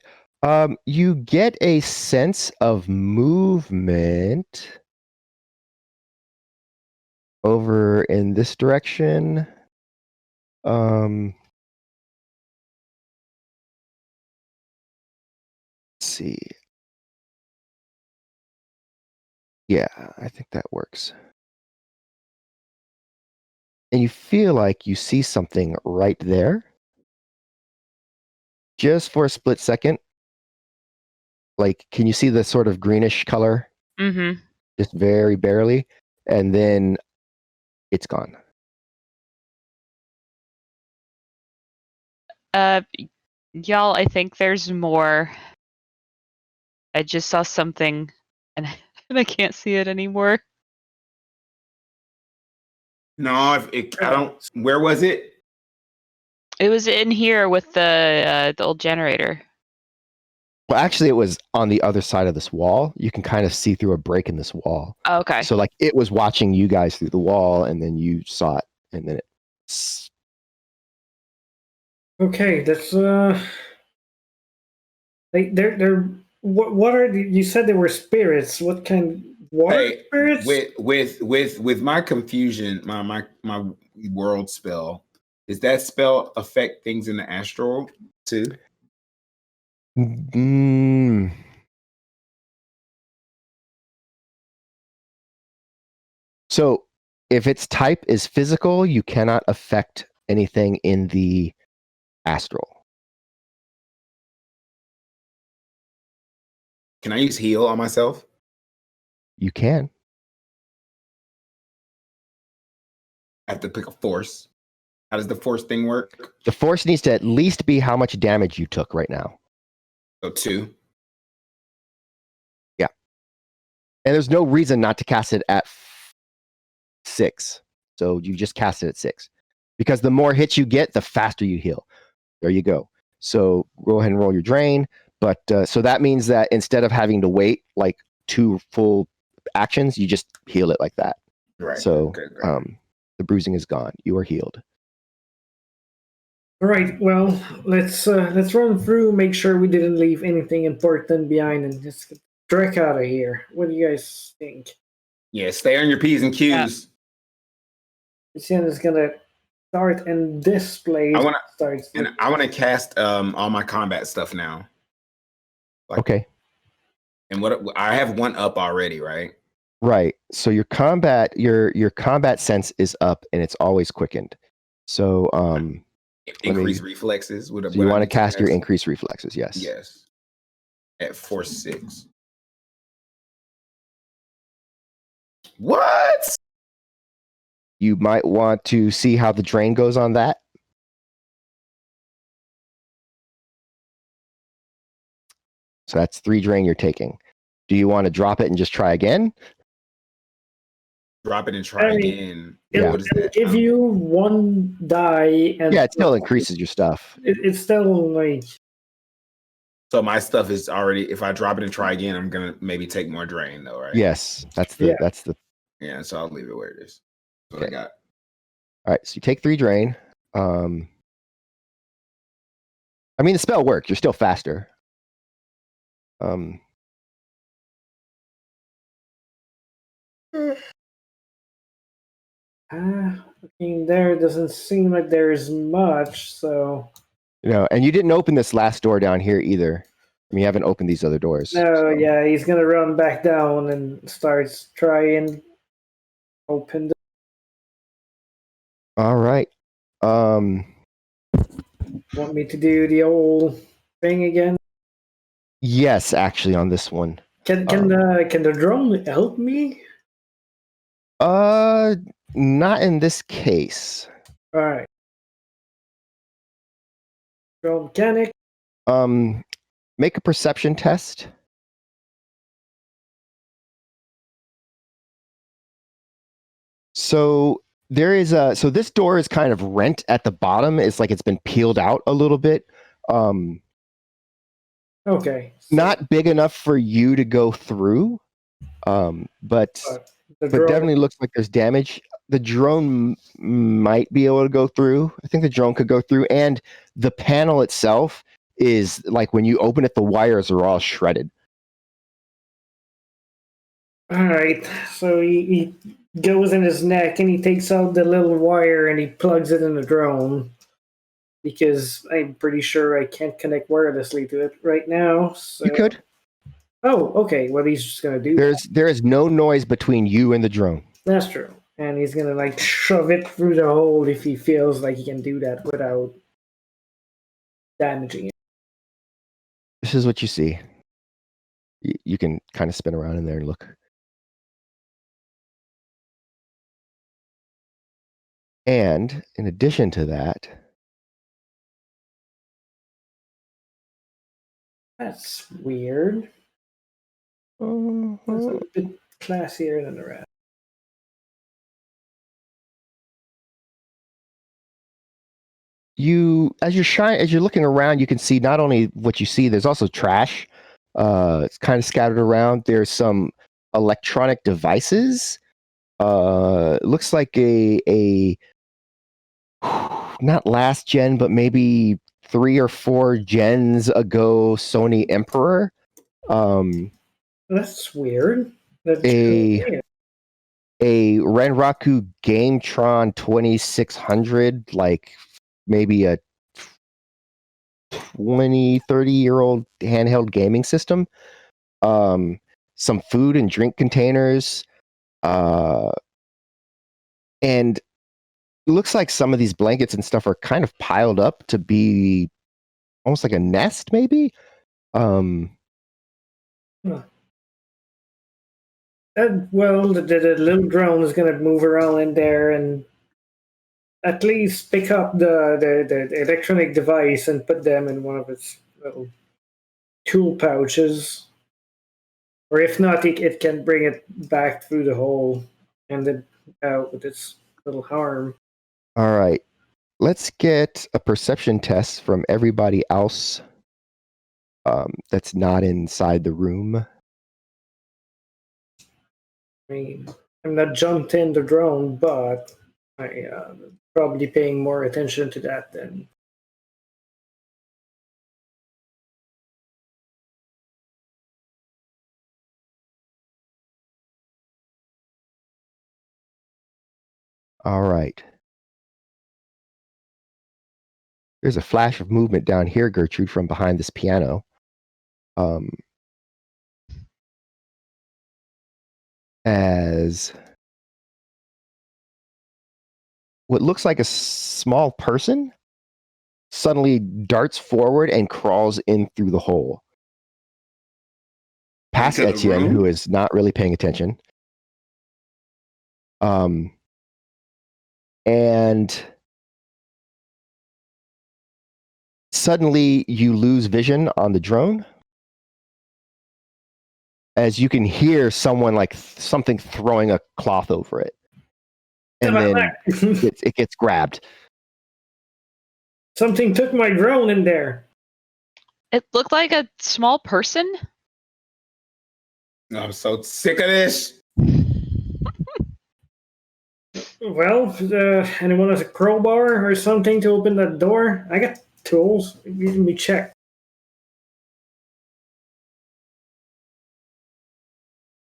You get a sense of movement over in this direction. Let's see. Yeah, I think that works. And you feel like you see something right there. Just for a split second. Like, can you see the sort of greenish color? Mm-hmm. Just very barely. And then it's gone. Y'all, I think there's more. I just saw something and I can't see it anymore. No, I don't. Where was it? It was in here with the old generator. Well, actually, it was on the other side of this wall. You can kind of see through a break in this wall. Oh, okay. So, like, it was watching you guys through the wall, and then you saw it, and then it. Okay, that's they're what are you said they were spirits? What kind water Hey, spirits? with my confusion, my world spell, does that spell affect things in the astral too? Mm. So, if its type is physical, you cannot affect anything in the astral. Can I use heal on myself? You can. I have to pick a force. How does the force thing work? The force needs to at least be how much damage you took right now. So 2. Yeah. And there's no reason not to cast it at 6. So you just cast it at 6. Because the more hits you get, the faster you heal. There you go. So go ahead and roll your drain. But so that means that instead of having to wait like 2 full actions, you just heal it like that. Right. So Okay. the bruising is gone. You are healed. All right. Well, let's run through, make sure we didn't leave anything important behind, and just trek out of here. What do you guys think? Yeah, stay on your P's and Q's. Yeah. Lucian is gonna start and display. I wanna starts. And I want to cast all my combat stuff now. Okay. And what I have one up already, right? Right. So your combat sense is up and it's always quickened. So Increase reflexes. So you want to cast your increased reflexes, yes. Yes. At force 6. What? You might want to see how the drain goes on that. So that's 3 drain you're taking. Do you want to drop it and just try again? Drop it and try again. Yeah. What is that? Give you 1 die, and Yeah, it still increases your stuff. It's still like. So my stuff is already. If I drop it and try again, I'm gonna maybe take more drain, though, right? Yes, that's the. Yeah, so I'll leave it where it is. That's what I got. All right, so you take 3 drain. I mean, the spell worked. You're still faster. Looking there, doesn't seem like there's much. So. And you didn't open this last door down here either. I mean, you haven't opened these other doors. No, so. yeah, he's gonna run back down and starts trying open the. All right. Want me to do the old thing again? Yes, actually, on this one. Can the drone help me? Not in this case. All right. Drone mechanic. Make a perception test. So there is so this door is kind of rent at the bottom. It's like it's been peeled out a little bit. Okay. Not big enough for you to go through. But definitely looks like there's damage. The drone might be able to go through. I think the drone could go through, and the panel itself is like when you open it, the wires are all shredded. All right. So he goes in his neck and he takes out the little wire and he plugs it in the drone because I'm pretty sure I can't connect wirelessly to it right now. So. You could. Oh, okay. Well, he's just gonna do. There is no noise between you and the drone. That's true. And he's gonna like shove it through the hole if he feels like he can do that without damaging it. This is what you see. You can kind of spin around in there and look. And in addition to that, that's weird. That's a bit classier than the rest. As you're looking around, you can see not only what you see, there's also trash. It's kind of scattered around. There's some electronic devices. Looks like a not last gen, but maybe 3 or 4 gens ago Sony Emperor. That's weird. That's a Renraku Gametron 2600, like maybe a 20-30-year-old handheld gaming system. Some food and drink containers, and it looks like some of these blankets and stuff are kind of piled up to be almost like a nest, maybe. Well, the little drone is going to move around in there and at least pick up the electronic device and put them in one of its little tool pouches. Or if not, it can bring it back through the hole and then out with its little arm. All right. Let's get a perception test from everybody else that's not inside the room. I mean, I'm not jumped in the drone, but I probably paying more attention to that than. All right. There's a flash of movement down here, Gertrude, from behind this piano. As what looks like a small person suddenly darts forward and crawls in through the hole. Past Into the Etienne, room? who is not really paying attention. And suddenly you lose vision on the drone as you can hear someone like something throwing a cloth over it. And then it gets grabbed. Something took my drone in there. It looked like a small person. I'm so sick of this. Well, anyone has a crowbar or something to open that door? I got tools. Let me check.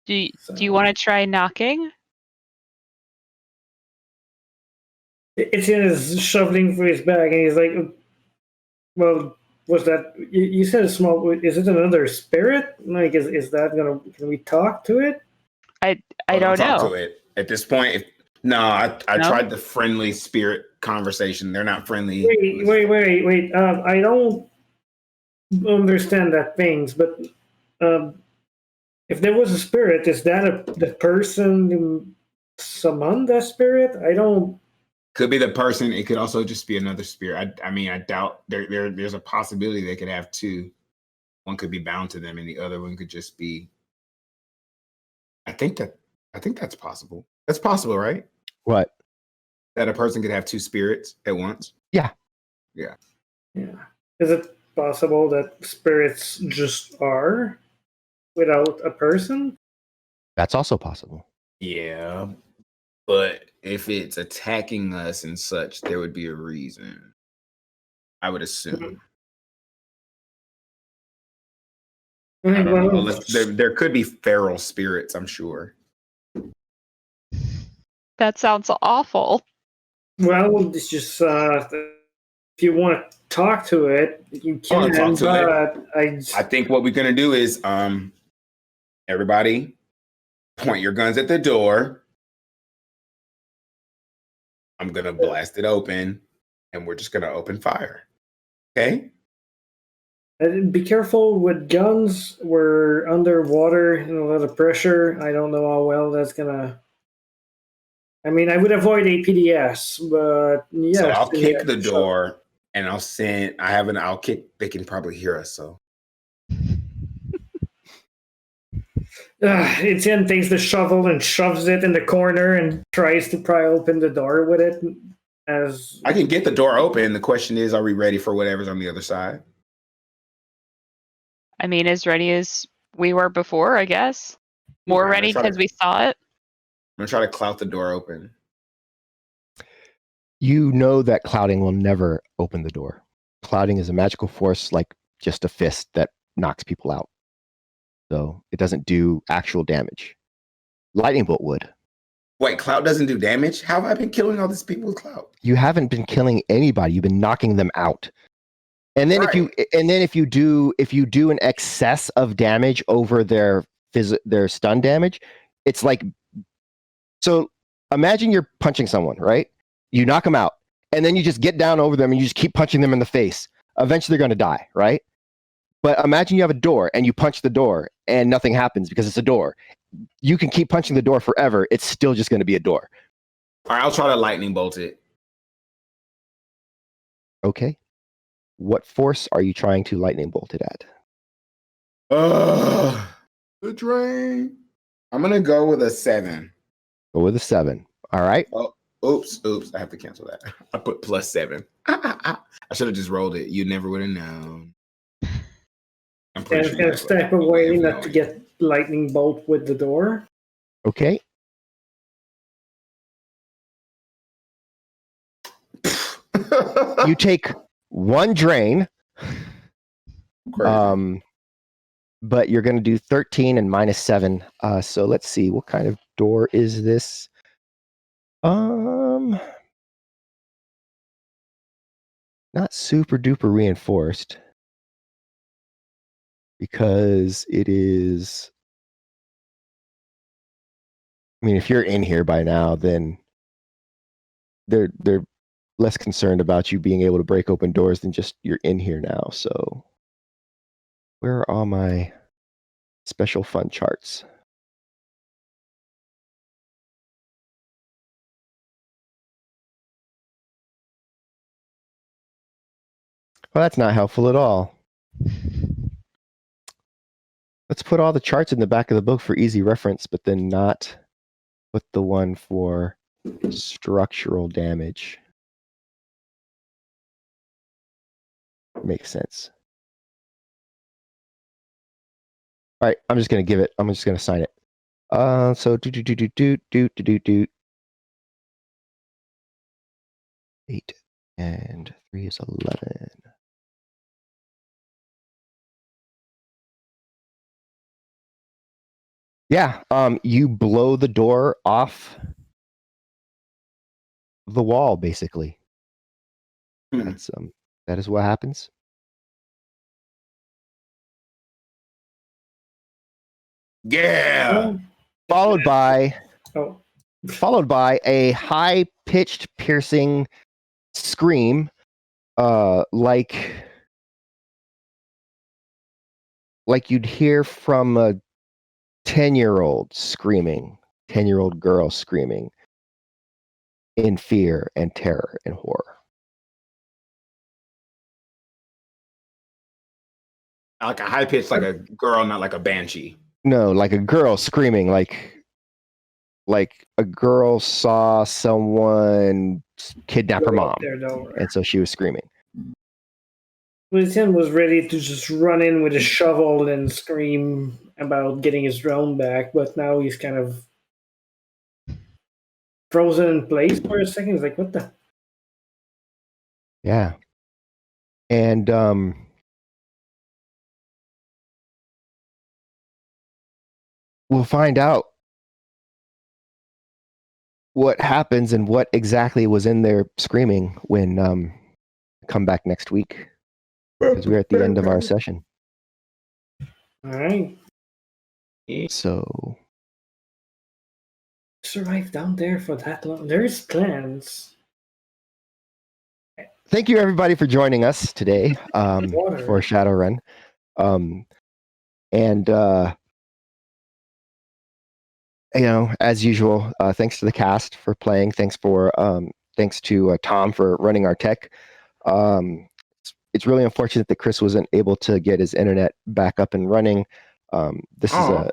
Do you want to try knocking? Etienne is shoveling through his bag, and he's like, "Well, was that you said a small? Is it another spirit? Like, is that gonna? Can we talk to it? I Don't don't talk know. to it at this point. No, I No? tried the friendly spirit conversation. They're not friendly. Wait. I don't understand that things, but if there was a spirit, is that the person who summoned that spirit? I don't. Could be the person. It could also just be another spirit. I mean, I doubt there's a possibility they could have two. One could be bound to them, and the other one could just be. I think that's possible. That's possible, right? What? That a person could have two spirits at once. Yeah. Is it possible that spirits just are without a person? That's also possible. Yeah, but if it's attacking us and such, there would be a reason. I would assume. I don't know. Unless there could be feral spirits, I'm sure. That sounds awful. Well, it's just if you want to talk to it, you can. Talk to but I think what we're gonna do is everybody point your guns at the door. I'm gonna blast it open, and we're just gonna open fire. Okay? Be careful with guns. We're underwater and a lot of pressure. I don't know how well that's gonna. I mean, I would avoid APDS, but yeah. So I'll kick the door, and I'll kick. They can probably hear us. So Etienne takes the shovel and shoves it in the corner and tries to pry open the door with it. As I can get the door open. The question is, are we ready for whatever's on the other side? I mean, as ready as we were before, I guess. More ready because we saw it. I'm gonna try to clout the door open. You know that clouding will never open the door. Clouding is a magical force like just a fist that knocks people out. So it doesn't do actual damage. Lightning bolt would. Wait, clout doesn't do damage? How have I been killing all these people with clout? You haven't been killing anybody. You've been knocking them out. And then if you do an excess of damage over their stun damage, it's like, so imagine you're punching someone, right? You knock them out, and then you just get down over them and you just keep punching them in the face. Eventually they're going to die, right? But imagine you have a door and you punch the door and nothing happens because it's a door. You can keep punching the door forever. It's still just going to be a door. All right, I'll try to lightning bolt it. Okay. What force are you trying to lightning bolt it at? The drain. I'm going to go with a 7. Go with a 7. All right. Oh, oops. I have to cancel that. I put +7. I should have just rolled it. You never would have known. I'm pretty sure. Gonna step away not to get lightning bolt with the door. Okay. You take 1 drain. But you're going to do 13 and -7. So let's see, what kind of door is this? Not super duper reinforced because it is. I mean, if you're in here by now, then they're less concerned about you being able to break open doors than just you're in here now. So where are all my special fun charts? Well, that's not helpful at all. Let's put all the charts in the back of the book for easy reference, but then not put the one for structural damage. Makes sense. All right, I'm just going to give it. I'm just going to sign it. So do. 8 and 3 is 11. Yeah, you blow the door off the wall, basically. That's that is what happens. Yeah. followed by Oh, a high-pitched, piercing scream, like you'd hear from a 10-year-old screaming, 10-year-old girl screaming in fear and terror and horror. Like a high pitch, like a girl, not like a banshee. No, like a girl screaming, like a girl saw someone kidnap her go up mom, there though. and so she was screaming. Lucian was ready to just run in with a shovel and scream about getting his drone back, but now he's kind of frozen in place for a second. He's like, what the? Yeah. And we'll find out what happens and what exactly was in there screaming when come back next week, because we're at the end of our session. All right. So Survive down there for that long. There's plans. thank you everybody for joining us today Water. for Shadowrun. And you know, as usual, thanks to the cast for playing. Thanks to Tom for running our tech. It's really unfortunate that Chris wasn't able to get his internet back up and running. This is a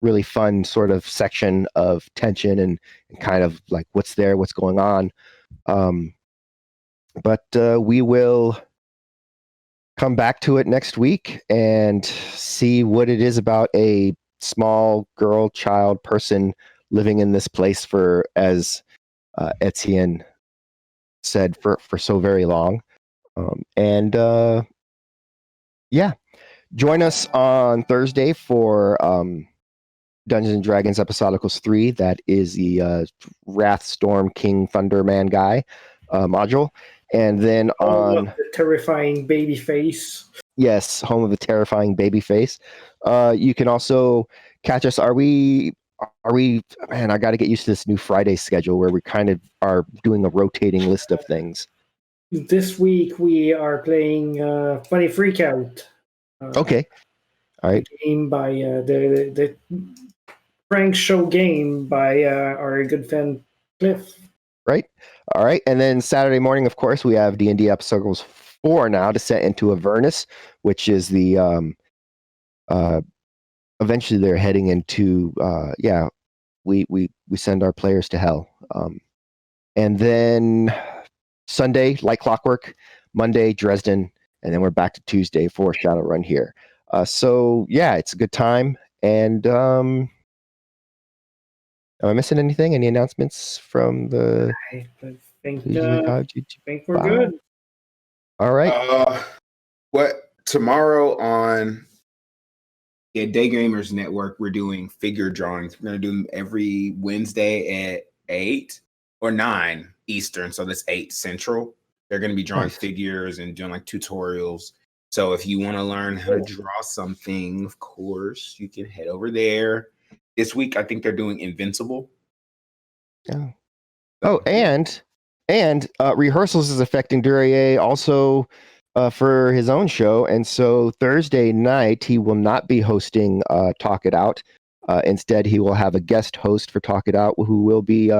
really fun sort of section of tension and kind of like what's going on. But we will come back to it next week and see what it is about a small girl, child, person living in this place for, as Etienne said, for so very long. Yeah, join us on Thursday for Dungeons and Dragons Episodicals 3. That is the Wrathstorm King Thunderman guy module. And then on the terrifying baby face. Yes, home of the terrifying baby face. You can also catch us. Are we man, I got to get used to this new Friday schedule where we kind of are doing a rotating list of things. This week we are playing Funny Freakout. Okay. All right. Game by the prank show game by our good friend Cliff. Right. All right. And then Saturday morning, of course, we have D&D Episodicals 4 now to set into Avernus, which is the eventually they're heading into we send our players to hell. And then Sunday, like clockwork, Monday, Dresden, and then we're back to Tuesday for Shadowrun here. So yeah, it's a good time. And am I missing anything? Any announcements from the I think we're good. All right. What tomorrow on Day Gamers Network, we're doing figure drawings. We're going to do them every Wednesday at 8 or 9 Eastern. So that's 8 Central. They're going to be drawing figures and doing like tutorials. So if you want to learn how to draw something, of course, you can head over there. This week, I think they're doing Invincible. Yeah. Oh, and rehearsals is affecting Duryea also for his own show. And so Thursday night, he will not be hosting Talk It Out. Instead, he will have a guest host for Talk It Out, who will be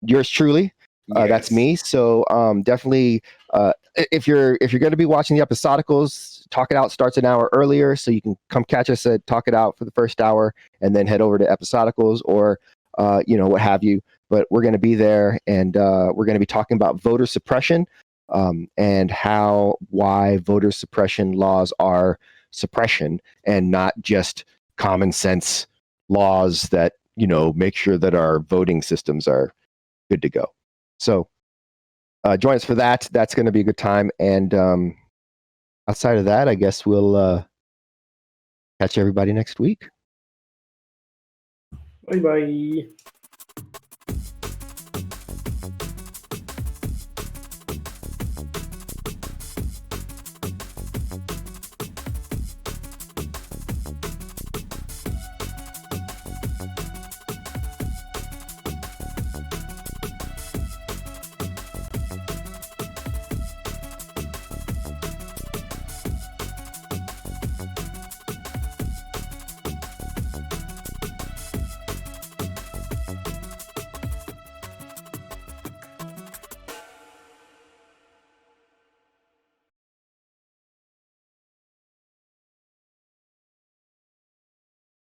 yours truly. Yes. That's me. So definitely, if you're going to be watching the episodicals, Talk It Out starts an hour earlier, so you can come catch us at Talk It Out for the first hour, and then head over to episodicals or what have you. But we're going to be there, and we're going to be talking about voter suppression and why voter suppression laws are suppression and not just common sense laws that make sure that our voting systems are good to go. So join us for that. That's going to be a good time. And outside of that, I guess we'll catch everybody next week. Bye bye.